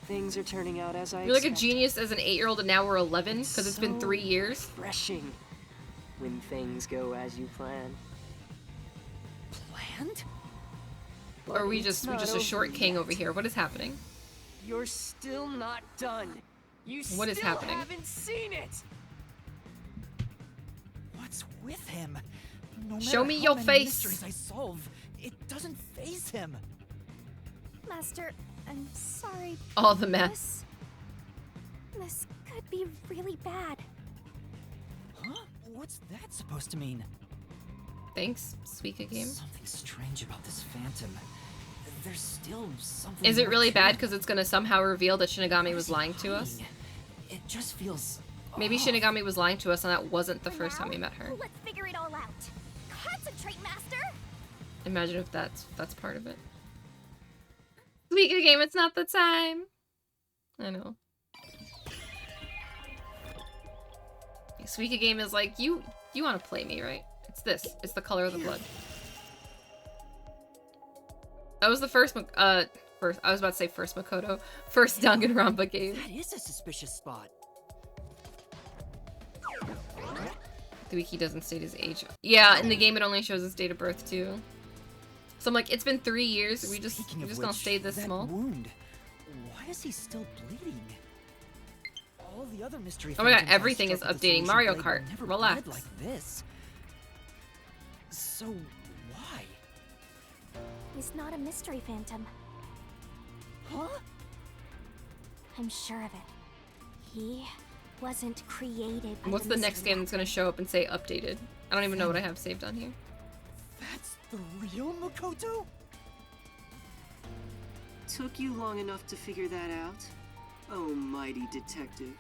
Things are turning out as I You're like a expected. genius as an 8-year-old and now we're 11 because it's been 3 years. Refreshing when things go as you plan. Planned? Or are we just a short king over here? What is happening? You're still not done. What is happening? Haven't seen it. What's with him? No Show me matter your how many face. mysteries I solve, it doesn't faze him. Master, I'm sorry. All the mess. This could be really bad. Huh? What's that supposed to mean? Thanks, Suika game. Something strange about this phantom. There's still something. Is it more really to bad because it's gonna somehow reveal that Shinigami was lying to us? It just feels. Maybe Shinigami was lying to us and that wasn't the first time we met her. Let's figure it all out. Concentrate, Master. Imagine if that's part of it. Suika game, it's not the time. I know. Suika game is like, you want to play me, right? It's this. It's the color of the blood. That was the first I was about to say first Makoto. First Danganronpa game. That is a suspicious spot. The wiki doesn't state his age. Yeah, in the game it only shows his date of birth too. So I'm like, it's been 3 years. We're just gonna stay this small. Wound. Why is he still bleeding? All the other mystery. Oh my god, phantoms I everything is struck with the updating. solution Mario blade Kart. never Relax. bled like this. So why? He's not a mystery phantom. Huh? I'm sure of it. He wasn't created by What's the next game that's gonna show up and say updated? I don't even know what I have saved on here. That's the real Makoto? Took you long enough to figure that out? Oh, mighty detective.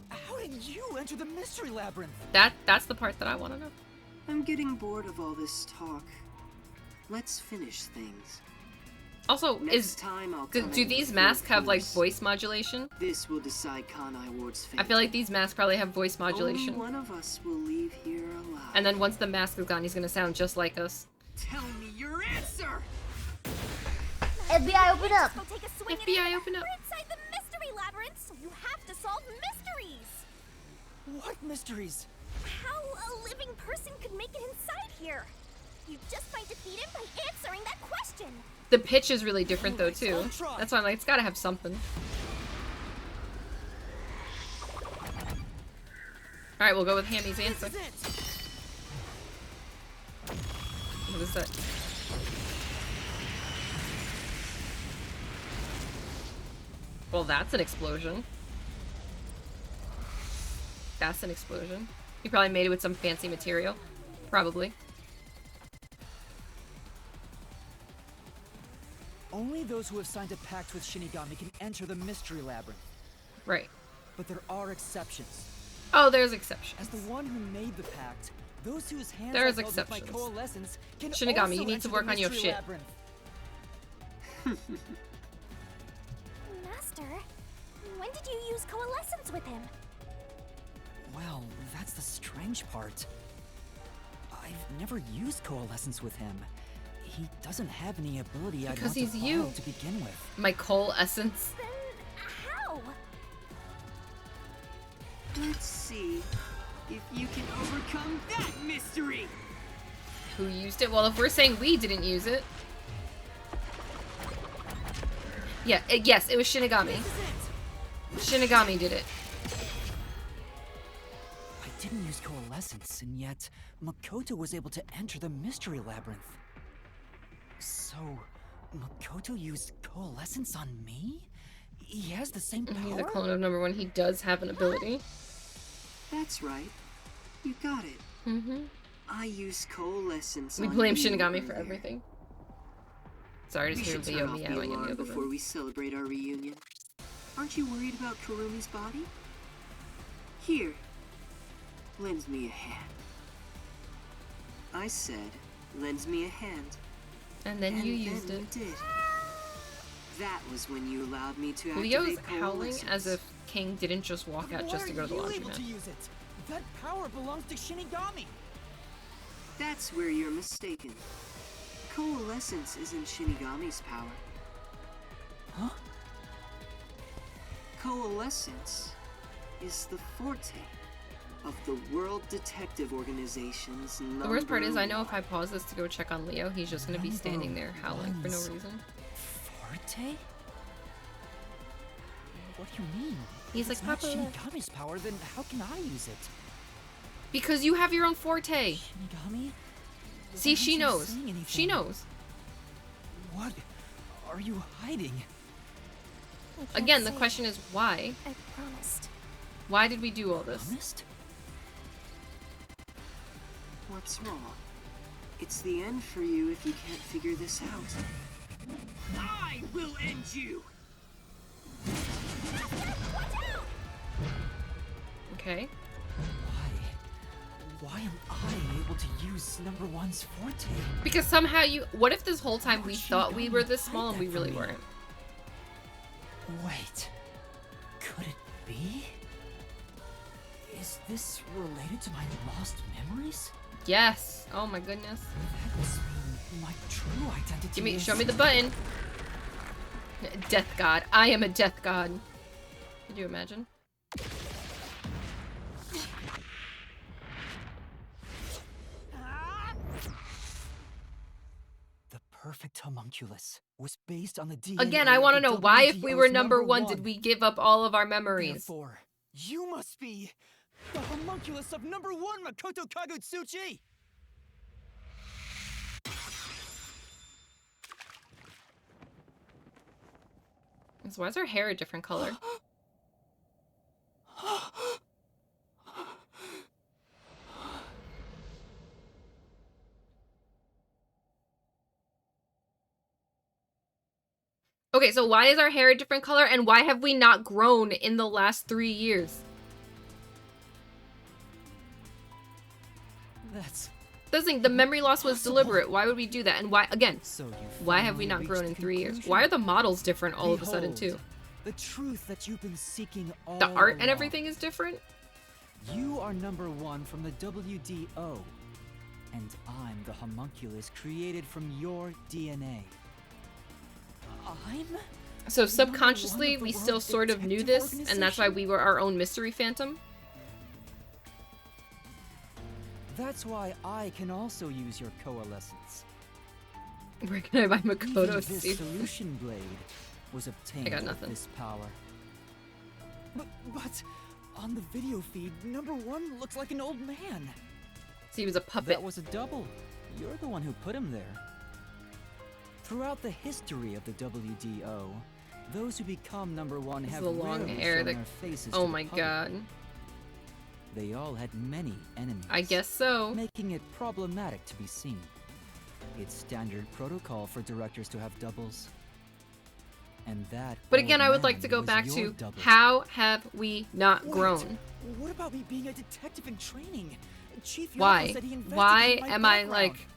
How did you enter the mystery labyrinth? That's the part that I want to know. I'm getting bored of all this talk. Let's finish things. Also, Next time I'll come do in these with masks full have like force. voice modulation? This will decide Kanai Ward's fate. I feel like these masks probably have voice modulation. Only one of us will leave here alive. And then once the mask is gone, he's gonna sound just like us. Tell me your answer! FBI, open up! Go take a swing FBI, at it. open up. We're inside the mystery labyrinth, so you have to solve mysteries. What mysteries? How a living person could make it inside here? You just might defeat him by answering that question. The pitch is really different though too. That's why I'm like, it's gotta have something. Alright, we'll go with Hammy's answer. What is that? Well, that's an explosion. That's an explosion. You probably made it with some fancy material. Probably. Only those who have signed a pact with Shinigami can enter the mystery labyrinth. Right. But there are exceptions. Oh, there's exceptions. As the one who made the pact, those whose hands There's I held with my exceptions. coalescence can Shinigami, also you need enter to work the on your mystery shit. labyrinth. Master, when did you use coalescence with him? Well, that's the strange part. I've never used coalescence with him. He doesn't have any ability I'd Because want he's to you. follow to begin with. My coal essence. Then how? Let's see if you can overcome that mystery! Who used it? Well, if we're saying we didn't use it. Yeah, yes, it was Shinigami. Shinigami did it. I didn't use coalescence, and yet Makoto was able to enter the mystery labyrinth. So, Makoto used coalescence on me? He has the same power? He's a clone of number 1. He does have an ability. That's right. You got it. Mm-hmm. I use coalescence We on blame you Shinigami over for there. everything. Sorry to We hear should Leo turn off the meowing in the alarm other before room. we celebrate our reunion. Our Aren't you worried about Kurumi's body? Here, lend me a hand. I said, lend me a hand. And then you used it. You did. That was when you allowed me to Leo's activate howling coalescence. as if King didn't just walk out just to go to the Why are you able laundromat. to use it? That power belongs to Shinigami. That's where you're mistaken. Coalescence isn't Shinigami's power. Huh? Coalescence is the forte of the World Detective Organization's The worst part is, I know #1. if I pause this to go check on Leo, he's just gonna be standing there howling for no reason. Forte? What do you mean? He's If like, it's not Papa. Shinigami's power, then how can I use it? Because you have your own forte. Shinigami? See, Why she aren't you knows. saying anything? She knows. What are you hiding? I can't Again, the say. question is why? I promised. Why did we do all this? Promised? What's wrong? It's the end for you if you can't figure this out. I will end you! Okay. Why am I able to use #1's forte? Because somehow you. What if this whole time How we would thought we Shinigami were this hide small and that we from really me? weren't? Wait, could it be? Is this related to my lost memories? Yes. Oh my goodness. That must mean my true identity Give me. is... Show me the button. Death god. I am a death god. Could you imagine? The perfect homunculus was based on the DNA Again, I want to of know the why, if we were WDO's number one, #1. did we give up all of our memories? Therefore, you must be the homunculus of #1 Makoto Kagutsuchi! So why is her hair a different color? Okay, so why is our hair a different color, and why have we not grown in the last 3 years? That's... The thing, the memory loss was deliberate. Why would we do that? And why, again, So you why have we finally not reached grown the in 3 years? conclusion? Why are the models different all of a sudden, Behold, too? The truth that you've been seeking all The art and along. everything is different? You are #1 from the WDO, and I'm the homunculus created from your DNA. I'm? So subconsciously, of the we still World sort of knew Detective this, and that's why we were our own mystery phantom? That's why I can also use your coalescence. Where can I buy Even Makoto this suit? solution blade was obtained I got with nothing. this power. But on the video feed, #1 looks like an old man. So he was a puppet. That was a double. You're the one who put him there. Throughout the history of the WDO, those who become #1 This is have the long rarely hair shown that- their faces Oh to the my public. god. They all had many enemies. I guess so. Making it problematic to be seen. It's standard protocol for directors to have doubles. And that But old again, I would man like to go was back your to, double. how have we not Wait, grown? What about me being a detective in training? Chief Yoko Why? said he investigated Why my am I, background. like,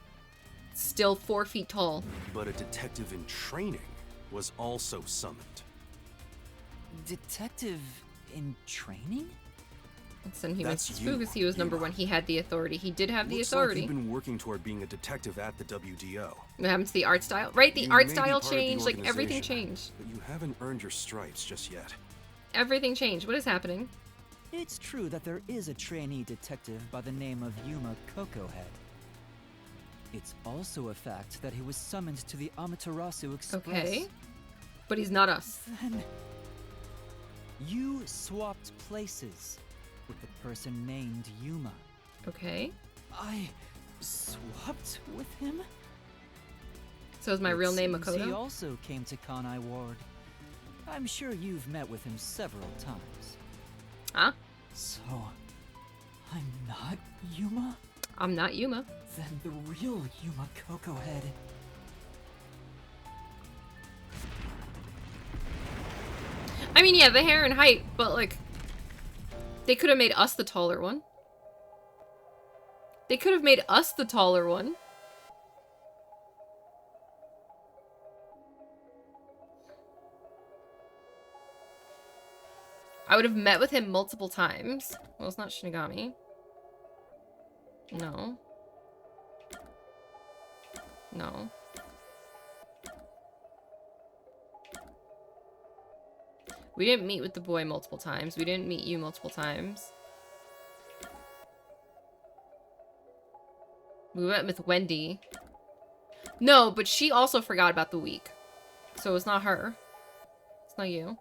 still 4 feet tall? But a detective in training was also summoned. Detective in training? And he went That's to you, because he was #1. Yuma. He had the authority. He did have the Looks authority. like you've been working toward being a detective at the WDO. What happened to the art style? Right, the You art may be style part of the changed. Like, everything organization, changed. But you haven't earned your stripes just yet. Everything changed. What is happening? It's true that there is a trainee detective by the name of Yuma Kokohead. It's also a fact that he was summoned to the Amaterasu Express. Okay. But he's not us. Then you swapped places with the person named Yuma. Okay. I swapped with him? So is my real name It seems He Makoto? also came to Kanai Ward. I'm sure you've met with him several times. Huh? So, I'm not Yuma? I'm not Yuma. Then the real Yuma Kokohead. I mean, yeah, the hair and height, but like, they could have made us the taller one. They could have made us the taller one. I would have met with him multiple times. Well, it's not Shinigami. No. No. We didn't meet with the boy multiple times. We didn't meet you multiple times. We went with Wendy. No, but she also forgot about the week. So it's not her. It's not you.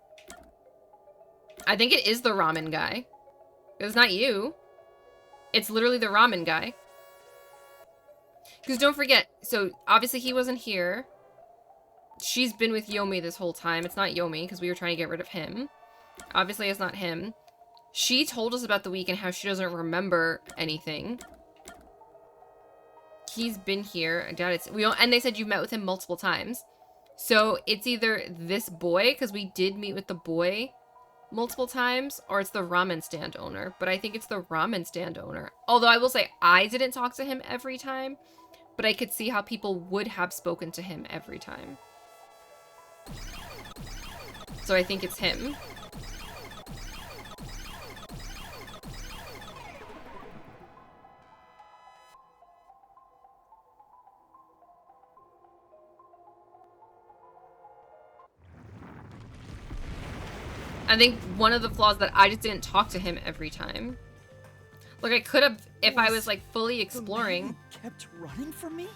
I think it is the ramen guy. It's not you. It's literally the ramen guy. Because don't forget, so obviously he wasn't here. She's been with Yomi this whole time. It's not Yomi, because we were trying to get rid of him. Obviously it's not him. She told us about the week and how she doesn't remember anything. He's been here. I doubt it's... and they said you met with him multiple times. So it's either this boy, because we did meet with the boy multiple times, or it's the ramen stand owner. But I think it's the ramen stand owner. Although I will say I didn't talk to him every time, but I could see how people would have spoken to him every time. So I think it's him. I think one of the flaws that I just didn't talk to him every time. Like, I could have, if I was, like, fully exploring. The man who kept running from me?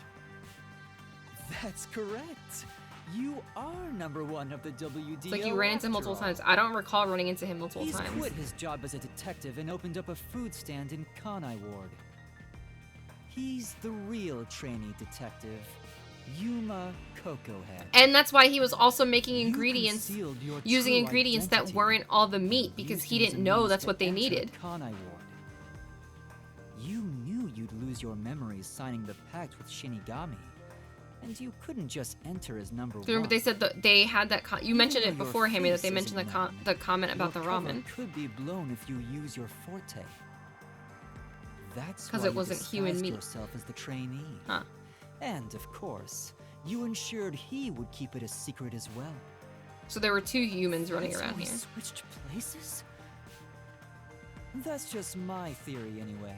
That's correct. You are #1 of the WDO. It's like you ran into him multiple times. I don't recall running into him multiple times. He's quit his job as a detective and opened up a food stand in Kanai Ward. He's the real trainee detective, Yuma Cocohead. And that's why he was also making ingredients, using ingredients that weren't all the meat, because he didn't know that's what they needed. Kanai Ward. You knew you'd lose your memories signing the pact with Shinigami. And you couldn't just enter as #1. Remember they said that they had that you mentioned it before, Hammy, that they mentioned the comment about the ramen. Could be blown if you use your forte. That's because why it wasn't human meat. Yourself as the trainee. Huh. And of course, you ensured he would keep it a secret as well. So there were 2 humans running around here. Switched places? That's just my theory anyway.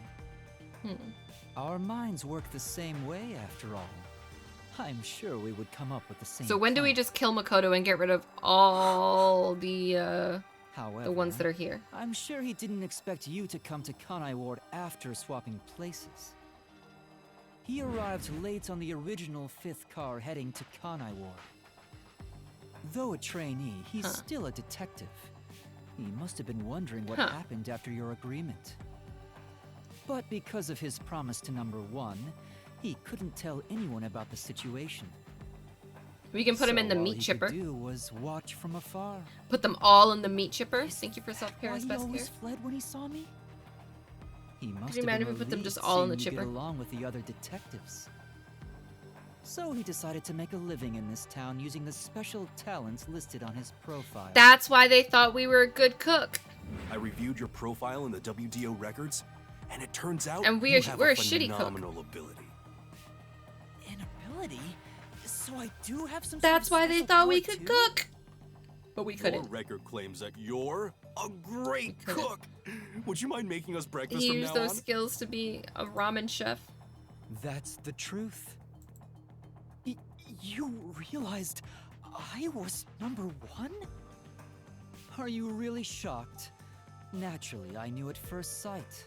Our minds work the same way after all. I'm sure we would come up with the same. So when do we just kill Makoto and get rid of all the ones that are here? I'm sure he didn't expect you to come to Kanai Ward after swapping places. He arrived late on the original 5th car heading to Kanai Ward. Though a trainee, he's still a detective. He must have been wondering what happened after your agreement. But because of his promise to #1, he couldn't tell anyone about the situation. We can put him in the meat chipper. All he could do was watch from afar. Put them all in the meat chipper. Thank you for self-care and best He always care. fled when he saw me? He must Could you imagine if we put them just all in the chipper? Get along with the other detectives. So he decided to make a living in this town using the special talents listed on his profile. That's why they thought we were a good cook. I reviewed your profile in the WDO records, and it turns out and you have we're a a shitty cook. phenomenal ability. An ability? So I do have some. That's why they thought we could cook. But we couldn't. Your record claims that you're a great cook. Would you mind making us breakfast He from used now those on? skills to be a ramen chef. That's the truth. You realized I was #1? Are you really shocked? Naturally, I knew at first sight.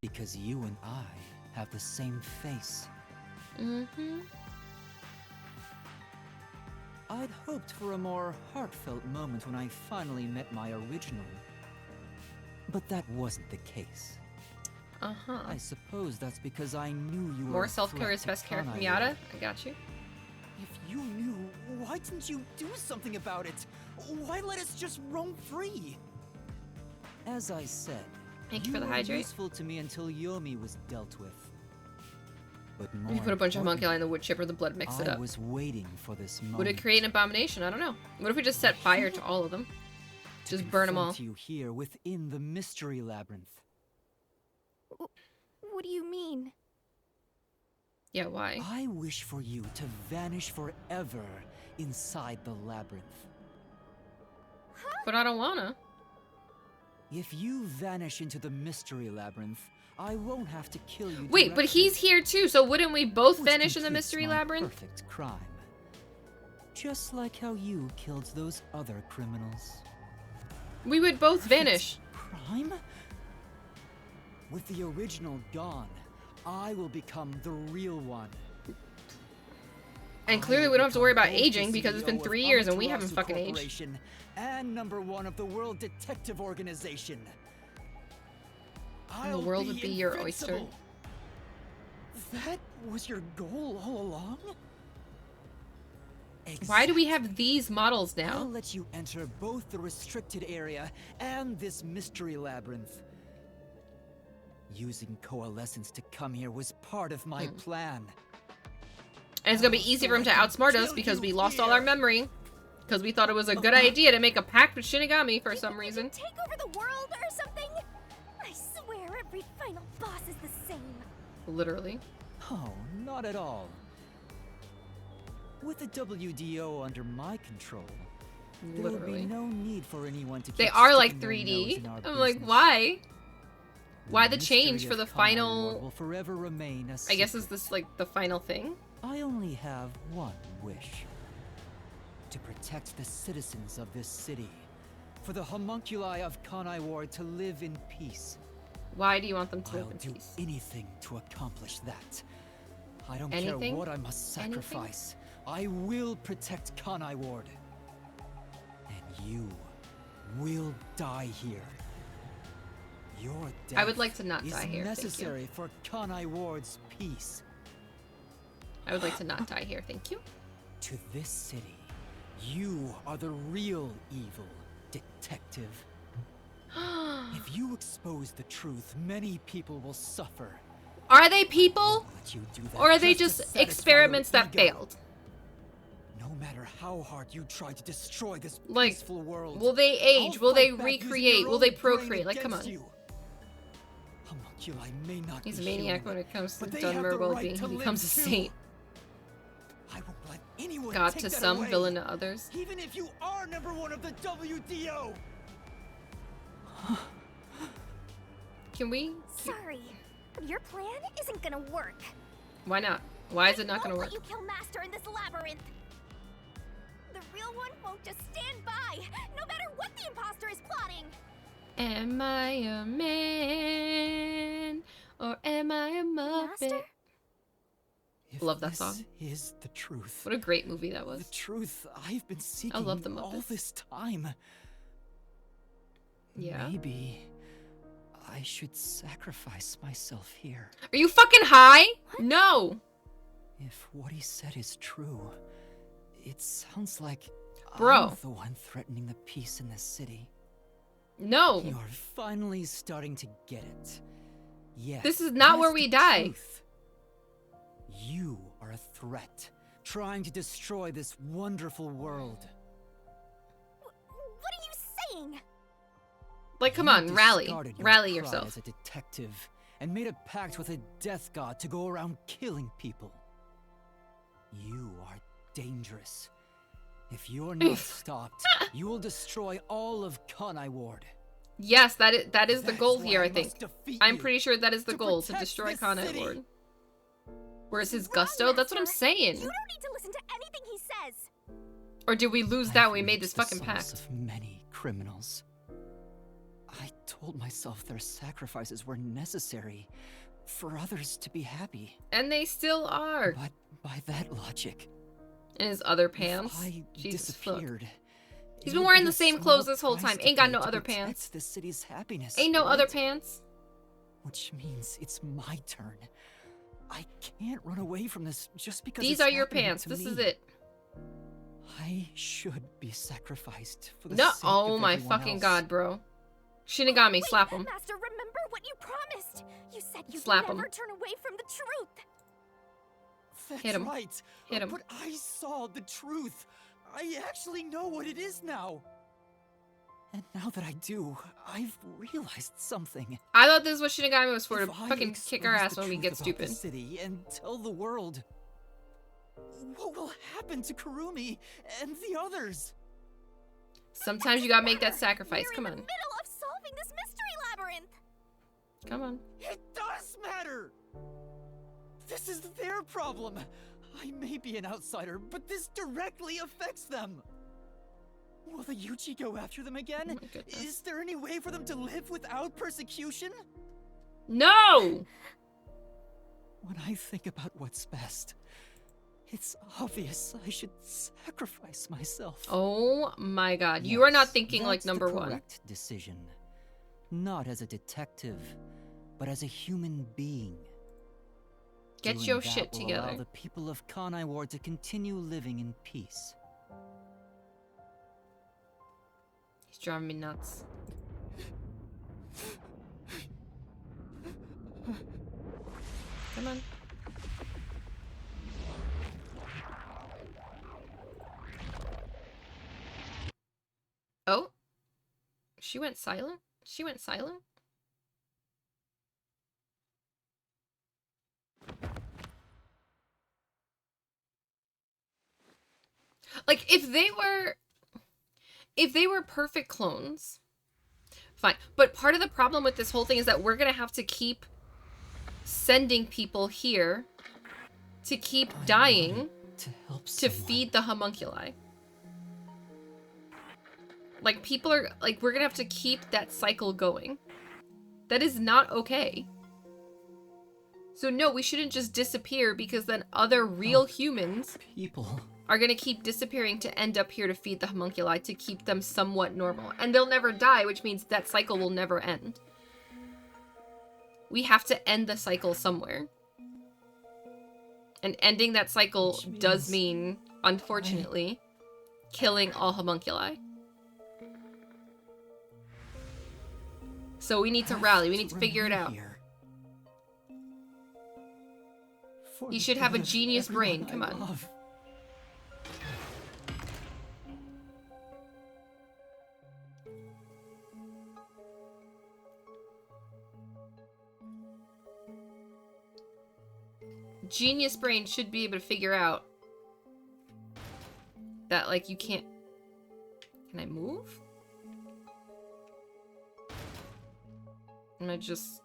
Because you and I have the same face. I'd hoped for a more heartfelt moment when I finally met my original. But that wasn't the case. I suppose that's because I knew you were more self-care is best care. Miata, I got you. If you knew, why didn't you do something about it? Why let us just roam free? As I said, thank you for the were hydrate. Useful to me until Yomi was dealt with. But more You put a bunch of homunculi in the wood chipper, the blood mix it I up. was waiting for this moment. Would it create an abomination? I don't know. What if we just set fire to all of them? Just burn them all. confront you here within the mystery labyrinth. What do you mean? Yeah, why? I wish for you to vanish forever inside the labyrinth. But I don't wanna. If you vanish into the mystery labyrinth, I won't have to kill you. Wait, but directly, he's here too, so wouldn't we both which vanish in the completes mystery my labyrinth? Perfect crime. Just like how you killed those other criminals. We would both vanish. Crime? With the original gone, I will become the real one. And clearly we don't have to worry about aging because it's been 3 years and we haven't fucking aged. And #1 of the World Detective Organization. And the world would be your oyster. invincible. That was your goal all along? Why do we have these models now? I'll let you enter both the restricted area and this mystery labyrinth. Using coalescence to come here was part of my plan. And it's gonna be easy for him to outsmart us because we lost all our memory. Because we thought it was a good idea to make a pact with Shinigami for some reason. Take over the world or something? I swear every final boss is the same. Literally. Oh, not at all. With the WDO under my control, there would Literally. be no need for anyone to They keep are like sticking their 3D. nose in our I'm like, business. why? Why the mystery change for of the Kanai Ward final... will forever remain a I guess is secret. this like the final thing? I only have one wish. To protect the citizens of this city. For the homunculi of Kanai Ward to live in peace. Why do you want them to I'll live in do peace? anything to accomplish that. I don't care Anything? what I must Anything? sacrifice. I will protect Kanai Ward. And you will die here. Your death I would like to not is die here, thank you. necessary for Kanai Ward's peace. I would like to not die here, thank you. To this city, you are the real evil, detective. If you expose the truth, many people will suffer. Are they people? Let you do that Or are they to just satisfy experiments your that ego. failed? No matter how hard you try to destroy this Like, peaceful world, will they age? I'll Will they fight back using recreate? your Will own they brain procreate? Like, come against on. you. Homunculi may not He's a be maniac human, when it comes to but they have the Dunmer right to He live becomes a too. saint. I won't let anyone God take to that some, away, villain to others. even if you are #1 of the WDO. Can we? Sorry, but your plan isn't gonna work. Why not? Why is it not gonna Won't work? let you kill Master in this labyrinth. The real one won't just stand by, no matter what the imposter is plotting. Am I a man or am I a muppet? Master? If Love that this song. is the truth. What a great movie that The was. truth I've been seeking love the all Muppets. this time. Yeah. Maybe I should sacrifice myself here. Are you fucking high? No. If what he said is true, it sounds like Bro. I'm the one threatening the peace in this city. No. You're finally starting to get it. Yes. This is not that's where we the die. truth. You are a threat, trying to destroy this wonderful world. What are you saying? Like, come You on, rally. discarded your Rally pride yourself. as a detective and made a pact with a death god to go around killing people. You are dangerous. If you're not stopped, you will destroy all of Kanai Ward. Yes, that is the That's goal why here, I must think. defeat I'm you. pretty sure that is the To goal, to protect destroy this Kanai city. Ward. Where's his Wrong, gusto? That's what I'm Master. saying. You don't need to listen to anything he says. Or did we lose that I've when we made this reached the fucking souls pact? of many criminals. I told myself their sacrifices were necessary for others to be happy. And they still are. But by that logic, In his other if pants. I Jesus fuck. disappeared, He's it been would wearing be the a same small clothes this whole price time. to Ain't got pay no to other protect pants. the city's happiness. Ain't no other right? pants. Which means it's my turn. I can't run away from this just because These it's are your happening pants. to This me. is it. I should be sacrificed for the No. sake Oh of my everyone fucking else. god, bro. Shinigami, Wait, slap him. Master, remember what you promised. You said you'd Slap him. never turn away from the truth. That's Hit him. right. Hit him. But I saw the truth. I actually know what it is now. And now that I do, I've realized something. I thought this is what Shinigami was for, to If I fucking kick our expose ass the when we truth get about stupid. the city and tell the world, what will happen to Kurumi and the others? Sometimes you gotta make that sacrifice. We're Come in on. the middle of solving this mystery labyrinth. Come on. It does matter! This is their problem. I may be an outsider, but this directly affects them. Will the Yuchi go after them again? Oh my goodness. Is there any way for them to live without persecution? No! When I think about what's best, it's obvious I should sacrifice myself. Oh my god. You are not Yes, thinking like that's the number one. correct decision. Not as a detective, but as a human being. Get Doing your that shit will together. allow the people of Kanai Ward to continue living in peace. He's driving me nuts. Come on. Oh? She went silent? She went silent? Like, if they were perfect clones, fine. But part of the problem with this whole thing is that we're gonna have to keep sending people here to keep dying to feed the homunculi. Like, people are, like, we're gonna have to keep that cycle going. That is not okay. So no, we shouldn't just disappear, because then other real humans are gonna keep disappearing to end up here to feed the homunculi to keep them somewhat normal. And they'll never die, which means that cycle will never end. We have to end the cycle somewhere. And ending that cycle does mean, unfortunately, killing all homunculi. So we need to rally, we need to figure it out. You should have a genius brain, come on. Genius brain should be able to figure out that, like, you can't... Can I move? Am I just...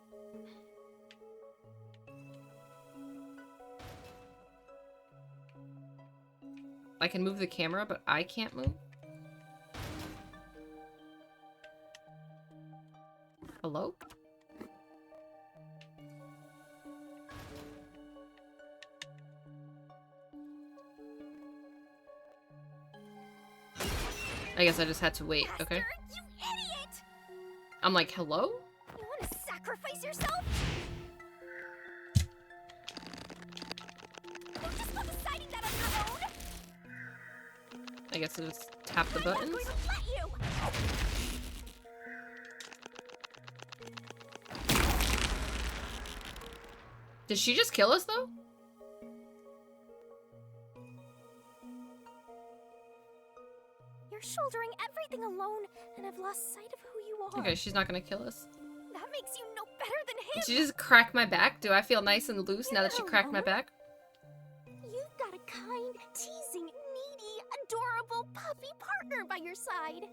I can move the camera, but I can't move? Hello? I guess I just had to wait, okay? You idiot! I'm like, hello? You want to sacrifice yourself? You're just not deciding that on your own. I guess I just tap the I'm not buttons. going to let you. Did she just kill us, though? You're shouldering everything alone, and I've lost sight of who you are. Okay, she's not gonna kill us. That makes you no better than him. Did she just crack my back? Do I feel nice and loose now that she cracked my back? You've got a kind, teasing, needy, adorable puppy partner by your side.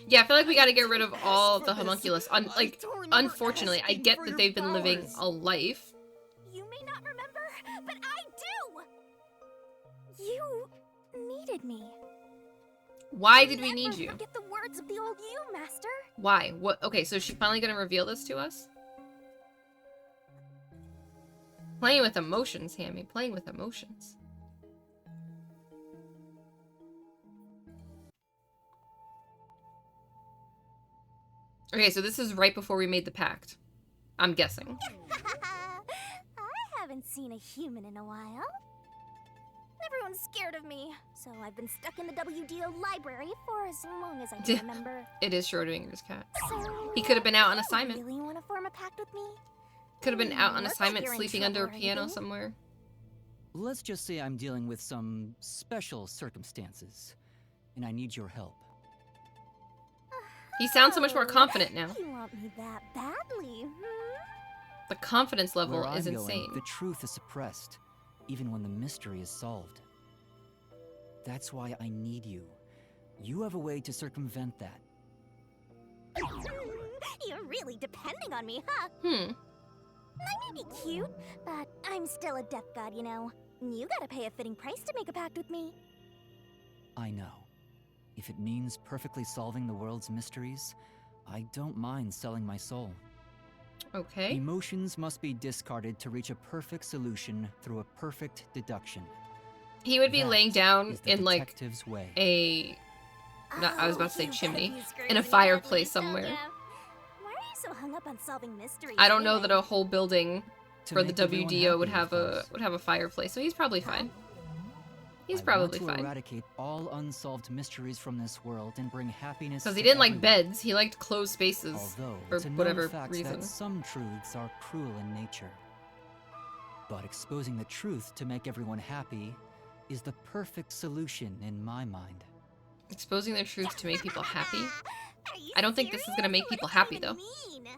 Yeah, I feel like we gotta get rid of all of the homunculus. Like, unfortunately, I get that they've been living a life. You may not remember, but I do. You needed me. Why did we need you? Forget the words of the old you, Master. Why? What? Okay, so is she finally gonna reveal this to us? Playing with emotions, Hammy. Playing with emotions. Okay, so this is right before we made the pact. I'm guessing. I haven't seen a human in a while. Everyone's scared of me, so I've been stuck in the WDO library for as long as I can remember. It is Schrodinger's cat. So, He could have been out on assignment. Really want to form a pact with me? Could have been out on Looks like assignment you're in sleeping under a trouble or piano anything. somewhere. Let's just say I'm dealing with some special circumstances, and I need your help. He sounds so much more confident now. You want me that badly, The confidence level Where is I'm insane. going, the truth is suppressed, even when the mystery is solved. That's why I need you. You have a way to circumvent that. You're really depending on me, huh? Hmm. I may be cute, but I'm still a death god, you know. You gotta pay a fitting price to make a pact with me. I know. If it means perfectly solving the world's mysteries, I don't mind selling my soul. Okay. Emotions must be discarded to reach a perfect solution through a perfect deduction. He would be That laying down is the in like detective's way. a I was about to say You chimney, gotta be in a screwed, fireplace don't somewhere. ya? Why are you so hung up on solving mysteries? I don't know that anyway? a whole building To for the make everyone WDO would happy, have of course. a fireplace, so he's probably fine. He's I probably want to fine. eradicate all unsolved mysteries from this world and bring happiness. Because he to didn't like everyone. beds, he liked closed spaces Although for it's a known whatever fact reason. that some truths are cruel in nature. But exposing the truth to make everyone happy is the perfect solution in my mind. Exposing their truth to make people happy? Are you I don't think this is serious? gonna make What people does that happy, even though. mean?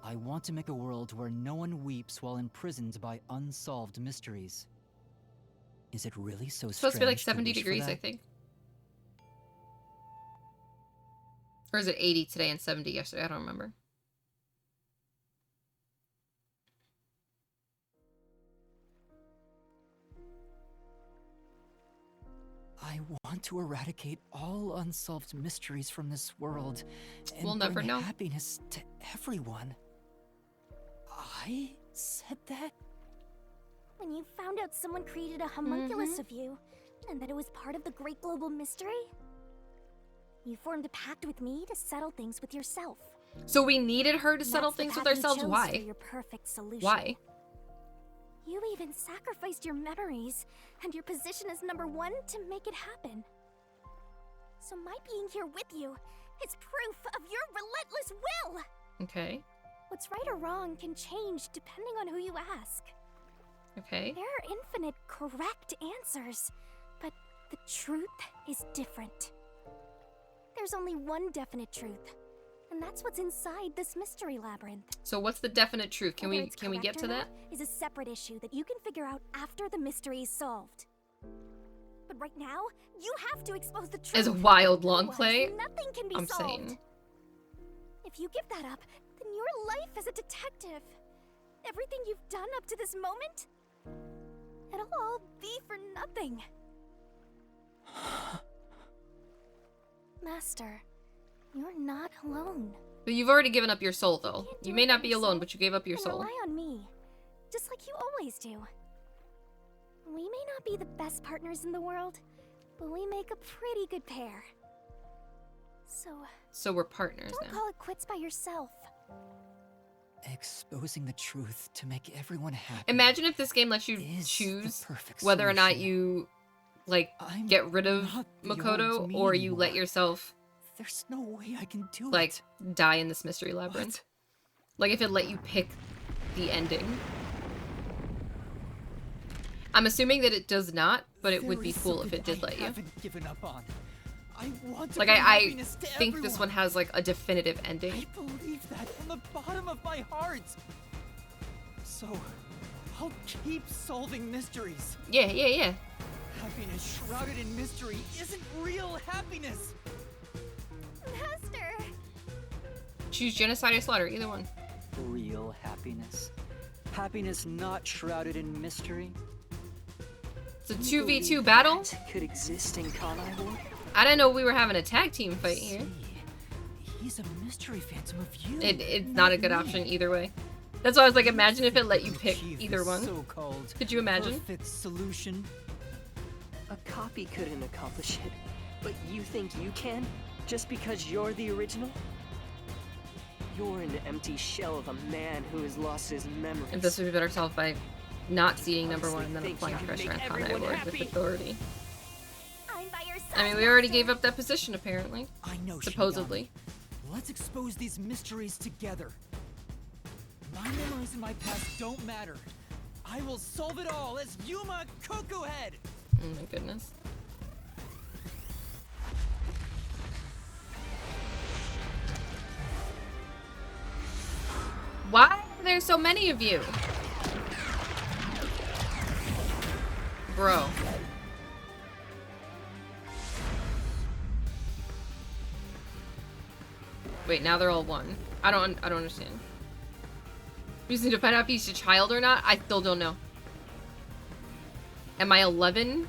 I want to make a world where no one weeps while imprisoned by unsolved mysteries. Is it really so It's supposed to be like strange 70 wish for degrees, I that? think. Or is it 80 today and 70 yesterday? I don't remember. I want to eradicate all unsolved mysteries from this world and We'll never bring know. happiness to everyone. I said that? When you found out someone created a homunculus of you, and that it was part of the great global mystery, you formed a pact with me to settle things with yourself. So we needed her to settle That's the things with path you ourselves? chose Why? for your perfect solution. Why? You even sacrificed your memories and your position as #1 to make it happen. So my being here with you is proof of your relentless will. Okay. What's right or wrong can change depending on who you ask. Okay. There are infinite correct answers, but the truth is different. There's only one definite truth, and that's what's inside this mystery labyrinth. So what's the definite truth? Can Whether we it's get correct to or that? not is a separate issue that you can figure out after the mystery is solved. But right now, you have to expose the truth. As a wild long Otherwise, play? nothing can be I'm solved. saying. If you give that up, then your life as a detective, everything you've done up to this moment, it'll all be for nothing. Master, you're not alone. But you've already given up your soul, though. can't do You it may by not be alone, yourself, but you gave up your And soul. rely on me, just like you always do. We may not be the best partners in the world, but we make a pretty good pair. So we're partners Don't now. call it quits by yourself. Exposing the truth to make everyone happy. Imagine if this game lets you is the choose perfect whether or not solution. you, like, I'm get rid of not beyond Makoto, me or you let anymore. yourself, There's no way I can do like, it. die in this mystery labyrinth. Like, if it let you pick the ending. I'm assuming that it does not, but it would There be is cool if something it did I let you. haven't given up on. I want to Like, bring I happiness to think this everyone. one has, like, a definitive ending. I believe that from the bottom of my heart. So, I'll keep solving mysteries. Yeah, yeah, yeah. Happiness shrouded in mystery isn't real happiness. Master! Choose genocide or slaughter, either one. Real happiness. Happiness not shrouded in mystery. It's a You 2v2 believe battle? that could exist in Kanai Ward? I didn't know we were having a tag team fight here. See, he's a mystery phantom of you. It's not a good me. option either way. That's why I was like, imagine if it let you pick Achieve either the one. So-called Could you imagine? perfect solution. A copy couldn't accomplish it, but you think you can? Just because you're the original? You're an empty shell of a man who has lost his memories. If this would be better solved by not seating #1 and then Honestly applying think you pressure on can make Kanai everyone Ward with happy? authority. I'm by your side, I mean, we already Master. gave up that position, apparently. I know. Supposedly. Shinigami. Let's expose these mysteries together. My memories in my past don't matter. I will solve it all as Yuma Cocoa Head! Oh my goodness. Why are there so many of you? Bro. Wait, now they're all one. I don't understand. We just need to find out if he's a child or not. I still don't know. Am I 11?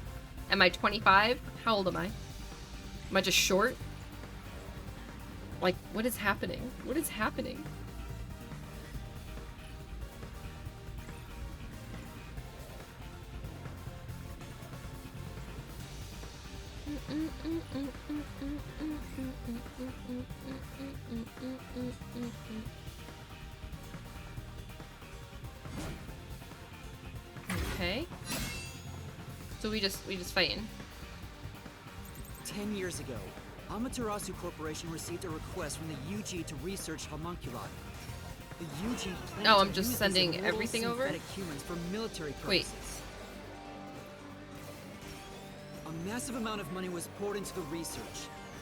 Am I 25? How old am I? Am I just short? Like, what is happening? What is happening? Okay. So we just fighting. 10 years ago, Amaterasu Corporation received a request from the UG to research homunculi. The UG planned No, I'm to just use sending these immortal everything over? synthetic humans for military purposes. Wait. A massive amount of money was poured into the research,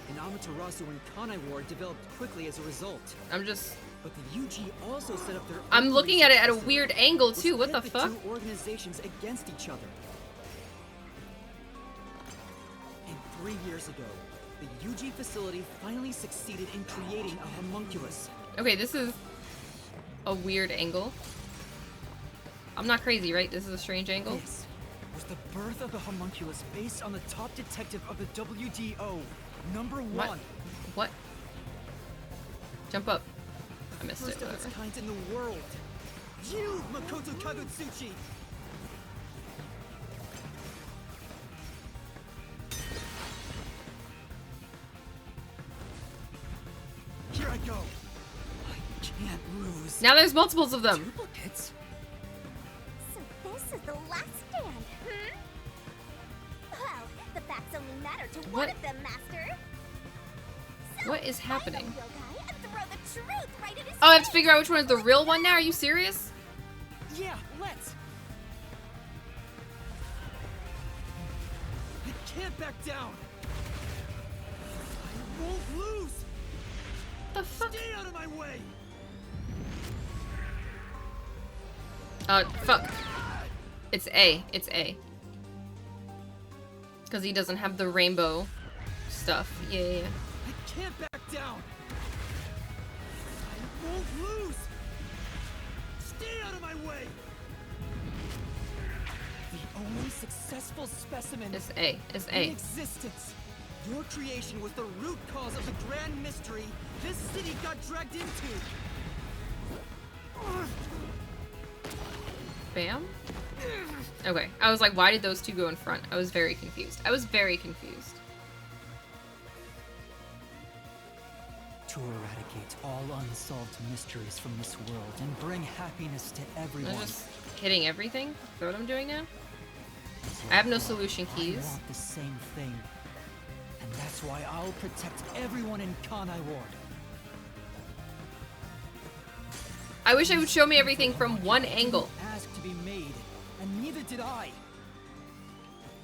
and Amaterasu and Kanai Ward developed quickly as a result. I'm just... But the UG also set up their I'm own looking at it at a research weird angle which too. What the pit fuck? two organizations against each other. And 3 years ago, the UG facility finally succeeded in creating a homunculus. Okay, this is a weird angle. I'm not crazy, right? This is a strange angle. This was the birth of the homunculus based on the top detective of the WDO, number What? 1. What? Jump up. I missed First it. of its Whatever. kind in the world. You, Makoto Kagutsuchi! Here I go. I can't lose. Now there's multiples of them. Duplicates? So this is the last stand, hmm? Well, the facts only matter to one What? of them, Master. So, What is happening? find the real guy and throw the truth right in his Oh, I have to face. figure out which one is the real one now? Are you serious? Yeah, let's. I can't back down. I won't lose. The fuck? Stay out of my way. Fuck. It's A. It's A. Because he doesn't have the rainbow stuff. Yeah, yeah, yeah. I can't back down. I won't lose. Stay out of my way. The only successful specimen It's A. It's in A. existence. Your creation was the root cause of the grand mystery this city got dragged into. Bam? Okay. I was like, why did those two go in front? I was very confused. I was very confused. To eradicate all unsolved mysteries from this world and bring happiness to everyone. I'm just hitting everything? Is that what I'm doing now? I have no solution I keys. want the same thing. And that's why I'll protect everyone in Kanai Ward. I wish it would show me everything from one angle. Asked to be made, and neither did I.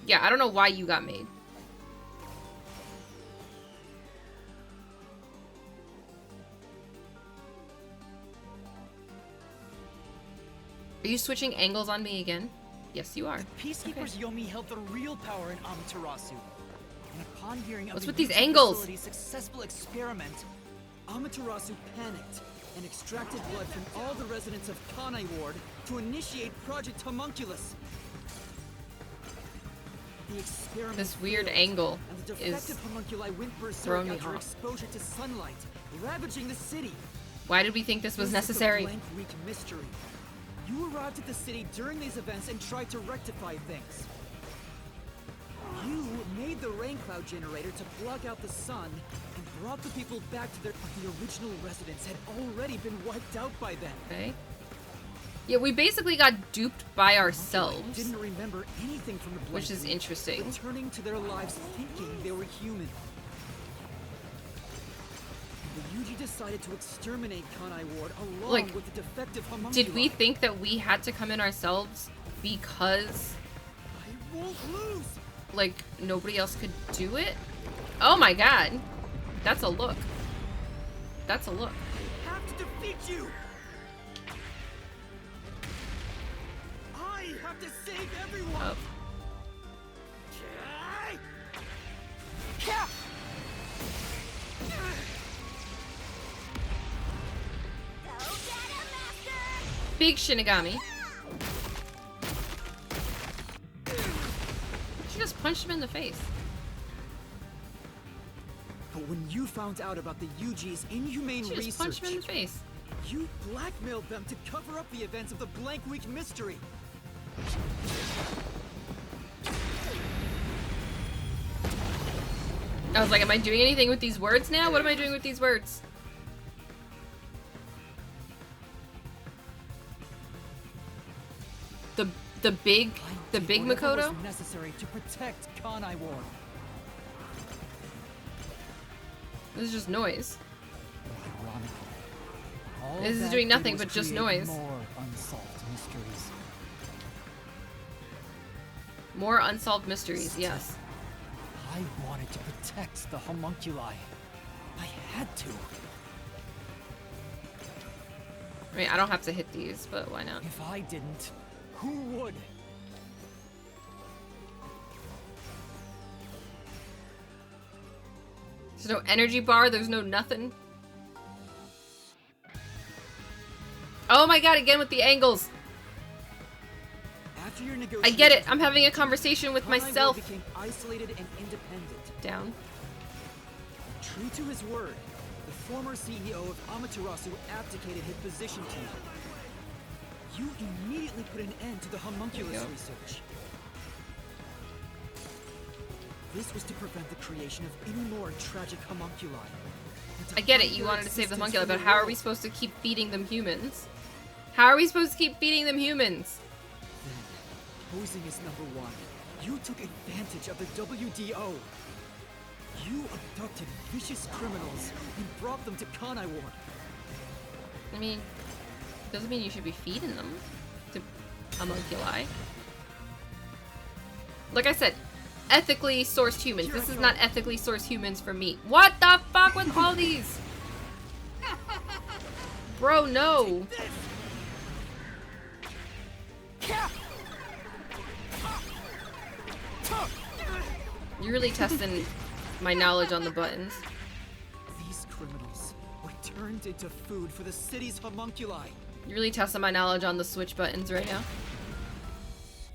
Yeah, I don't know why you got made. Are you switching angles on me again? Yes, you are. The Peacekeepers Yomi held the real power in Amaterasu. And upon hearing of What's the with these UG angles? facility's successful experiment, Amaterasu panicked and extracted blood from all the residents of Kanai Ward to initiate Project Homunculus. The experiment This weird failed, angle and the is defective homunculi went berserk throwing me after off. exposure to sunlight, ravaging the city. Why did we think this was This is the necessary? blank week mystery. You arrived at the city during these events and tried to rectify things. You made the rain cloud generator to block out the sun and brought the people back to their... But the original residents had already been wiped out by then. Okay. Yeah, we basically got duped by ourselves, Didn't remember anything from the blank which is week, interesting. returning to their lives thinking they were human. The UG decided to exterminate Kanai Ward along Like, with the defective homunculus. Did we think that we had to come in ourselves because I won't lose. like nobody else could do it. Oh my god. That's a look. That's a look. I have to defeat you. I have to save everyone. Oh. Big Shinigami. She just punched him in the face. But when you found out about the UG's inhumane She just research, punched him in the face. you blackmailed them to cover up the events of the Blank Week mystery. I was like, am I doing anything with these words now? What am I doing with these words? The big Whatever Makoto? was necessary to protect Kanai Ward. This is just noise. Ironically, all This is that doing did nothing was but just create noise. More unsolved mysteries. More unsolved mysteries, yes. I wanted to protect the homunculi. I had to. I mean, I don't have to hit these, but why not? If I didn't, who would? There's no energy bar, there's no nothing. Oh my god, again with the angles. After your I get it, I'm having a conversation with Kanai myself. Ward became isolated and independent. Down. True to his word, the former CEO of Amaterasu abdicated his position to you. You immediately put an end to the homunculus There you go. research. This was to prevent the creation of any more tragic homunculi. and to I get it, hide you their wanted to save the existence homunculi, from but the how are world. we supposed to keep feeding them humans? How are we supposed to keep feeding them humans? Then, posing as number one, you took advantage of the WDO. You abducted vicious criminals and brought them to Kanai Ward. I mean, doesn't mean you should be feeding them to homunculi. Like I said, ethically sourced humans. This is not ethically sourced humans for me. What the fuck with all these? Bro, no. You're really testing my knowledge on the buttons. These criminals were turned into food for the city's homunculi. You're really testing my knowledge on the switch buttons right now.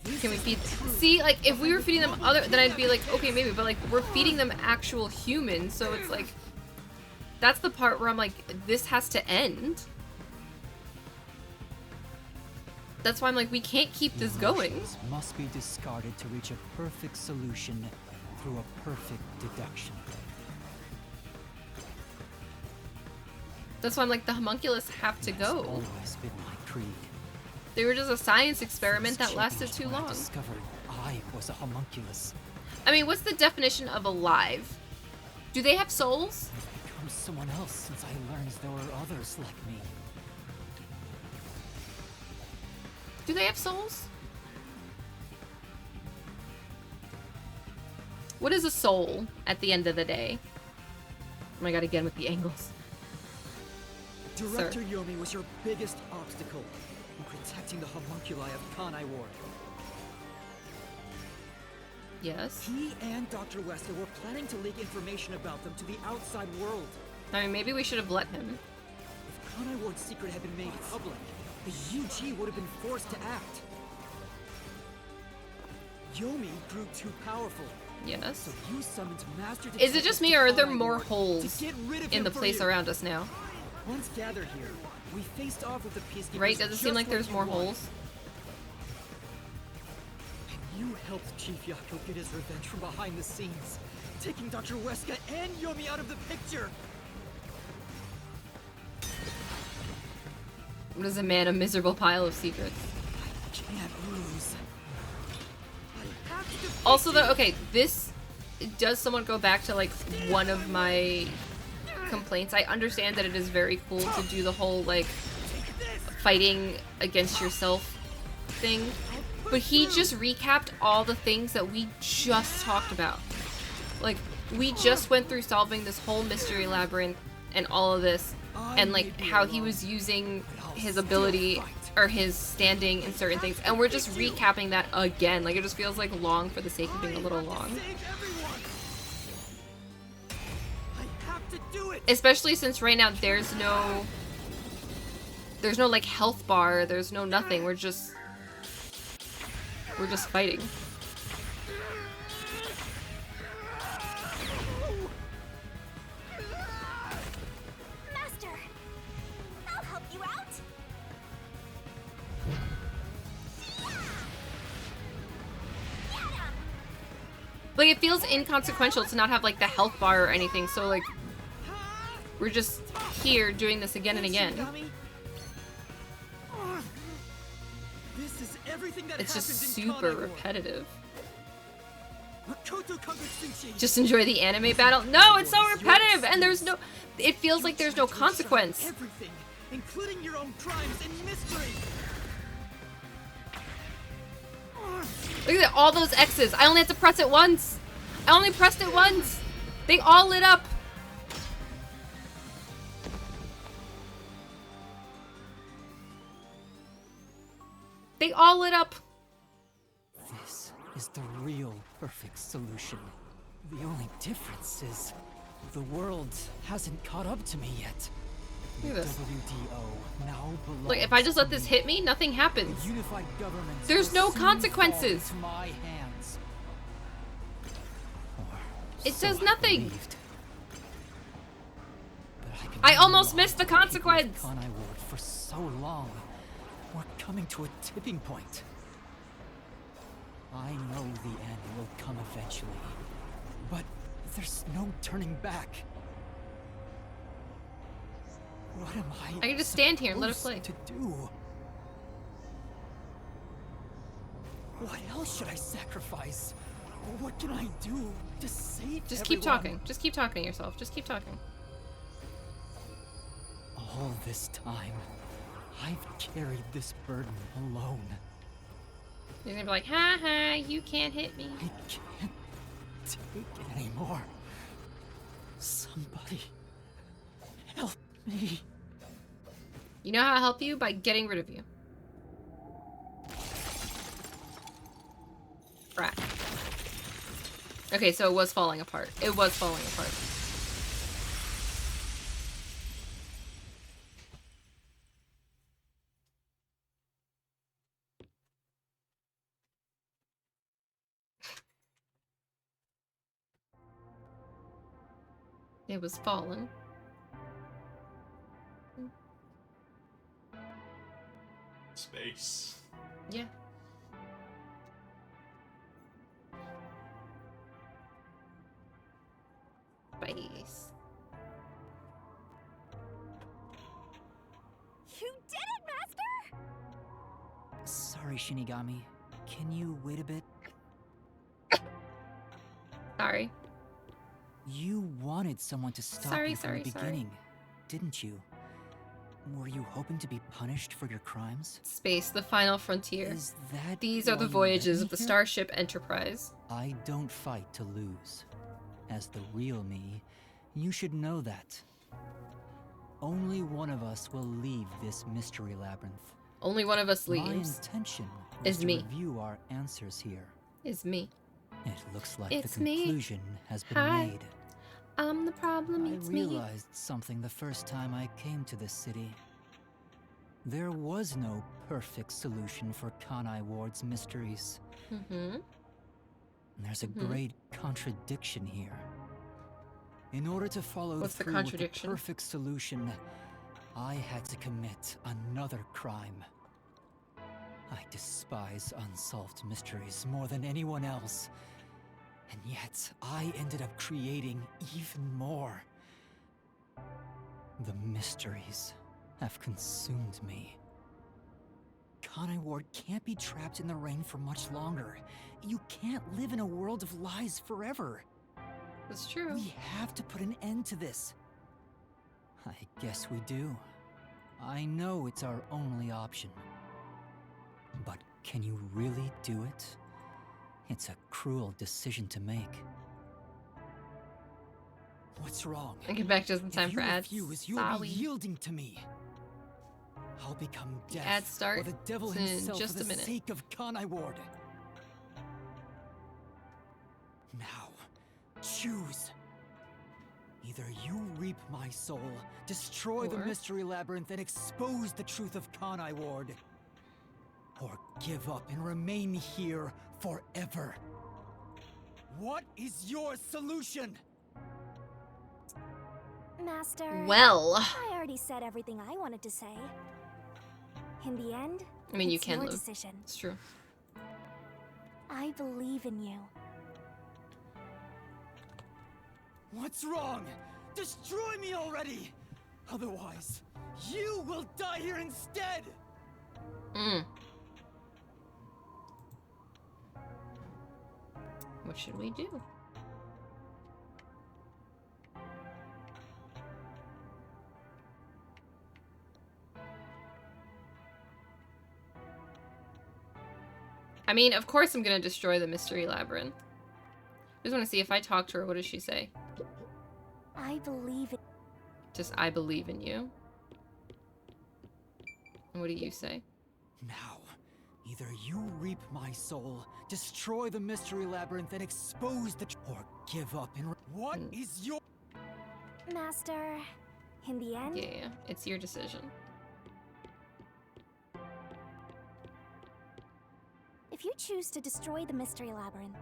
This Can we is feed? the truth. See, like, if we were feeding them other, then I'd be like, okay, maybe, but like, we're feeding them actual humans, so it's like, that's the part where I'm like, this has to end. That's why I'm like, we can't keep this going. Emotions must be discarded to reach a perfect solution through a perfect deduction. That's why I'm like, the homunculus have to It's go. always been my creed. They were just a science experiment Since that lasted Chicken too Joy long. discovered I was a homunculus. I mean, what's the definition of alive? Do they have souls? I've become someone else since I learned there were others like me. Do they have souls? What is a soul at the end of the day? Oh my god, again with the angles. Director Yomi was your biggest obstacle in protecting the homunculi of Kanai Ward. Yes. He and Dr. Wesker were planning to leak information about them to the outside world. I mean, maybe we should have let him. If Kanai Ward's secret had been made public, the UG would have been forced to act. Yomi grew too powerful, Yes. so you summoned Master Is it just detectives me, to or are there Kanai more Ward holes to get rid of in him the for place you. around us now? Once gathered here, we faced off with the peacekeepers. Right? Does it seem just like there's you more wanted. holes? And you helped Chief Yako get his revenge from behind the scenes, taking Dr. Wesker and Yomi out of the picture. What is a man? A miserable pile of secrets. Can't lose. I have to defeat Also, though, you. okay, this does someone go back to like one of my complaints. I understand that it is very cool to do the whole like fighting against yourself thing, but he just recapped all the things that we just talked about. Like, we just went through solving this whole mystery labyrinth and all of this, and like how he was using his ability or his standing in certain things, and we're just recapping that again. Like, it just feels like long for the sake of being a little long. Especially since right now there's no like health bar, there's no nothing. We're just fighting. Master, I'll help you out. Like, it feels inconsequential to not have like the health bar or anything, so like we're just here doing this again and again. It's just super repetitive. Just enjoy the anime battle. No, it's so repetitive, and there's no. It feels like there's no consequence. Everything, including your own crimes and mystery. Look at all those X's. I only had to press it once. I only pressed it once. They all lit up. They all lit up. This is the real perfect solution. The only difference is the world hasn't caught up to me yet. Look at this. WDO now belongs Look, if I just let this to hit me, nothing happens. the unified government. There's no will soon consequences. fall into my hands. Or It so does I nothing. believed. But can I no almost longer missed the keep with consequence. Kanai Ward for so long. We're coming to a tipping point. I know the end will come eventually, but there's no turning back. What am I can just stand here and let it play. supposed to do? What else should I sacrifice? What can I do to save Just keep everyone? talking. Just keep talking to yourself. Just keep talking. All this time, I've carried this burden alone. You're gonna be like, ha ha, you can't hit me. I can't take it anymore. Somebody help me. You know how I'll help you? By getting rid of you. Right. Okay, so it was falling apart. It was falling apart. It was falling. Space. Yeah. Space. You did it, Master! Sorry, Shinigami. Can you wait a bit? Sorry. You wanted someone to stop Sorry, you from sorry, the sorry. beginning, didn't you? Were you hoping to be punished for your crimes? Space, the final frontier. Is that These are why the you voyages led of the me here? Starship Enterprise. I don't fight to lose. As the real me, you should know that. Only one of us will leave this mystery labyrinth. Only one of us My leaves. intention was Is to me. review our answers here. Is me. It looks like It's the me. conclusion has been Hi. made. I'm the problem, I it's me. realized something the first time I came to this city. There was no perfect solution for Kanai Ward's mysteries. Mm-hmm. There's a great contradiction here. In order to follow What's the through with the contradiction? perfect solution, I had to commit another crime. I despise unsolved mysteries more than anyone else. And yet, I ended up creating even more. The mysteries have consumed me. Kanai Ward can't be trapped in the rain for much longer. You can't live in a world of lies forever. That's true. We have to put an end to this. I guess we do. I know it's our only option. But Can you really do it? It's a cruel decision to make. What's wrong? I get back just in time for ads. Refuse, you'll be yielding to me. I'll become death, ads start or the devil in himself just for a the minute. sake of Kanai Ward. Now, choose. Either you reap my soul, destroy the Or- mystery labyrinth, and expose the truth of Kanai Ward, or give up and remain here forever. What is your solution? Master. Well, I already said everything I wanted to say. In the end, I mean, you it's can your live. decision. It's true. I believe in you. What's wrong? Destroy me already! Otherwise, you will die here instead! What should we do? I mean, of course I'm gonna destroy the mystery labyrinth. I just want to see if I talk to her, what does she say? I believe in Just, I believe in you. And what do you say? Now, either you reap my soul, destroy the mystery labyrinth, and expose the or give up and what is your Master. In the end, Yeah, it's your decision. if you choose to destroy the mystery labyrinth,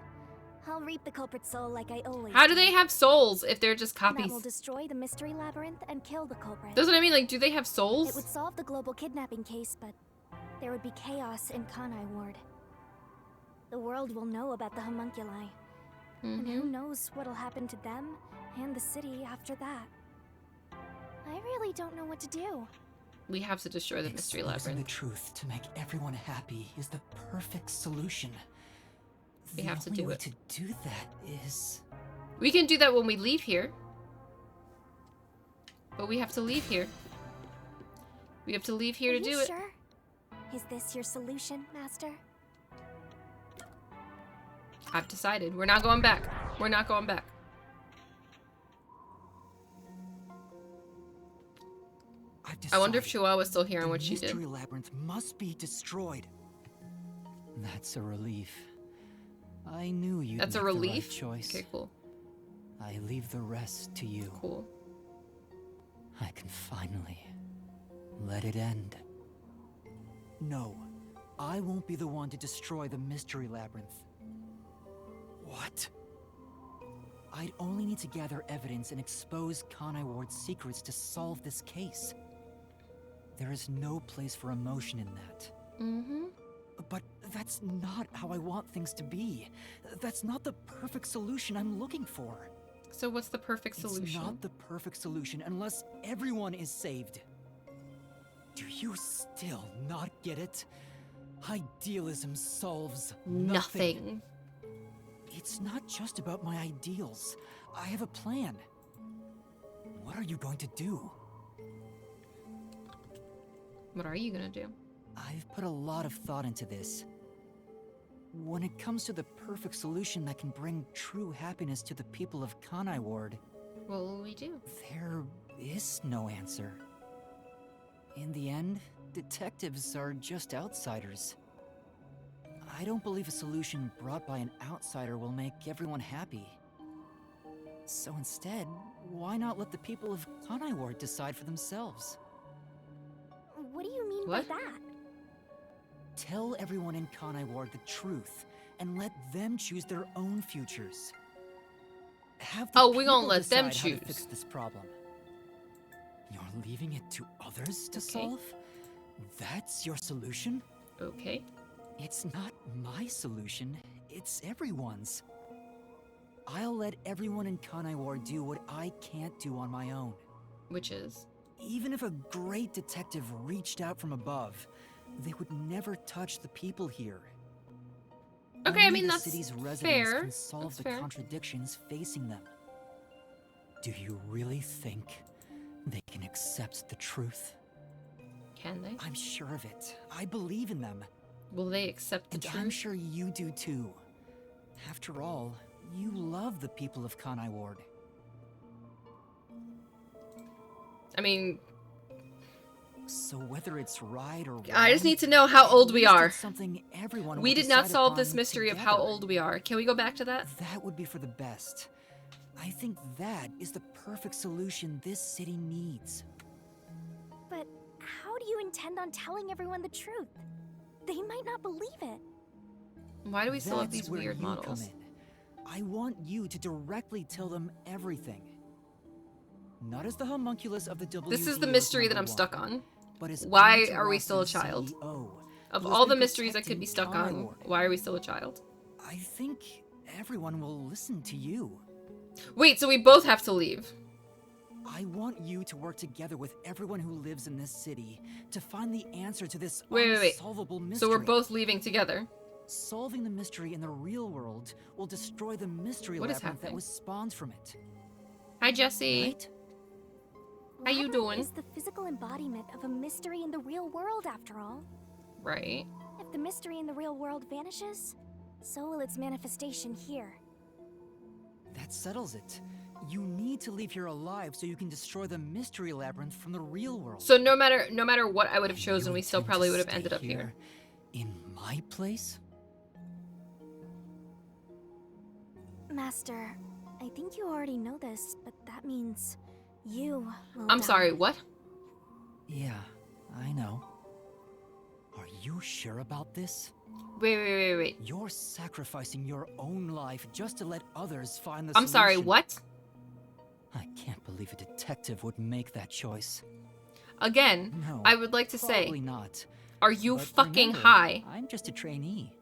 I'll reap the culprit's soul like I always How do they have souls if they're just That copies? will destroy the mystery labyrinth and kill the culprit. That's what I mean, like, do they have It souls? would solve the global kidnapping case, but there would be chaos in Kanai Ward. The world will know about the homunculi, and who knows what'll happen to them and the city after that. I really don't know what to do. We have to destroy the mystery Exposing labyrinth. the truth to make everyone happy is the perfect solution. We have to do The only way it. to do that is We can do that when we leave here. But we have to leave here. We have to leave here Are to do you it. sure? Is this your solution, Master? I've decided. We're not going back. We're not going back. I wonder if Chihuahua's still hearing what she the did. mystery labyrinth must be destroyed. That's a relief. I knew you'd That's a make the right relief? choice. Okay, cool. I leave the rest to you. Cool. I can finally let it end. No, I won't be the one to destroy the mystery labyrinth. What? I'd only need to gather evidence and expose Kanai Ward's secrets to solve this case. There is no place for emotion in that. But that's not how I want things to be. That's not the perfect solution I'm looking for. So what's the perfect solution? It's not the perfect solution unless everyone is saved. Do you still not get it? Idealism solves nothing. It's not just about my ideals. I have a plan. What are you going to do? What are you gonna do? I've put a lot of thought into this. When it comes to the perfect solution that can bring true happiness to the people of Kanai Ward, What will we do? there is no answer. In the end, detectives are just outsiders. I don't believe a solution brought by an outsider will make everyone happy. So instead, why not let the people of Kanai Ward decide for themselves? What do you mean What? by that? Tell everyone in Kanai Ward the truth, and let them choose their own futures. Have the Oh, we gonna people let them decide how to choose. fix this problem. You're leaving it to others to Okay. solve? That's your solution? Okay. It's not my solution, it's everyone's. I'll let everyone in Kanai Ward do what I can't do on my own. Which is? Even if a great detective reached out from above, they would never touch the people here. Okay, I Only mean, the that's city's residents fair. can solve That's the fair. contradictions facing them. Do you really think they can accept the truth? Can they? I'm sure of it. I believe in them. Will they accept the And truth? I'm sure you do too. After all, you love the people of Kanai Ward. I mean, So whether it's right or wrong, I just need to know how old we are. it's something everyone We will did not decide solve this upon mystery of how together. old we are. Can we go back to that? That would be for the best. I think that is the perfect solution this city needs. But how do you intend on telling everyone the truth? They might not believe it. Why do we still have That's these where weird you models? come in. I want you to directly tell them everything. Not as the homunculus of the WDO's This is the mystery that I'm #1, stuck on. but as Why are we still a uninterrupted child? CEO Of who has all the been mysteries I could be protecting stuck Kanai on, Ward. why are we still a child? I think everyone will listen to you. Wait, so we both have to leave. I want you to work together with everyone who lives in this city to find the answer to this Wait. unsolvable mystery. So we're both leaving together. Solving the mystery in the real world will destroy the mystery What is labyrinth that happening? was spawned from it. Hi, Jesse. Right? How you Labyrinth doing? is the physical embodiment of a mystery in the real world, after all. Right. If the mystery in the real world vanishes, so will its manifestation here. That settles it. You need to leave here alive so you can destroy the mystery labyrinth from the real world. So no matter what I would have chosen, You we still intend to probably would have stay ended up here. In my place? Master, I think you already know this, but that means you will I'm die. sorry, what? Yeah, I know. Are you sure about this? Wait. You're sacrificing your own life just to let others find the I'm sorry, solution. what? I can't believe a detective would make that choice. Again, No, I would like to say, probably not. are you But fucking remember, high? I'm just a trainee.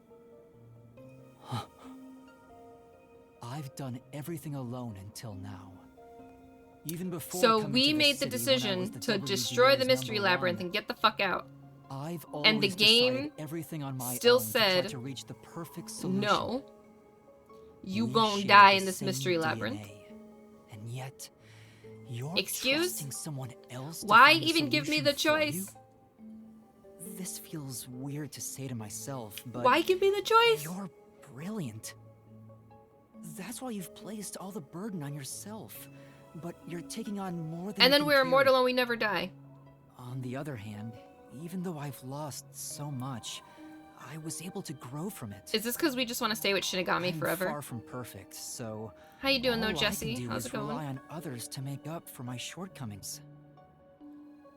I've done everything alone until now. Even before So coming we to made the city when I decision was the to destroy the WDO's mystery #1. labyrinth and get the fuck out. I've And the always game decided everything on my still own to said, try to reach the perfect solution. No. You We gon' share die the in this same mystery DNA, labyrinth. and yet, you're Excuse? trusting someone else to Why find the even give me the solution for you? choice? This feels weird to say to myself, but Why give me the choice? you're brilliant. That's why you've placed all the burden on yourself, but you're taking on more than And you then can we're carry. immortal and we never die. On the other hand, even though I've lost so much, I was able to grow from it. Is this because we just want to stay with Shinigami I'm forever? far from perfect, so How you doing all though, I Jesse? can do How's is it going? rely on others to make up for my shortcomings.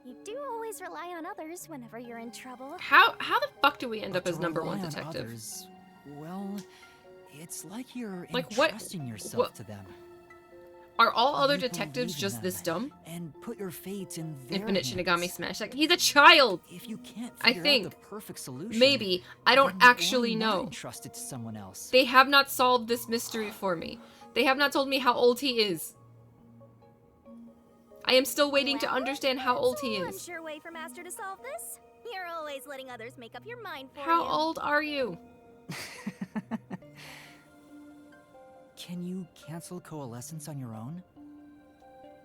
You do always rely on others whenever you're in trouble. How the fuck do we end But up as to #1 rely on detective? others, well, it's like you're Like what- entrusting yourself what- to them. Are all other You detectives believe in just this them dumb? and put your fate in their Infinite hands. Shinigami Smash. Like, he's a child! If you can't I figure think. out the perfect solution, Maybe. I don't then actually why not know. entrust it to someone else. They have not solved this mystery for me. They have not told me how old he is. I am still waiting to Well, understand how old that's he one is. sure way for Master to solve this. You're always letting others make up your mind for How you. old are you? Can you cancel coalescence on your own?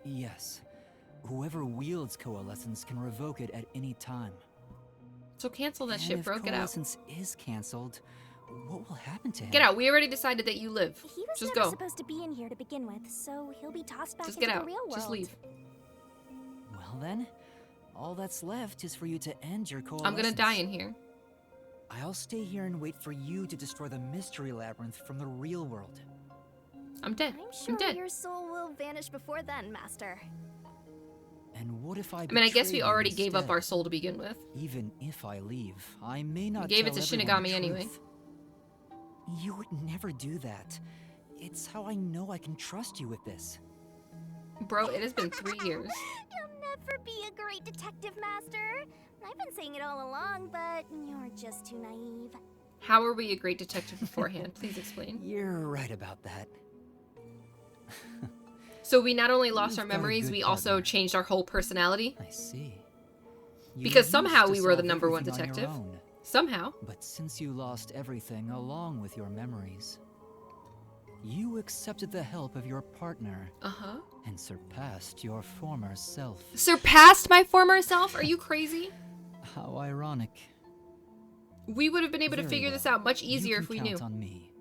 Yes. Whoever wields coalescence can revoke it at any time. So cancel that And shit, if bro. Get out. coalescence is canceled, what will happen to him? Get out. We already decided that you live. He was Just never go. supposed to be in here to begin with, so he'll be tossed back Just into get the out. real world. Just leave. Well then, all that's left is for you to end your coalescence. I'm gonna die in here. I'll stay here and wait for you to destroy the mystery labyrinth from the real world. I'm dead. I'm sure dead. your soul will vanish before then, Master. And what if I mean, I guess betray we you already gave up instead? our soul to begin with. Even if I leave, I may not gave it tell to everyone Shinigami the anyway. truth. You would never do that. It's how I know I can trust you with this. Bro, it has been 3 years. You'll never be a great detective, Master. I've been saying it all along, but you're just too naive. How are we a great detective beforehand? Please explain. You're right about that. So we not only lost You've our got a memories, good we also partner. changed our whole personality. I see. You Because used somehow to we were the solve #1 everything on your detective. own. Somehow. But since you lost everything along with your memories, you accepted the help of your partner Uh-huh. and surpassed your former self. Surpassed my former self? Are you crazy? How ironic. We would have been able to Very figure this well. out much easier You if we can knew. count on me.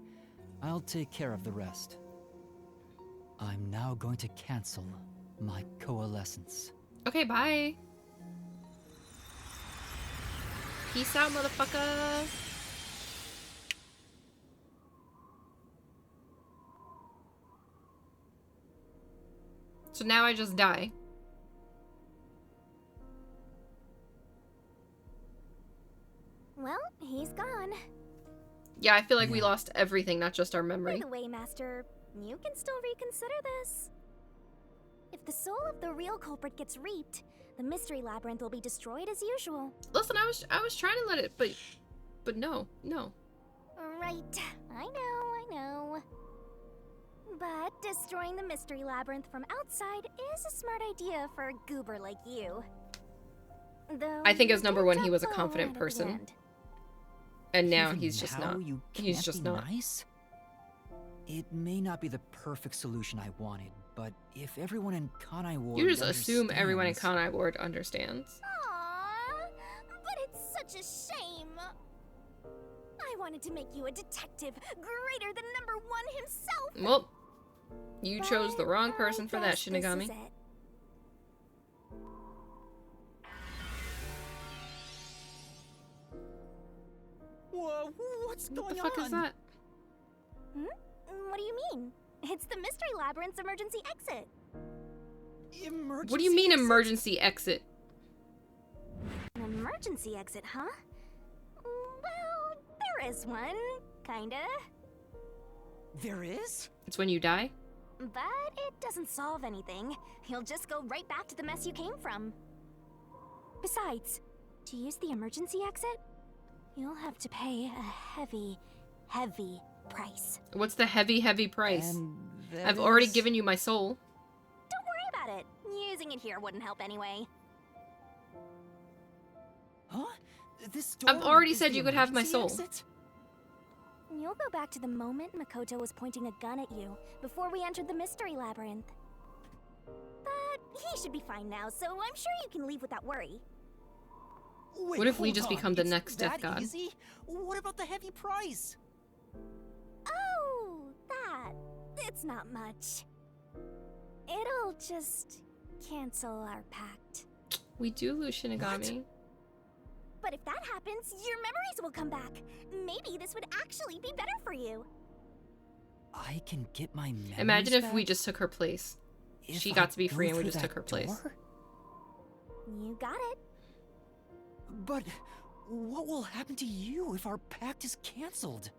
I'll take care of the rest. I'm now going to cancel my coalescence. Okay, bye. Peace out, motherfucker. So now I just die. Well, he's gone. Yeah, I feel like we Yeah. lost everything, not just our By memory. the way, Master, you can still reconsider this. If the soul of the real culprit gets reaped, the mystery labyrinth will be destroyed as usual. Listen, I was trying to let it, but no. Right. I know. But destroying the mystery labyrinth from outside is a smart idea for a goober like you. Though I think as number one, he you was a don't confident at the person. end. And now Even he's just now, not. You He's can't just be not. nice? It may not be the perfect solution I wanted, but if everyone in Kanai Ward You just assume everyone in understands- Kanai Ward understands. Aww, but it's such a shame. I wanted to make you a detective greater than number one himself. Well, you chose the But wrong I person for that, guess this Shinigami. is it. Whoa, what's What going the fuck on? is that? What do you mean? It's the mystery labyrinth's emergency exit. Emergency What do you mean exit? emergency exit? An emergency exit, huh? Well, there is one, kinda. There is? It's when you die? But it doesn't solve anything. You'll just go right back to the mess you came from. Besides, to use the emergency exit, you'll have to pay a heavy, heavy price. What's the heavy price? And that I've already is- given you my soul. Don't worry about it. Using it here wouldn't help anyway. Huh? This I've door already is said the you could have my emergency soul. exit? You'll go back to the moment Makoto was pointing a gun at you before we entered the mystery labyrinth. But he should be fine now, so I'm sure you can leave without worry. Wait, What if we hold just on. become the It's next Death that God? Easy? What about the heavy price? Oh, that. It's not much. It'll just cancel our pact. We do lose Shinigami. But if that happens, your memories will come back. Maybe this would actually be better for you. I can get my memories Imagine if we back just took her place. if She I got to be go free and we through just took that her place. door? You got it. But what will happen to you if our pact is cancelled?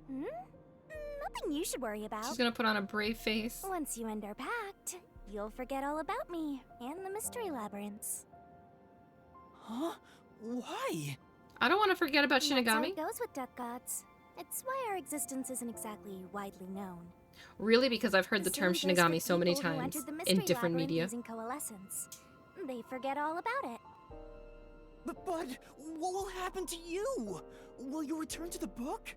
Nothing you should worry about. She's gonna put on a brave face. Once you end our pact, you'll forget all about me and the mystery labyrinths. Huh? Why? I don't want to forget about That's how Shinigami. it goes with duck gods. It's why our existence isn't exactly widely known. Really, because I've heard the term Same goes for Shinigami so many people who times entered the in mystery different labyrinth media. using coalescence. They forget all about it. But what will happen to you? Will you return to the book?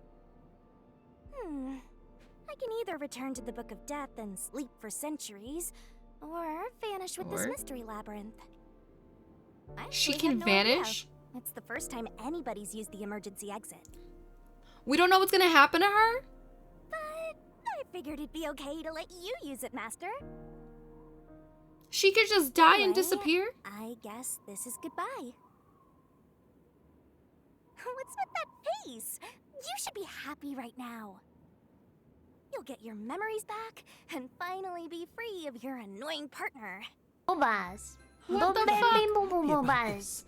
I can either return to the Book of Death and sleep for centuries, or vanish with this Or? mystery labyrinth. I She actually can had no idea. vanish? It's the first time anybody's used the emergency exit. We don't know what's gonna happen to her? But I figured it'd be okay to let you use it, Master. She could just die and Anyway, disappear? I guess this is goodbye. What's with that face? You should be happy right now. You'll get your memories back and finally be free of your annoying partner. Bobas. What the fuck? Bobas.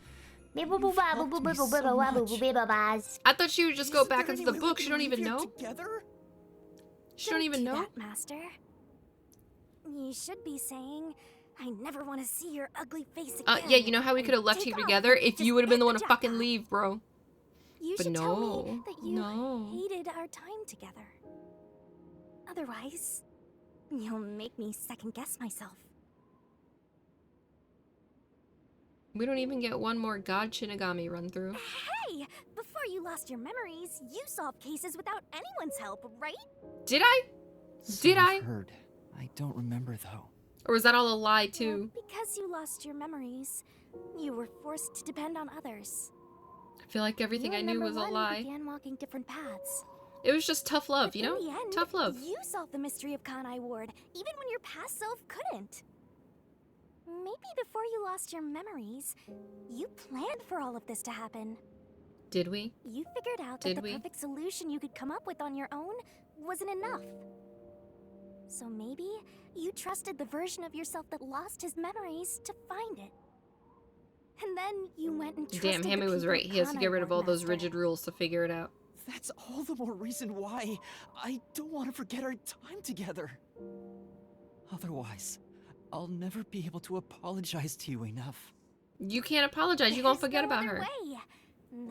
Bobas. I thought she would just go Isn't back there into any the way we book. can She don't leave even here know. Together? She don't even do know. that, Master. You should be saying, I never want to see your ugly face again. Yeah, you know how we and could have left take you off together if just you would have been the in one to jacket. fucking leave, bro. You But should tell me no, that you no. hated our time together. Otherwise, you'll make me second guess myself. We don't even get one more God Shinigami run through. Hey! Before you lost your memories, you solved cases without anyone's help, right? Did I? Did So I? I've heard. I don't remember though. Or was that all a lie too? Well, because you lost your memories, you were forced to depend on others. I feel like everything You I and knew number was a one lie. began walking different paths. It was just tough love, But you know? in the end, Tough love. You solved the mystery of Kanai Ward, even when your past self couldn't. Maybe before you lost your memories, you planned for all of this to happen. Did we? You figured out that the perfect solution you could come up with on your own wasn't enough. So maybe you trusted the version of yourself that lost his memories to find it. And then you went and trusted Damn, Hammy was right. He has to get rid of all those rigid rules to figure it out. That's all the more reason why I don't want to forget our time together. Otherwise, I'll never be able to apologize to you enough. You can't apologize. You won't forget about her.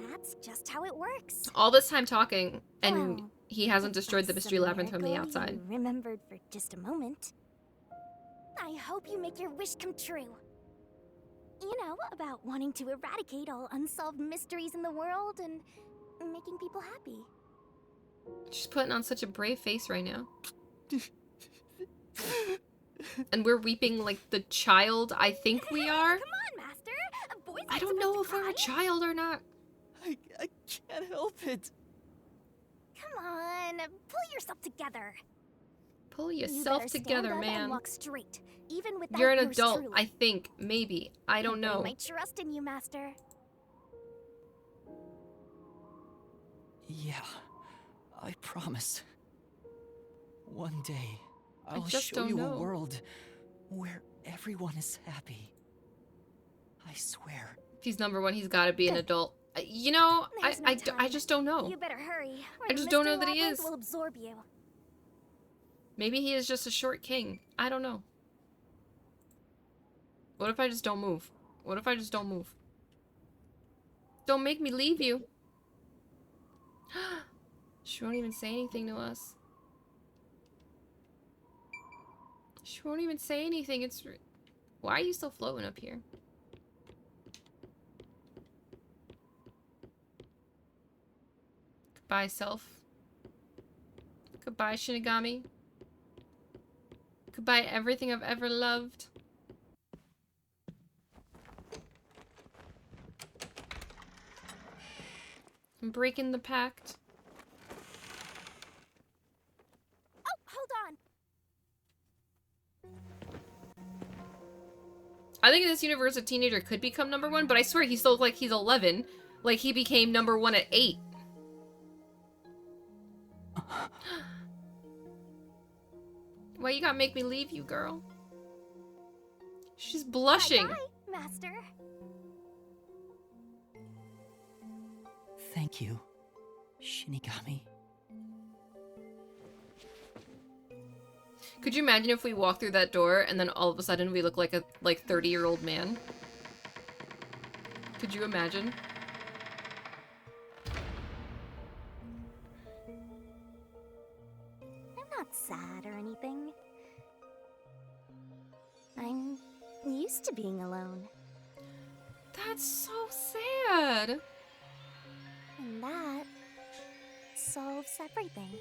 That's just how it works. All this time talking, and he hasn't destroyed the mystery labyrinth from the outside. You remembered for just a moment. I hope you make your wish come true. You know, about wanting to eradicate all unsolved mysteries in the world and making people happy. She's putting on such a brave face right now. And we're weeping like the child I think we are. Come on, Master. Boys I don't know if we're a child or not. I can't help it. Come on, pull yourself together. Pull yourself together, man. And walk straight, even without You're an yours adult, truly. I think. Maybe. I don't know. I trust in you, Master. Yeah, I promise. One day, I'll just show don't you know. a world where everyone is happy. I swear. If he's number one, he's got to be an adult. You know, There's no I just don't know. You better hurry. I just don't know that he Labyrinth is. will absorb you. Maybe he is just a short king. I don't know. What if I just don't move? What if I just don't move? Don't make me leave you. She won't even say anything to us. She won't even say anything. It's... Why are you still floating up here? Goodbye, self. Goodbye, Shinigami. Goodbye, everything I've ever loved. I'm breaking the pact. Oh, hold on. I think in this universe, a teenager could become number one, but I swear he still looks like he's 11. Like he became number one at 8. Why you gotta make me leave you, girl? She's blushing. Bye, Master. Thank you, Shinigami. Could you imagine if we walk through that door and then all of a sudden we look like a 30-year-old man? Could you imagine? I'm not sad or anything. I'm used to being alone. That's so sad. And that solves everything.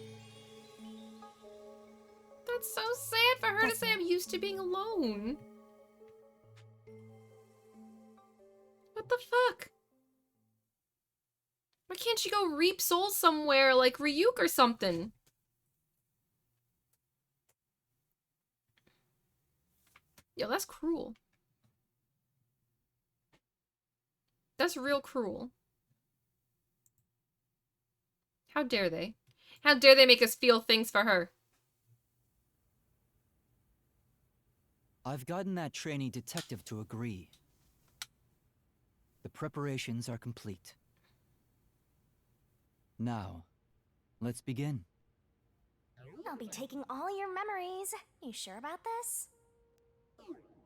That's so sad for her to say I'm used to being alone. What the fuck? Why can't she go reap souls somewhere like Ryuk or something? Yo, that's cruel. That's real cruel. How dare they? How dare they make us feel things for her? I've gotten that trainee detective to agree. The preparations are complete. Now, let's begin. I'll be taking all your memories. You sure about this?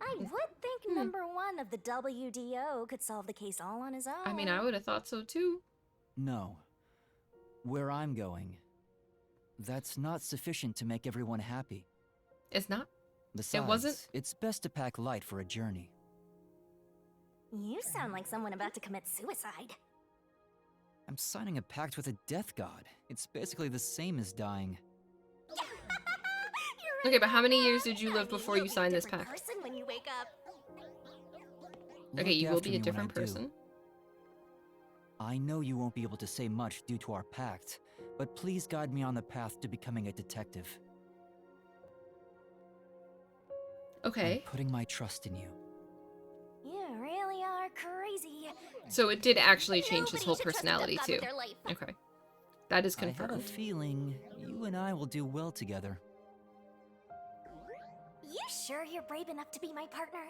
I would think number one of the WDO could solve the case all on his own. I mean, I would have thought so too. No. Where I'm going, that's not sufficient to make everyone happy. It's not? Besides, It wasn't? It's best to pack light for a journey. You sound like someone about to commit suicide. I'm signing a pact with a death god. It's basically the same as dying. Okay, but how many years did you live before you signed this pact? Person when you wake up. Okay, Look you will after be a me when I different do. person. I know you won't be able to say much due to our pact, but please guide me on the path to becoming a detective. Okay. I'm putting my trust in you. You really are crazy. So it did actually change his Nobody whole should trust a personality god too. with their life. Okay. That is I have a confirmed. feeling you and I will do well together. You sure you're brave enough to be my partner?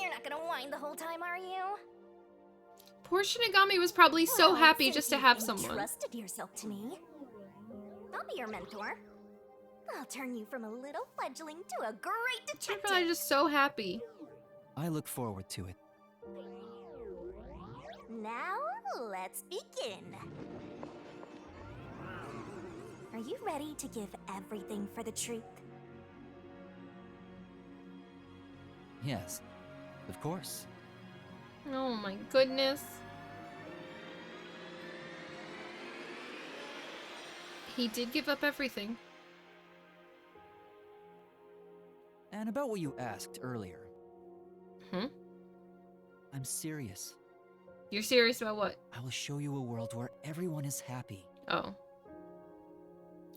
You're not gonna whine the whole time, are you? Poor Shinigami was probably so Well, happy since just to you've have someone. entrusted yourself to me, I'll be your mentor. I'll turn you from a little fledgling to a great They're detective. probably just so happy. I look forward to it. Now, let's begin. Are you ready to give everything for the truth? Yes, of course. Oh my goodness. He did give up everything. And about what you asked earlier. Hmm? I'm serious. You're serious about what? I will show you a world where everyone is happy. Oh.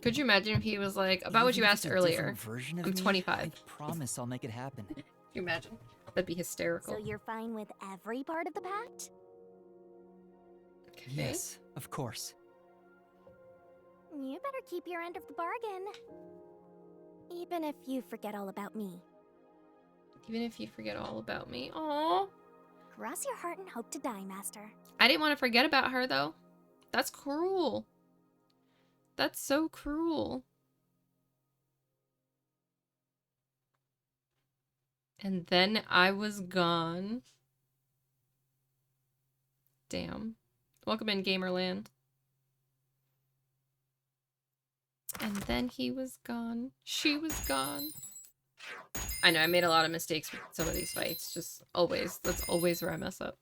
Could you imagine if he was like, about what you Even if asked it's a earlier? different version of I'm me, 25. I promise I'll make it happen. Can you imagine? That'd be hysterical. So you're fine with every part of the pact? Okay. Yes, of course. You better keep your end of the bargain. Even if you forget all about me. Even if you forget all about me. Aww. Cross your heart and hope to die, Master. I didn't want to forget about her, though. That's cruel. That's so cruel. And then I was gone. Damn. Welcome in, Gamerland. And then he was gone. She was gone. I know, I made a lot of mistakes with some of these fights. Just always. That's always where I mess up.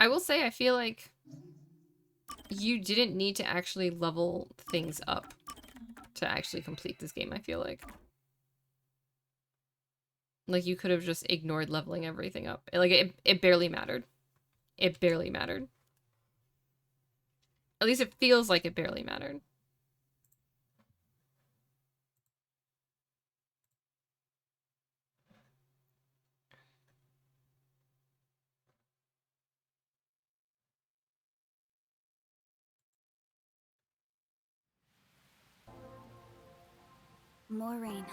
I will say, I feel like you didn't need to actually level things up to actually complete this game, I feel like. Like, you could have just ignored leveling everything up. Like, it barely mattered. It barely mattered. At least it feels like it barely mattered. More rain.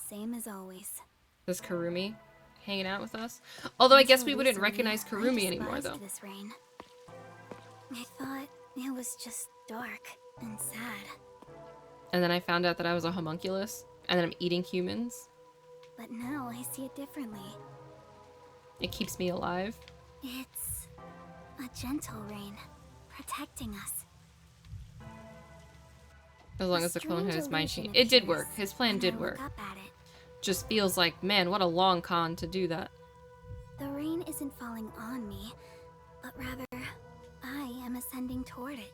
Same as always. This Kurumi hanging out with us. Although I guess we wouldn't recognize Kurumi anymore, though. This rain. I thought it was just dark and sad. And then I found out that I was a homunculus, and that I'm eating humans. But now I see it differently. It keeps me alive. It's a gentle rain, protecting us. As long as the clone had his mind chain. It did work. His plan did work. Just feels like, man, what a long con to do that. The rain isn't falling on me, but rather, I am ascending toward it.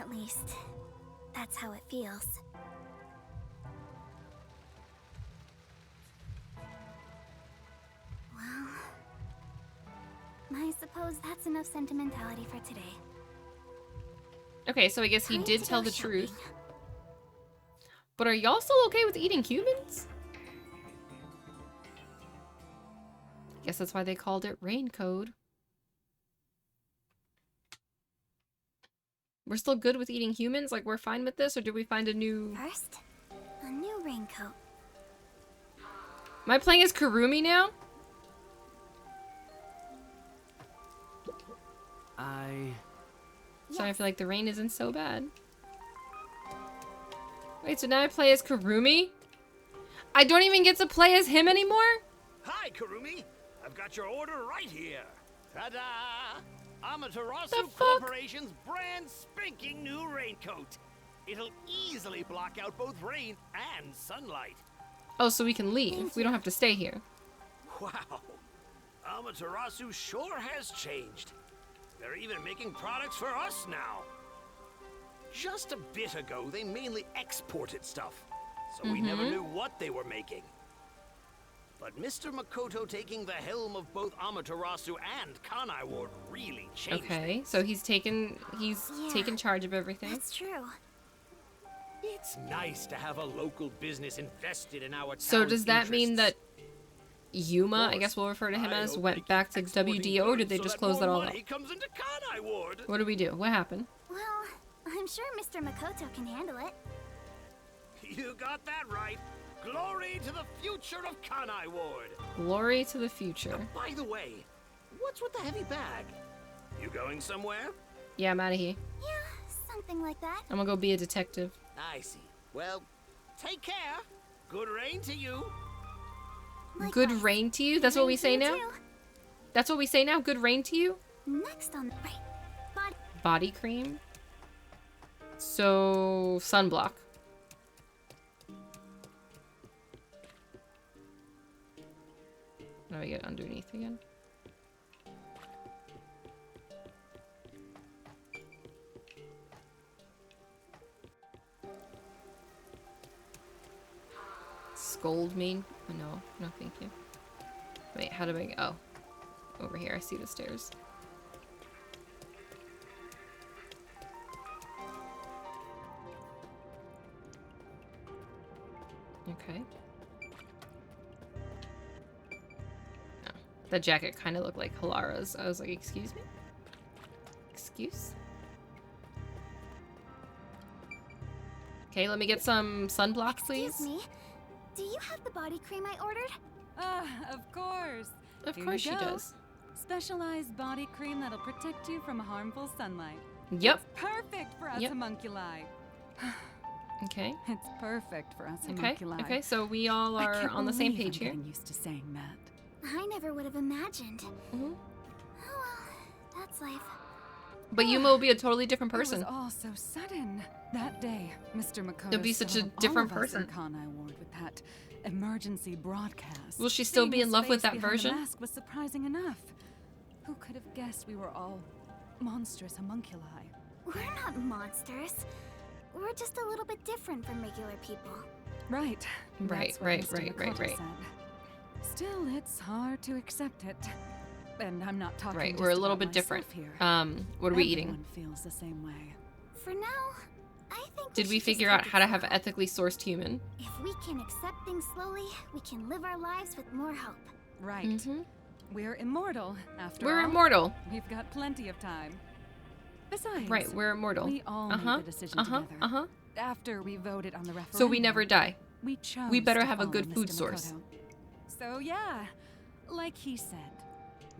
At least, that's how it feels. Well, I suppose that's enough sentimentality for today. Okay, so I guess he Time did to tell go the shopping. truth. But are y'all still okay with eating humans? I guess that's why they called it rain code. We're still good with eating humans? Like, we're fine with this? Or do we find a new... First, a new raincoat. Am I playing as Kurumi now? So I feel like the rain isn't so bad. Wait, so now I play as Kurumi? I don't even get to play as him anymore? Hi, Kurumi. I've got your order right here. Ta-da! Amaterasu The fuck? Corporation's brand spanking new raincoat. It'll easily block out both rain and sunlight. Oh, so we can leave. We don't have to stay here. Wow. Amaterasu sure has changed. They're even making products for us now. Just a bit ago, they mainly exported stuff, so we never knew what they were making. But Mr. Makoto taking the helm of both Amaterasu and Kanai Ward really changed things. So he's taken charge of everything. That's true. It's nice to have a local business invested in our town's So does that mean that Yuma, Of I guess we'll refer to him I as, hope went they back keep to exporting WD, or did goods they so just that close more that all up? money comes into Kanai Ward. What do we do? What happened? Well, I'm sure Mr. Makoto can handle it. You got that right. Glory to the future of Kanai Ward. Glory to the future. By the way, what's with the heavy bag? You going somewhere? Yeah, I'm out of here. Yeah, something like that. I'm gonna go be a detective. I see. Well, take care. Good rain to you. Good rain to you? That's what we Rain to say you now? too. That's what we say now? Good rain to you? Next on the right. Body cream? So, sunblock. How do I get underneath again? Scold me? Oh, no, thank you. Wait, how do I? Oh, over here. I see the stairs. Okay. Oh, that jacket kind of looked like Halara's. I was like, excuse me? Excuse? Okay, let me get some sunblock, please. Excuse me. Do you have the body cream I ordered? Of course. Of Here course you she go. does. Specialized body cream that'll protect you from harmful sunlight. Yep. It's perfect for us Yep. homunculi. Okay. It's perfect for us Okay. homunculi. Okay, so we all I are can't on the same believe page I'm here. getting used to saying that. I never would have imagined. Mhm. Oh well, that's life. But Yuma will be a totally different It person. was all so sudden. That day, Mr. Makoto You'll be such a startled all different of us in person. Kanai Ward with that emergency broadcast. Will she still Seeing be in his love with face that behind the version? mask was surprising enough. Who could have guessed we were all monstrous homunculi? We're not monsters. We're just a little bit different from regular people. Right. Right, That's what right, Mr. right, Makoto right. said. Still, it's hard to accept it. And I'm not talking Right, just we're a little about bit different. myself here. What are we Everyone eating? feels the same way. For now, I think Did we should just figure out take how it to have slow. ethically sourced human? If we can accept things slowly, we can live our lives with more hope. Right. Mhm. We're immortal, after We're all. immortal. We've got plenty of time. Besides, Right, we're immortal. we all Uh-huh, made the decision uh-huh, together. uh-huh. After we voted on the referendum. So we never die. We chose We better to have a follow good Mr. food source. Makoto. So yeah, like he said,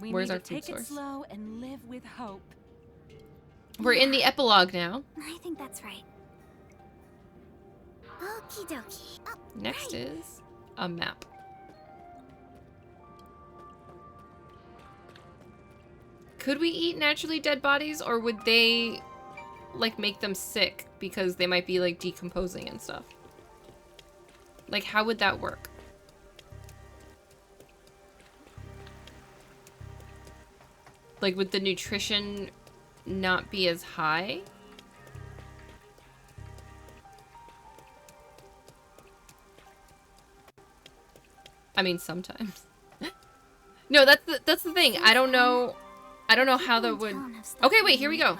we Where's need our to food take it source? slow and live with hope. We're in the epilogue now. I think that's right. Okie dokie. Oh, Next right. is a map. Could we eat naturally dead bodies, or would they, like, make them sick because they might be, like, decomposing and stuff? Like, how would that work? Like, would the nutrition not be as high? I mean, sometimes. No, that's the thing. I don't know how that would. Okay, wait, here we go.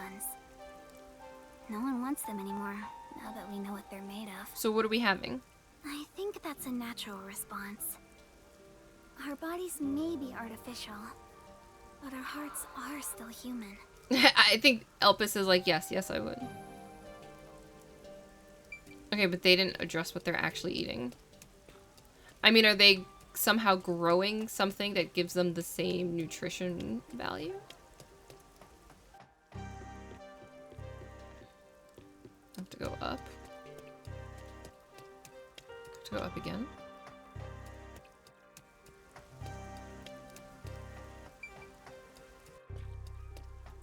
No one wants them anymore, now that we know what they're made of. So what are we having? I think that's a natural response. Our bodies may be artificial, but our hearts are still human. I think Elpis is like, yes, I would. Okay, but they didn't address what they're actually eating. I mean, are they somehow growing something that gives them the same nutrition value? Have to go up. Have to go up again.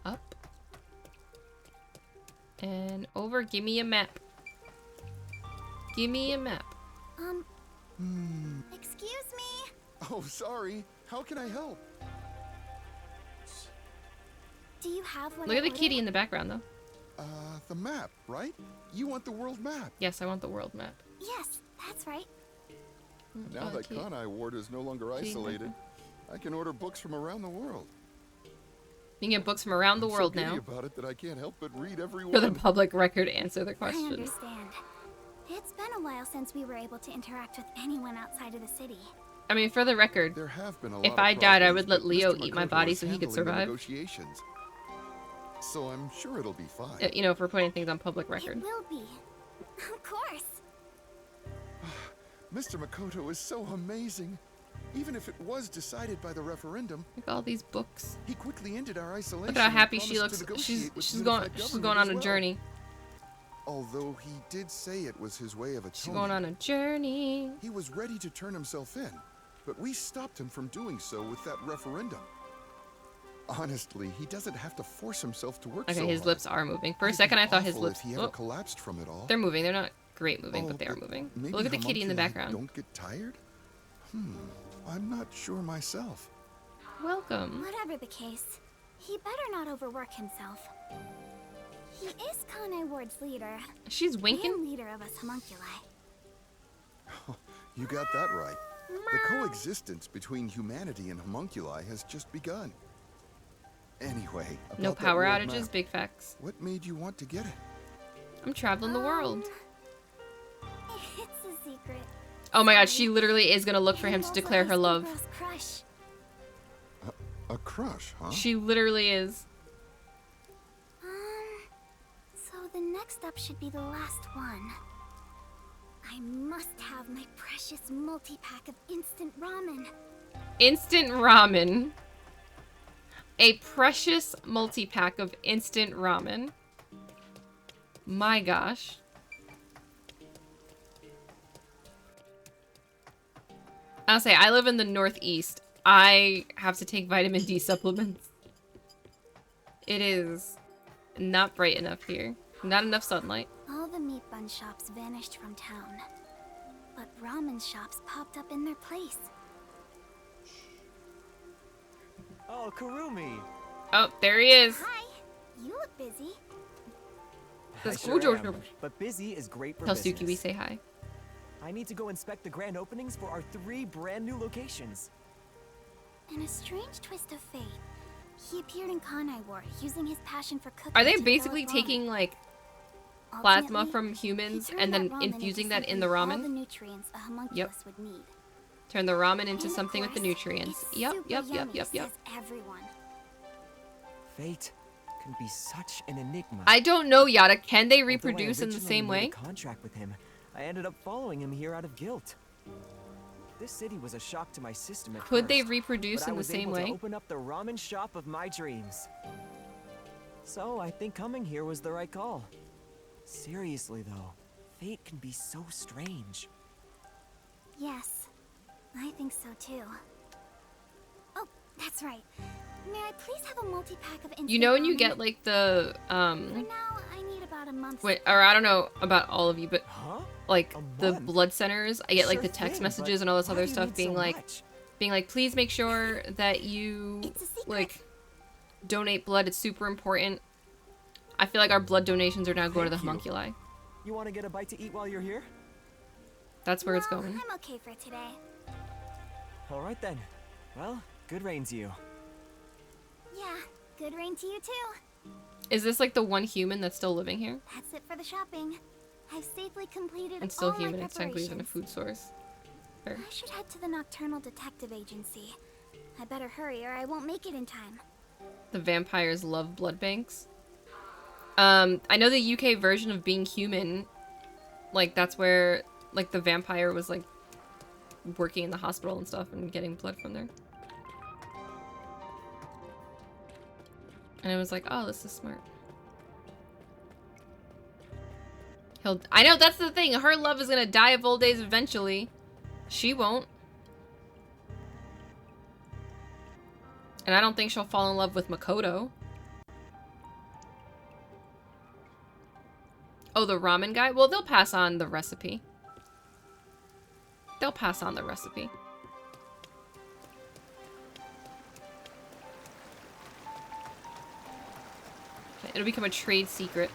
Up. And over. Give me a map. Give me a map. Excuse me? Oh, sorry. How can I help? Do you have what Look I at the ordered? kitty in the background, though. The map, right? You want the world map. Yes, I want the world map. Yes, that's right. Now that Kanai Ward is no longer isolated, I can order books from around the world. You can get books from around the world now. About it that I can't help but read every For the one. public record, answer the question. I understand. It's been a while since we were able to interact with anyone outside of the city. I mean, for the record, There have been a lot if of I died, I problems, would let but Leo Mr. eat my Makoto body is so he could handling the survive. Negotiations. So I'm sure it'll be fine. You know, if we're putting things on public record. It will be. Of course. Mr. Makoto is so amazing. Even if it was decided by the referendum, Look at all these books. he quickly ended our isolation. Look at how and happy she promised to looks. negotiate with She's the going. unified She's government going on as a well. journey. Although he did say it was his way of atonement. She's going on a journey. He was ready to turn himself in, but we stopped him from doing so with that referendum. Honestly, he doesn't have to force himself to work so Okay, his hard. lips are moving. For a It'd second, be I thought his awful lips. If he ever Oh, collapsed from it all. they're moving. They're not great moving, Oh, but they are moving. maybe Look at the kitty in the homunculi background. Don't get tired? I'm not sure myself. Welcome. Whatever the case, he better not overwork himself. He is Kanai Ward's leader. She's winking. And leader of us homunculi. You got that right. The coexistence between humanity and homunculi has just begun. Anyway, No about that power world outages. map, Big facts. What made you want to get it? I'm traveling the world. It's a secret. Oh my god, she literally is gonna look for him to declare her love. Crush. A crush, huh? She literally is. So the next up should be the last one. I must have my precious multi-pack of instant ramen. Instant ramen. A precious multi-pack of instant ramen. My gosh. I'll say, I live in the Northeast. I have to take vitamin D supplements. It is not bright enough here. Not enough sunlight. All the meat bun shops vanished from town. But ramen shops popped up in their place. Oh, Kurumi. Oh, there he is. Hi. You look busy. That's I sure cool, am, but busy is great for Tell business. Suki we say hi. I need to go inspect the grand openings for our 3 brand new locations. In a strange twist of fate, he appeared in Kanai Ward using his passion for cooking. Are they to basically develop ramen. taking like plasma Ultimately, from he humans turned and then that ramen infusing into that in the something all ramen? the nutrients a homunculus would need. Turn the ramen into And of something with the course, nutrients. it's Yep, super yep, yep, yummy, yep, yep. says everyone. Fate can be such an enigma. I don't know, Yada. Can they Although I reproduce in the originally same made way? a contract with him, I ended up following him here out of guilt. This city was a shock to my system at Could they first, reproduce but I in the was same able to way? open up the ramen shop of my dreams. So I think coming here was the right call. Seriously though, fate can be so strange. Yes, I think so too. Oh, that's right. May I please have a multi-pack of instant You know when you ramen? get like the For now, I need about a month's wait, or I don't know about all of you, but Huh? like the month? blood centers, I get like Sure the text thing, messages but and all this why other do you stuff need being so like much? please make sure that you like donate blood. It's super important. I feel like our blood donations are now going to the Thank you. homunculi. You want to get a bite to eat while you're here? That's where it's No, going. I'm okay for today. All right then. Well, good rain to you. Yeah, good rain to you too. Is this like the one human that's still living here? That's it for the shopping. I've safely completed And still all human, my it's technically isn't a preparations. food source. Fair. I should head to the Nocturnal Detective Agency. I better hurry or I won't make it in time. The vampires love blood banks. I know the UK version of Being Human, like that's where like the vampire was like working in the hospital and stuff and getting blood from there. And I was like, oh, this is smart. I know, that's the thing. Her love is gonna die of old age eventually. She won't. And I don't think she'll fall in love with Makoto. Oh, the ramen guy? Well, they'll pass on the recipe. They'll pass on the recipe. Okay, It'll become a trade secret.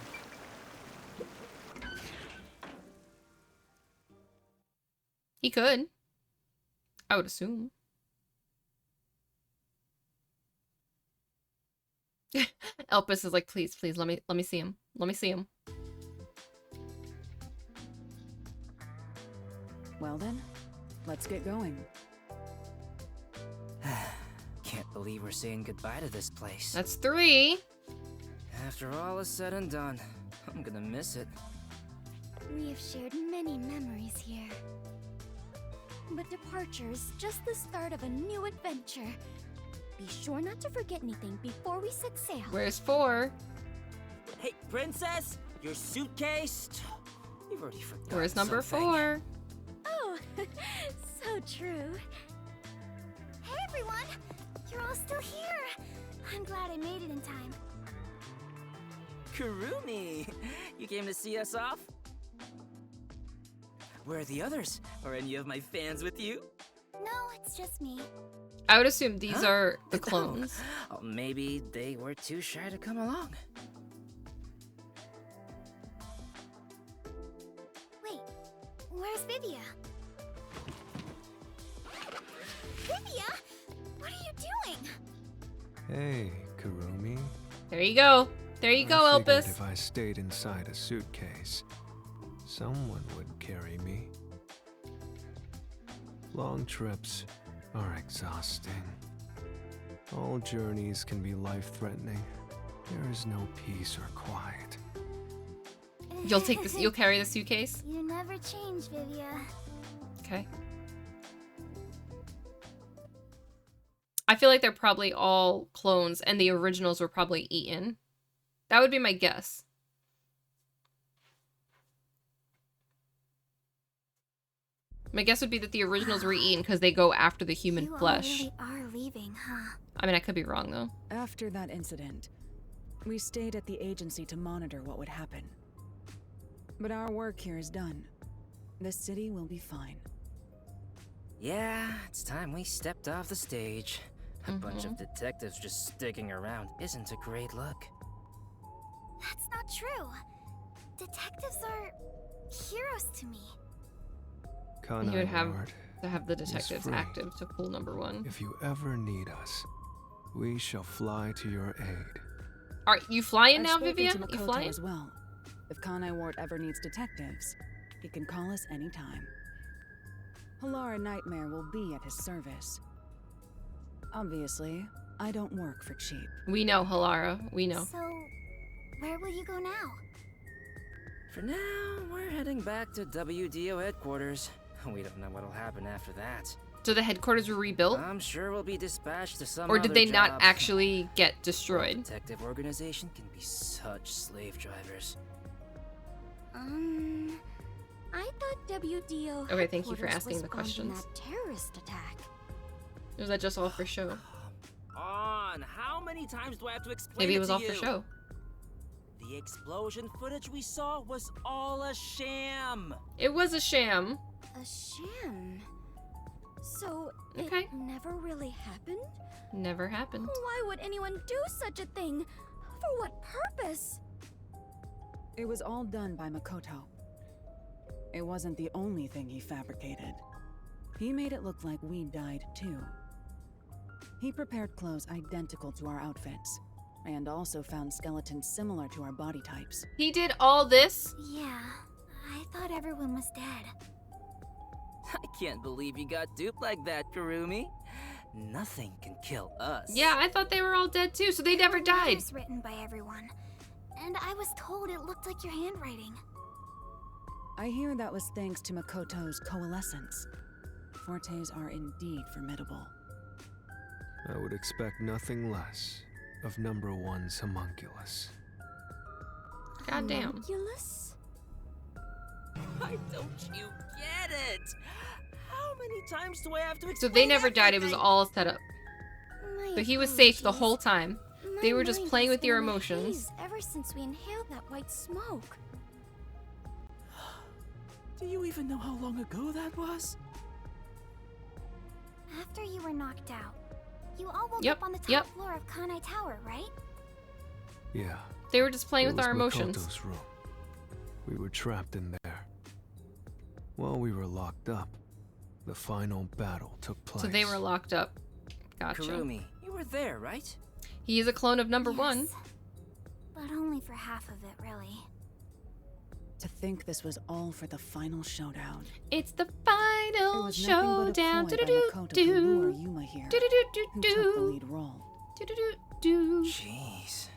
He could. I would assume. Elpis is like, please, please, let me see him. Let me see him. Well then, let's get going. Can't believe we're saying goodbye to this place. That's 3. After all is said and done, I'm gonna miss it. We have shared many memories here. But departure is just the start of a new adventure. Be sure not to forget anything before we set sail. Where's 4? Hey, princess! Your suitcase? You've already forgotten. Where's number something. 4? Oh, so true. Hey everyone! You're all still here! I'm glad I made it in time. Kurumi! You came to see us off? Where are the others? Are any of my fans with you? No, it's just me. I would assume these are the clones. Oh, maybe they were too shy to come along. Wait, where's Vivia? Vivia? What are you doing? Hey, Kurumi. There you go. There you go, I figured Elpis. if I stayed inside a suitcase, someone would carry me. Long trips are exhausting. All journeys can be life-threatening. There is no peace or quiet. You'll take this. You'll carry the suitcase. You never change, Vivia. Okay. I feel like they're probably all clones, and the originals were probably eaten. That would be my guess. My guess would be that the originals were eaten because they go after the human flesh. You really are leaving, huh? I mean, I could be wrong, though. After that incident, we stayed at the agency to monitor what would happen. But our work here is done. The city will be fine. Yeah, it's time we stepped off the stage. A bunch of detectives just sticking around isn't a great look. That's not true. Detectives are heroes to me. Kanai You would have Ward to have the is detectives free. active to pull number 1. If you ever need us, we shall fly to your aid. Are you flying now, I've spoken Vivia? to You Makoto flying? as well. If Kanai Ward ever needs detectives, he can call us anytime. Halara Nightmare will be at his service. Obviously, I don't work for cheap. We know, Halara. We know. So, where will you go now? For now, we're heading back to WDO headquarters. We don't know what'll happen after that. So the headquarters were rebuilt? I'm sure we'll be dispatched to some Or did other they not job. actually get destroyed? Detective organization can be such slave drivers. I thought WDO Okay, thank you for headquarters asking the responded questions. to that terrorist attack. Or was that just all for show? On, how many times do I have to explain Maybe it it was to all you? for show. The explosion footage we saw was all a sham. It was a sham. A sham? So, Okay. it never really happened? Never happened. Why would anyone do such a thing? For what purpose? It was all done by Makoto. It wasn't the only thing he fabricated. He made it look like we died too. He prepared clothes identical to our outfits, and also found skeletons similar to our body types. He did all this? Yeah, I thought everyone was dead. I can't believe you got duped like that, Kurumi. Nothing can kill us. Yeah, I thought they were all dead too, so they never died. Letters written by everyone, and I was told it looked like your handwriting. I hear that was thanks to Makoto's coalescence. Fortes are indeed formidable. I would expect nothing less of number 1's homunculus. Goddamn. Homunculus? Why don't you get it? How many times do I have to So explain they never died, it was everything? all set up. My So he was safe the apologies. whole time. My They were just mind playing has with your been in a emotions. haze ever since we inhaled that white smoke. Do you even know how long ago that was? After you were knocked out, you all woke Yep, up on the top yep. floor of Kanai Tower, right? Yeah, They were just playing It with our was emotions. Makoto's room. We were trapped in there. While we were locked up, the final battle took place. So they were locked up. Gotcha. Kurumi, you were there, right? He is a clone of number one. But only for half of it, really. To think this was all for the final showdown. It's the final It was nothing but a showdown. ploy by Makoto to lure Yuma here, who took the lead role. Jeez.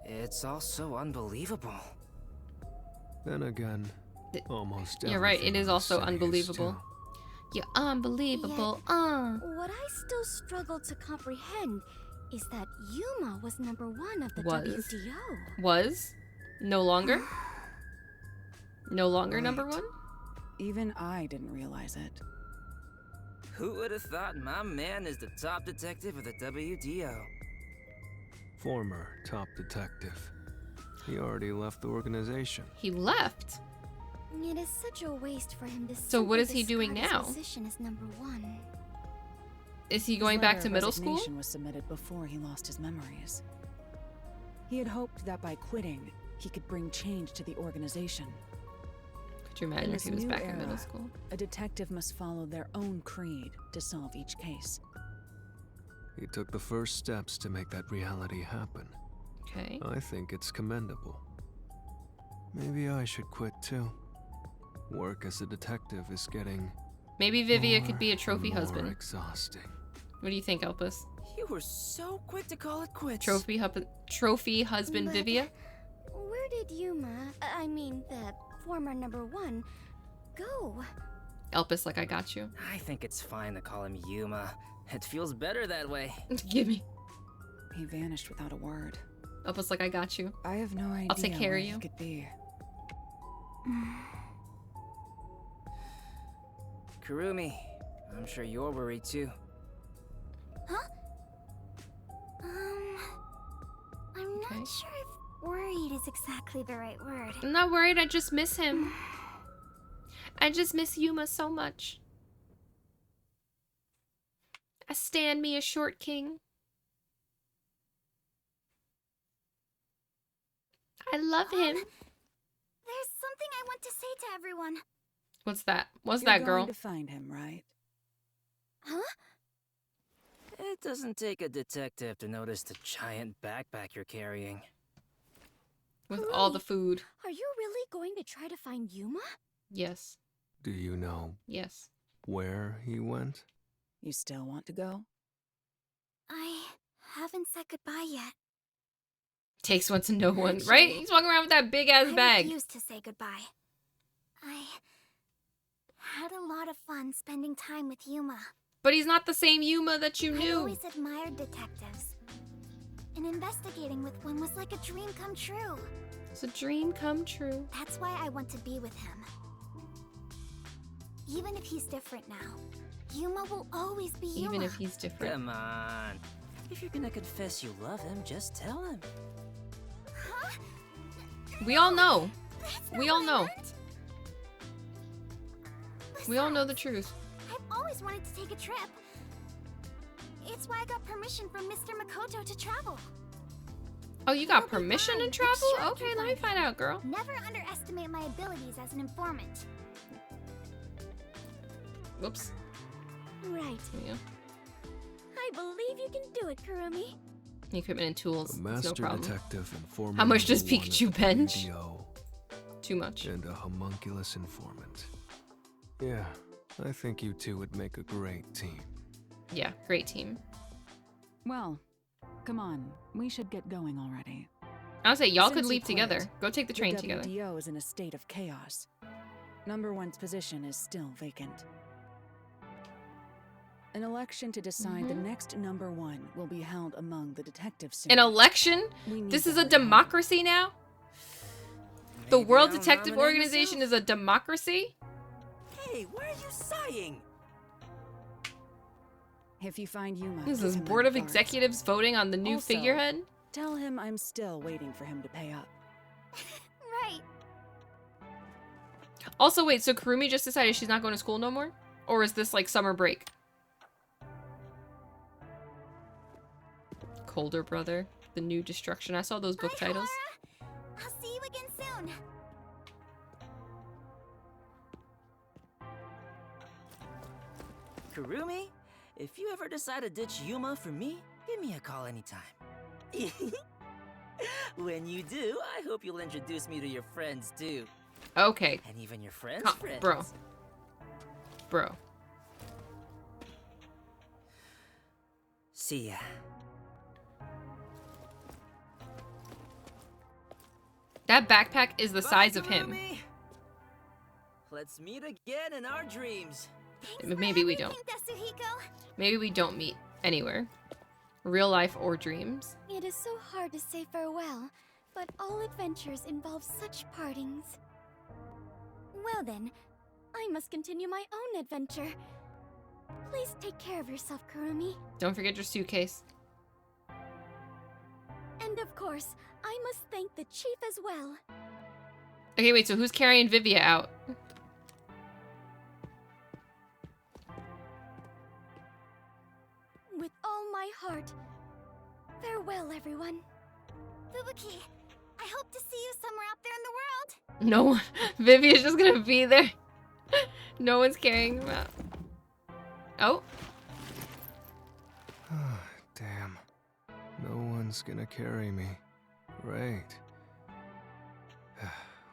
It's all so unbelievable. Then again, almost You're right, it everything is was also serious, unbelievable. too. You're unbelievable. What I still struggle to comprehend is that Yuma was number 1 of the WDO. Was? No longer? No longer Right. number 1? Even I didn't realize it. Who would have thought my man is the top detective of the WDO? Former top detective. He already left the organization. He left? It is such a waste for him to So what simply is he doing discard now? his position as number 1. Is he His going back letter to of middle school? resignation was submitted before he lost his memories. He had hoped that by quitting, he could bring change to the organization. Could you imagine In if he this was new back in middle era, school? A detective must follow their own creed to solve each case. He took the first steps to make that reality happen. Okay. I think it's commendable. Maybe I should quit too. Work as a detective is getting Maybe Vivia could more be a trophy and more husband. exhausting. What do you think, Elpis? You were so quick to call it quits. Trophy husband But Vivia? Where did Yuma, I mean the former number 1, go? Elpis, like I got you. I think it's fine to call him Yuma. It feels better that way. Gimme. He vanished without a word. Elpis, like I got you. I have no idea I'll take care where of he you. could be. Kurumi, I'm sure you're worried too. Huh? I'm not sure if worried is exactly the right word. I'm not worried, I just miss him. I just miss Yuma so much. I stand me a short king. I love him. There's something I want to say to everyone. What's that? What's You're that, girl? going to find him, right? Huh? It doesn't take a detective to notice the giant backpack you're carrying. With all the food. Are you really going to try to find Yuma? Yes. Do you know Yes. where he went? You still want to go? I haven't said goodbye yet. Takes one to know one, right? He's walking around with that big ass I bag. refuse to say goodbye. I had a lot of fun spending time with Yuma. But he's not the same Yuma that you I knew. always admired detectives. And investigating with one was like a dream come true. It's a dream come true. That's why I want to be with him. Even if he's different now, Yuma will always be Yuma. Even if he's different. Come on. If you're gonna confess you love him, just tell him. Huh? We all know. That's We not all what I know. meant. We all know the truth. I've always wanted to take a trip. It's why I got permission from Mr. Makoto to travel. Oh, you got permission to travel? Okay, let me find out, girl. Never underestimate my abilities as an informant. Whoops. Right. Yeah. I believe you can do it, Kurumi. Equipment and tools. A It's master no problem. detective and former How much does number one of Pikachu the bench? WDO, Too much. and a homunculus informant. Yeah, I think you two would make a great team. Yeah, great team. Well, come on. We should get going already. I would say y'all could Since you leave together. quit, Go take the train together. WDO is in a state of chaos. Number one's position is still vacant. An election to decide the next number one will be held among the detectives soon. An election? We need This to is a hurry up. democracy now? The Maybe World I'll Detective nominate Organization is a democracy? Hey, why are you sighing? If you find Yuma, This give is him my Board of regards. Executives voting on the new Also, figurehead? Tell him I'm still waiting for him to pay up. Right. Also, wait, so Kurumi just decided she's not going to school no more? Or is this like summer break? Colder brother. the new destruction. I saw those book titles. I'll see you again soon. Kurumi, if you ever decide to ditch Yuma for me, give me a call anytime. When you do, I hope you'll introduce me to your friends too. Okay. And even your friends' Oh, friends. Bro. See ya. That backpack is the size of him. Let's meet again in our dreams. Maybe we don't. Maybe we don't meet anywhere. Real life or dreams. It is so hard to say farewell, but all adventures involve such partings. Well then, I must continue my own adventure. Please take care of yourself, Kurumi. Don't forget your suitcase. And of course, I must thank the chief as well. Okay, wait, so who's carrying Vivia out? With all my heart. Farewell, everyone. Fubuki, I hope to see you somewhere out there in the world. No one. Vivia's just gonna be there. No one's carrying him out. Oh. Damn. No one's gonna carry me. Great.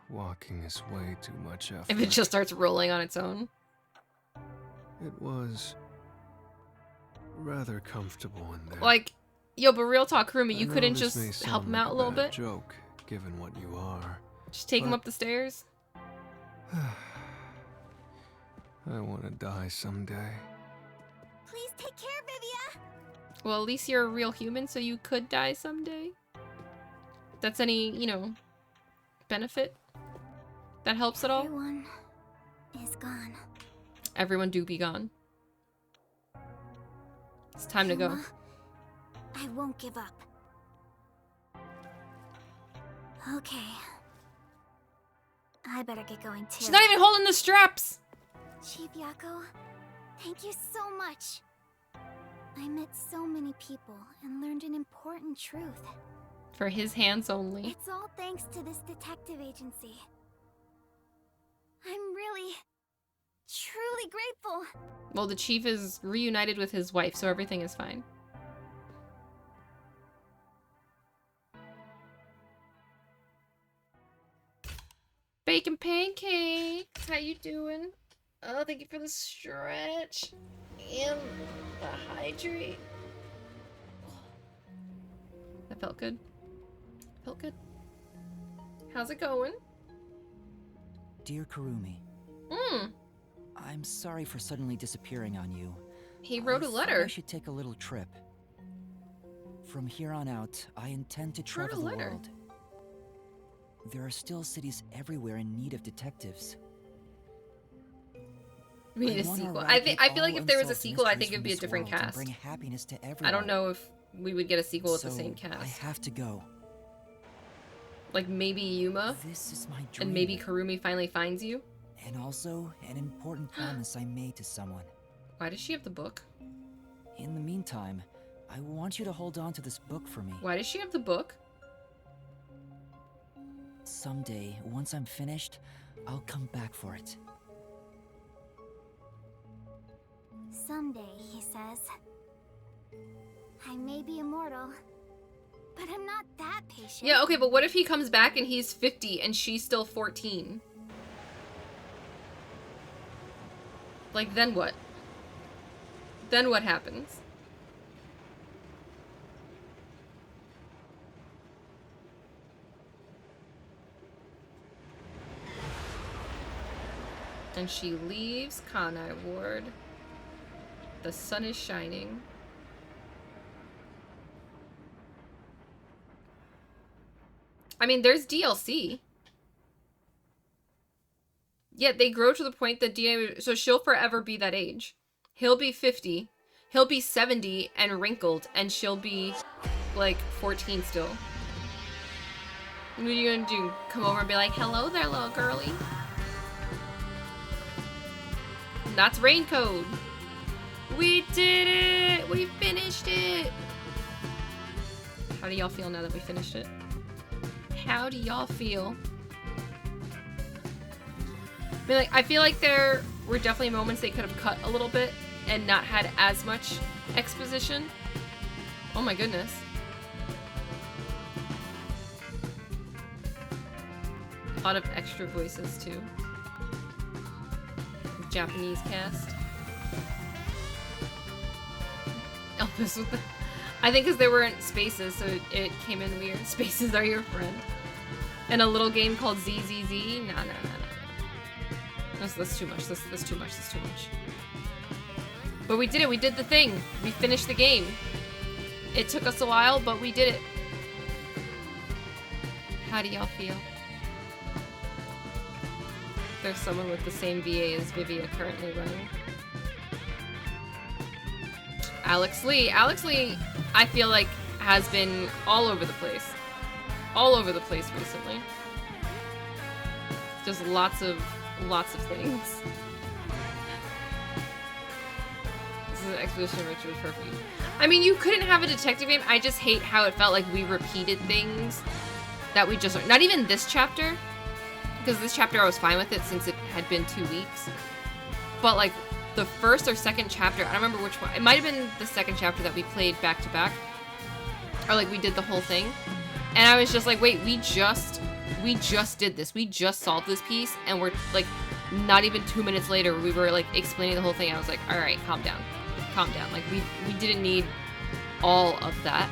Walking is way too much effort. If it just starts rolling on its own. It was rather comfortable in there. Like, yo, but real talk, Kurumi, you I know couldn't this may just help sound him like out a little bad bit? Joke, given what you are. Just take him but up the stairs? I want to die someday. Please take care, Vivia. Well, at least you're a real human, so you could die someday. If that's any, you know, benefit that helps at all. Everyone is gone. Everyone do be gone. It's time to go. Yuma, I won't give up. Okay. I better get going too. She's not even holding the straps! Chief Yako, thank you so much. I met so many people and learned an important truth. For his hands only. It's all thanks to this detective agency. I'm really, truly grateful. Well, the chief is reunited with his wife, so everything is fine. Bacon pancakes! How you doing? Oh, thank you for the stretch. And the hydrate. That felt good. Felt good. How's it going? Dear Kurumi. I'm sorry for suddenly disappearing on you. He wrote a I letter. I should take a little trip. From here on out, I intend to travel the world. There are still cities everywhere in need of detectives. We need a sequel. I feel like if there was a sequel, I think it'd be a different cast. Bring happiness to everyone. I don't know if we would get a sequel with the So, same cast. I have to go. Like maybe Yuma. This is my dream. And maybe Kurumi finally finds you. And also an important promise I made to someone. Why does she have the book? In the meantime, I want you to hold on to this book for me. Why does she have the book? Someday, once I'm finished, I'll come back for it. Someday, he says. I may be immortal, but I'm not that patient. Yeah, okay, but what if he comes back and he's 50 and she's still 14? Like, then what? Then what happens? And she leaves Kanai Ward. The sun is shining. I mean, there's DLC. Yet they grow to the point that DNA... So she'll forever be that age. He'll be 50. He'll be 70 and wrinkled. And she'll be, like, 14 still. What are you gonna do? Come over and be like, hello there, little girly. That's rain code. We did it! We finished it! How do y'all feel now that we finished it? How do y'all feel? I mean, like, I feel like there were definitely moments they could have cut a little bit and not had as much exposition. Oh my goodness. A lot of extra voices too. Japanese cast. Elvis with the... I think because there weren't spaces, so it came in weird. Spaces are your friend. And a little game called ZZZ. No. That's too much. That's too much. That's too much. But we did it. We did the thing. We finished the game. It took us a while, but we did it. How do y'all feel? There's someone with the same VA as Vivia currently running. Alex Lee. Alex Lee, I feel like, has been all over the place. All over the place recently. Just lots of things. This is an exposition which was perfect. I mean, you couldn't have a detective game. I just hate how it felt like we repeated things that we just learned. Not even this chapter. Because this chapter I was fine with it since it had been 2 weeks. But like the first or second chapter, I don't remember which one. It might have been the second chapter that we played back to back. Or like we did the whole thing. And I was just like, wait, we just did this. We just solved this piece, and we're like not even 2 minutes later we were like explaining the whole thing. I was like, all right, calm down. Calm down. Like we didn't need all of that.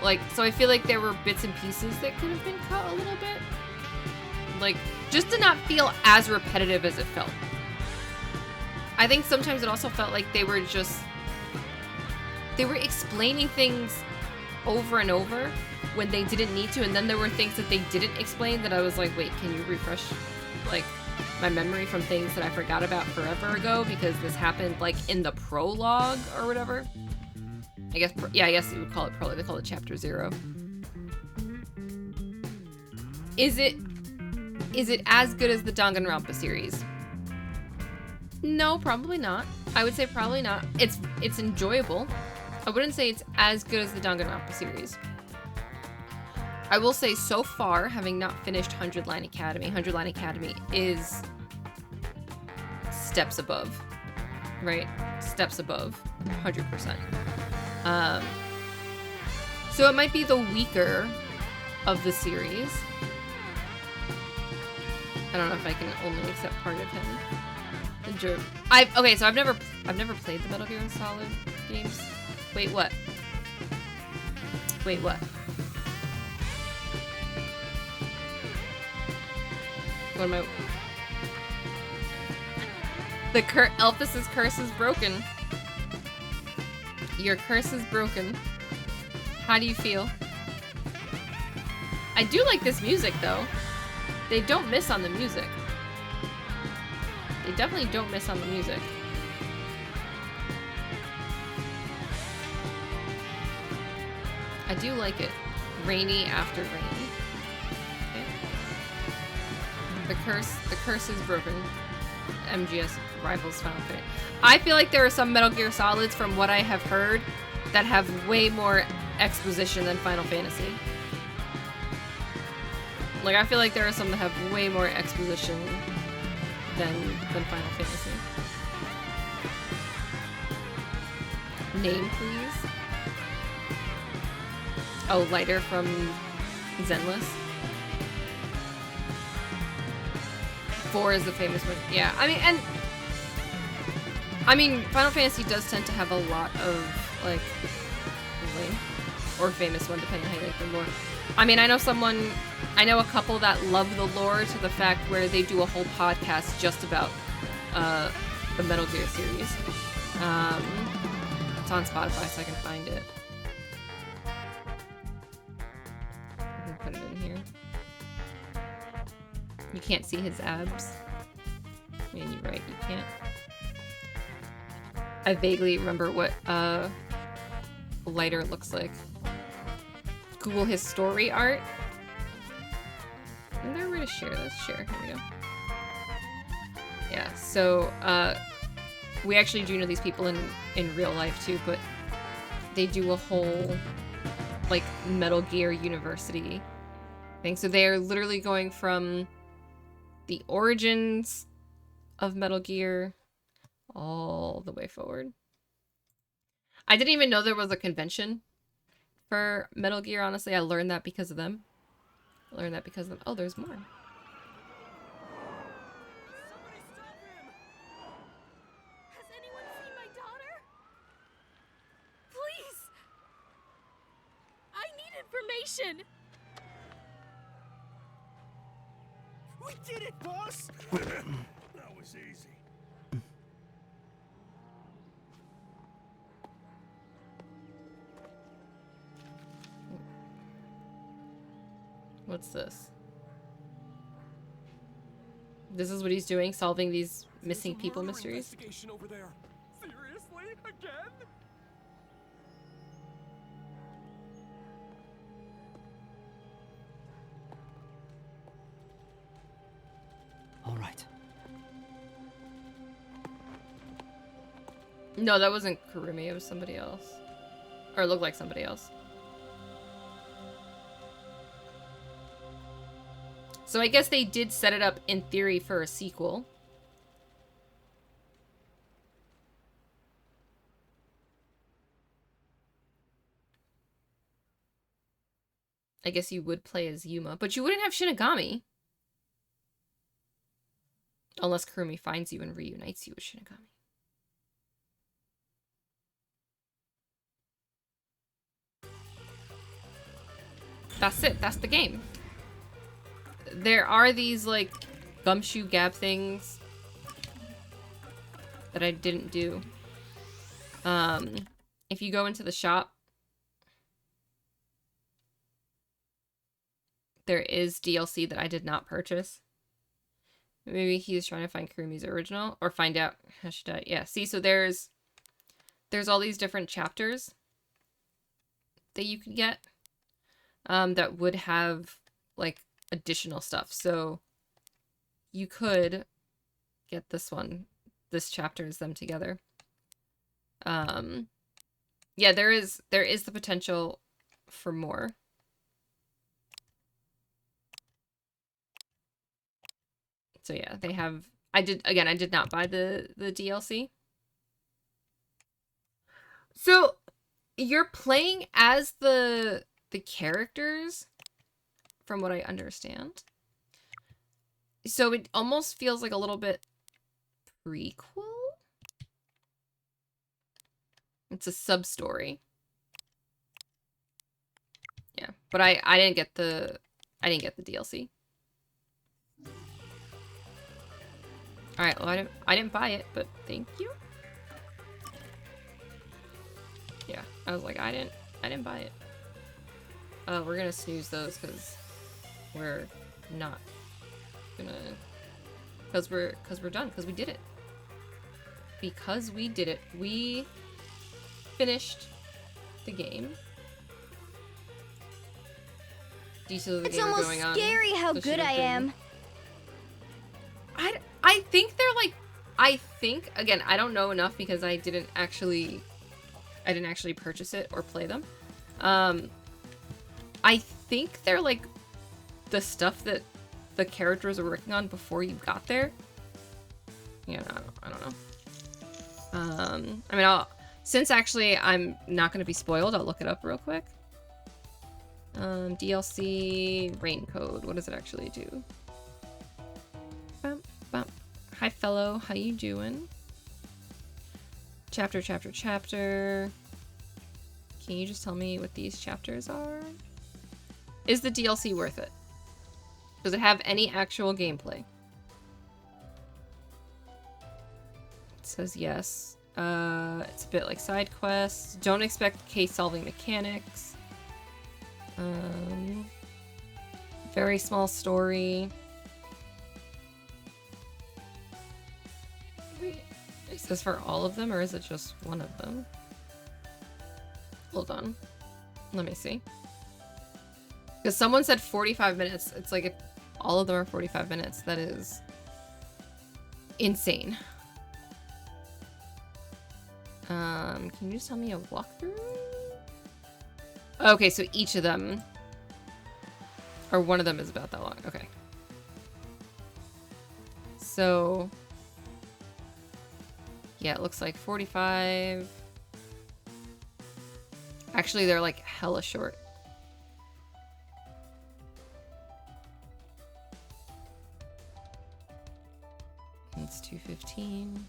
Like, so I feel like there were bits and pieces that could have been cut a little bit. Like, just to not feel as repetitive as it felt. I think sometimes it also felt like they were explaining things over and over when they didn't need to, and then there were things that they didn't explain that I was like, wait, can you refresh, like, my memory from things that I forgot about forever ago because this happened, like, in the prologue or whatever? I guess you would call it prologue. They call it chapter 0. Is it as good as the Danganronpa series? No, probably not. I would say probably not. It's enjoyable. I wouldn't say it's as good as the Danganronpa series. I will say so far, having not finished 100 Line Academy, 100 Line Academy is steps above, right? Steps above, 100%. So it might be the weaker of the series. I don't know if I can only accept part of him. Okay, so I've never played the Metal Gear Solid games. Wait, what? Wait, what? What am I? Elvis's curse is broken. Your curse is broken. How do you feel? I do like this music, though. They don't miss on the music. They definitely don't miss on the music. I do like it. Rainy after rain. Okay. The curse is broken. MGS rivals Final Fantasy. I feel like there are some Metal Gear Solids, from what I have heard, that have way more exposition than Final Fantasy. Like, I feel like there are some that have way more exposition than Final Fantasy. Name, please. Oh, Lighter from Zenless. 4 is the famous one. Yeah, I mean, Final Fantasy does tend to have a lot of, like, lame or famous one, depending on how you like them more. I mean, I know a couple that love the lore to the fact where they do a whole podcast just about the Metal Gear series. It's on Spotify, so I can find it. I can put it in here. You can't see his abs. I mean, you're right, you can't. I vaguely remember what Lighter looks like. Google his story art. Is there a way to share this? Share. Here we go. Yeah, so we actually do know these people in real life too, but they do a whole like Metal Gear University thing. So they're literally going from the origins of Metal Gear all the way forward. I didn't even know there was a convention for Metal Gear, honestly. I learned that because of them. Oh, there's more. Has anyone seen my daughter? Please! I need information! We did it, boss! That was easy. What's this? This is what he's doing, solving these missing people mysteries. Investigation over there. Seriously? Again? All right. No, that wasn't Kurumi, it was somebody else. Or it looked like somebody else. So I guess they did set it up in theory for a sequel. I guess you would play as Yuma, but you wouldn't have Shinigami. Unless Kurumi finds you and reunites you with Shinigami. That's it. That's the game. There are these, like, gumshoe gap things that I didn't do. If you go into the shop, there is DLC that I did not purchase. Maybe he's trying to find Kurumi's original, or find out how she died. Yeah, see, so there's all these different chapters that you can get that would have, like, additional stuff. So you could get this one. This chapter is them together. Yeah, there is the potential for more. So yeah, they have I did not buy the DLC. So you're playing as the characters, from what I understand. So it almost feels like a little bit prequel. It's a sub-story. Yeah, but I didn't get the DLC. All right, well I didn't buy it, but thank you. Yeah, I was like I didn't buy it. We're gonna snooze those because we're not gonna, because we're done, because we did it. Because we did it. We finished the game. Details of the It's game are almost going on. scary how So good I am. I think they're like, I think, again, I don't know enough because I didn't actually purchase it or play them. I think they're like the stuff that the characters were working on before you got there. Yeah, I don't know. I mean, since actually I'm not going to be spoiled, I'll look it up real quick. DLC rain code. What does it actually do? Bum, bum. Hi, fellow. How you doing? Chapter. Can you just tell me what these chapters are? Is the DLC worth it? Does it have any actual gameplay? It says yes. It's a bit like side quests. Don't expect case solving mechanics. Very small story. Wait, is this for all of them or is it just one of them? Hold on. Let me see. Because someone said 45 minutes. It's like if all of them are 45 minutes. That is insane. Can you just tell me a walkthrough? Okay, so each of them, or one of them is about that long. Okay. So, yeah, it looks like 45. Actually, they're like hella short. It's 2:15.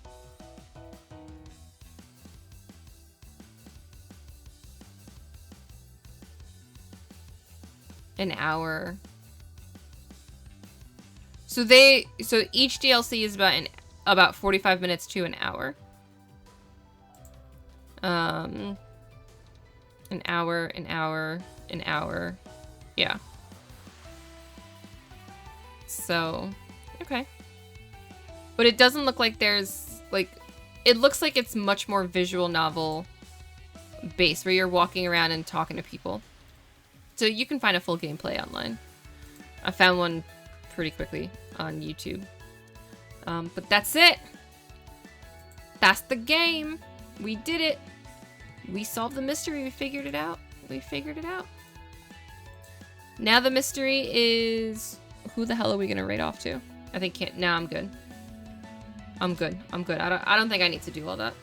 An hour. So each DLC is about 45 minutes to an hour. An hour. Yeah. So, okay. But it doesn't look like there's, like, it looks like it's much more visual novel based, where you're walking around and talking to people. So you can find a full gameplay online. I found one pretty quickly on YouTube. But that's it. That's the game. We did it. We solved the mystery. We figured it out. Now the mystery is, who the hell are we gonna raid off to? I think can't. Nah, I'm good. I'm good. I don't think I need to do all that.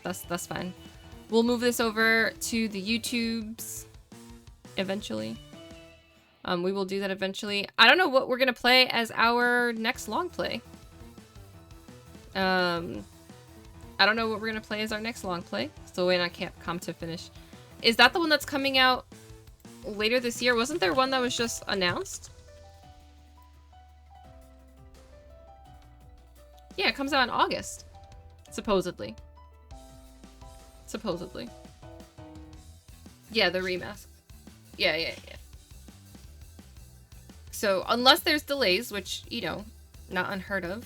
That's fine. We'll move this over to the YouTubes eventually. We will do that eventually. I don't know what we're gonna play as our next long play. I don't know what we're gonna play as our next long play. Still waiting on Capcom to finish. Is that the one that's coming out later this year? Wasn't there one that was just announced? Yeah, it comes out in August. Supposedly. Yeah, the remask. Yeah. So, unless there's delays, which, you know, not unheard of.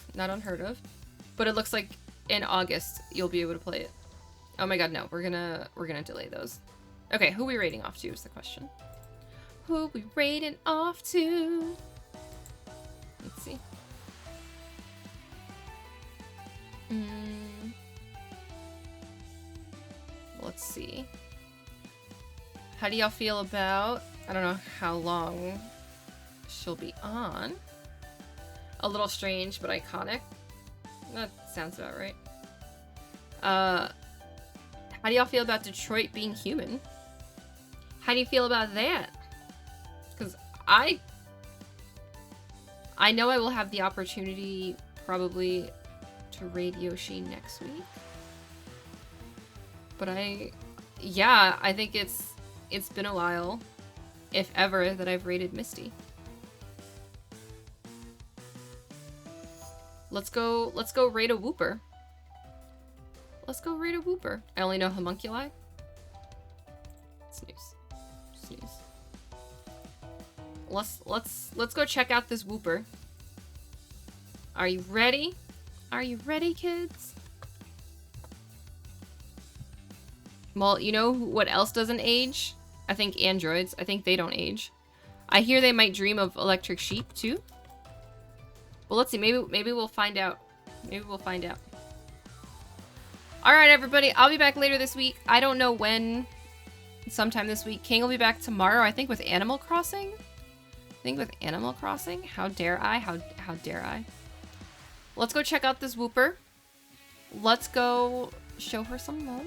But it looks like in August you'll be able to play it. Oh my god, no. We're gonna delay those. Okay, who are we rating off to is the question. Who are we rating off to? Let's see. Let's see. How do y'all feel about, I don't know how long she'll be on. A little strange, but iconic. That sounds about right. How do y'all feel about Detroit being human? How do you feel about that? Because I know I will have the opportunity probably to raid Yoshi next week. But I think it's been a while, if ever, that I've raided Misty. Let's go raid a Wooper. I only know Homunculi. Snooze. Let's go check out this Wooper. Are you ready? Are you ready, kids? Well, you know what else doesn't age? I think androids. I think they don't age. I hear they might dream of electric sheep too. Well, let's see. Maybe we'll find out. All right, everybody. I'll be back later this week. I don't know when. Sometime this week. King will be back tomorrow. I think with Animal Crossing. How dare I? How dare I? Let's go check out this Wooper. Let's go show her some love.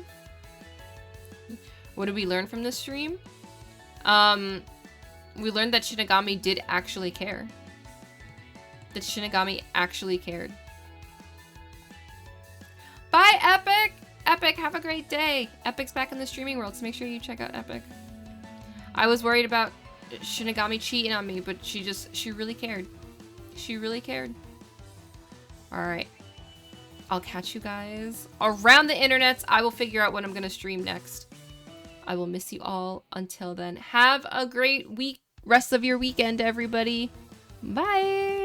What did we learn from this stream? We learned that Shinigami did actually care. That Shinigami actually cared. Bye, Epic! Epic, have a great day. Epic's back in the streaming world, so make sure you check out Epic. I was worried about Shinigami cheating on me, but she really cared. Alright. I'll catch you guys around the internets. I will figure out when I'm gonna stream next. I will miss you all. Until then, have a great week. Rest of your weekend, everybody. Bye!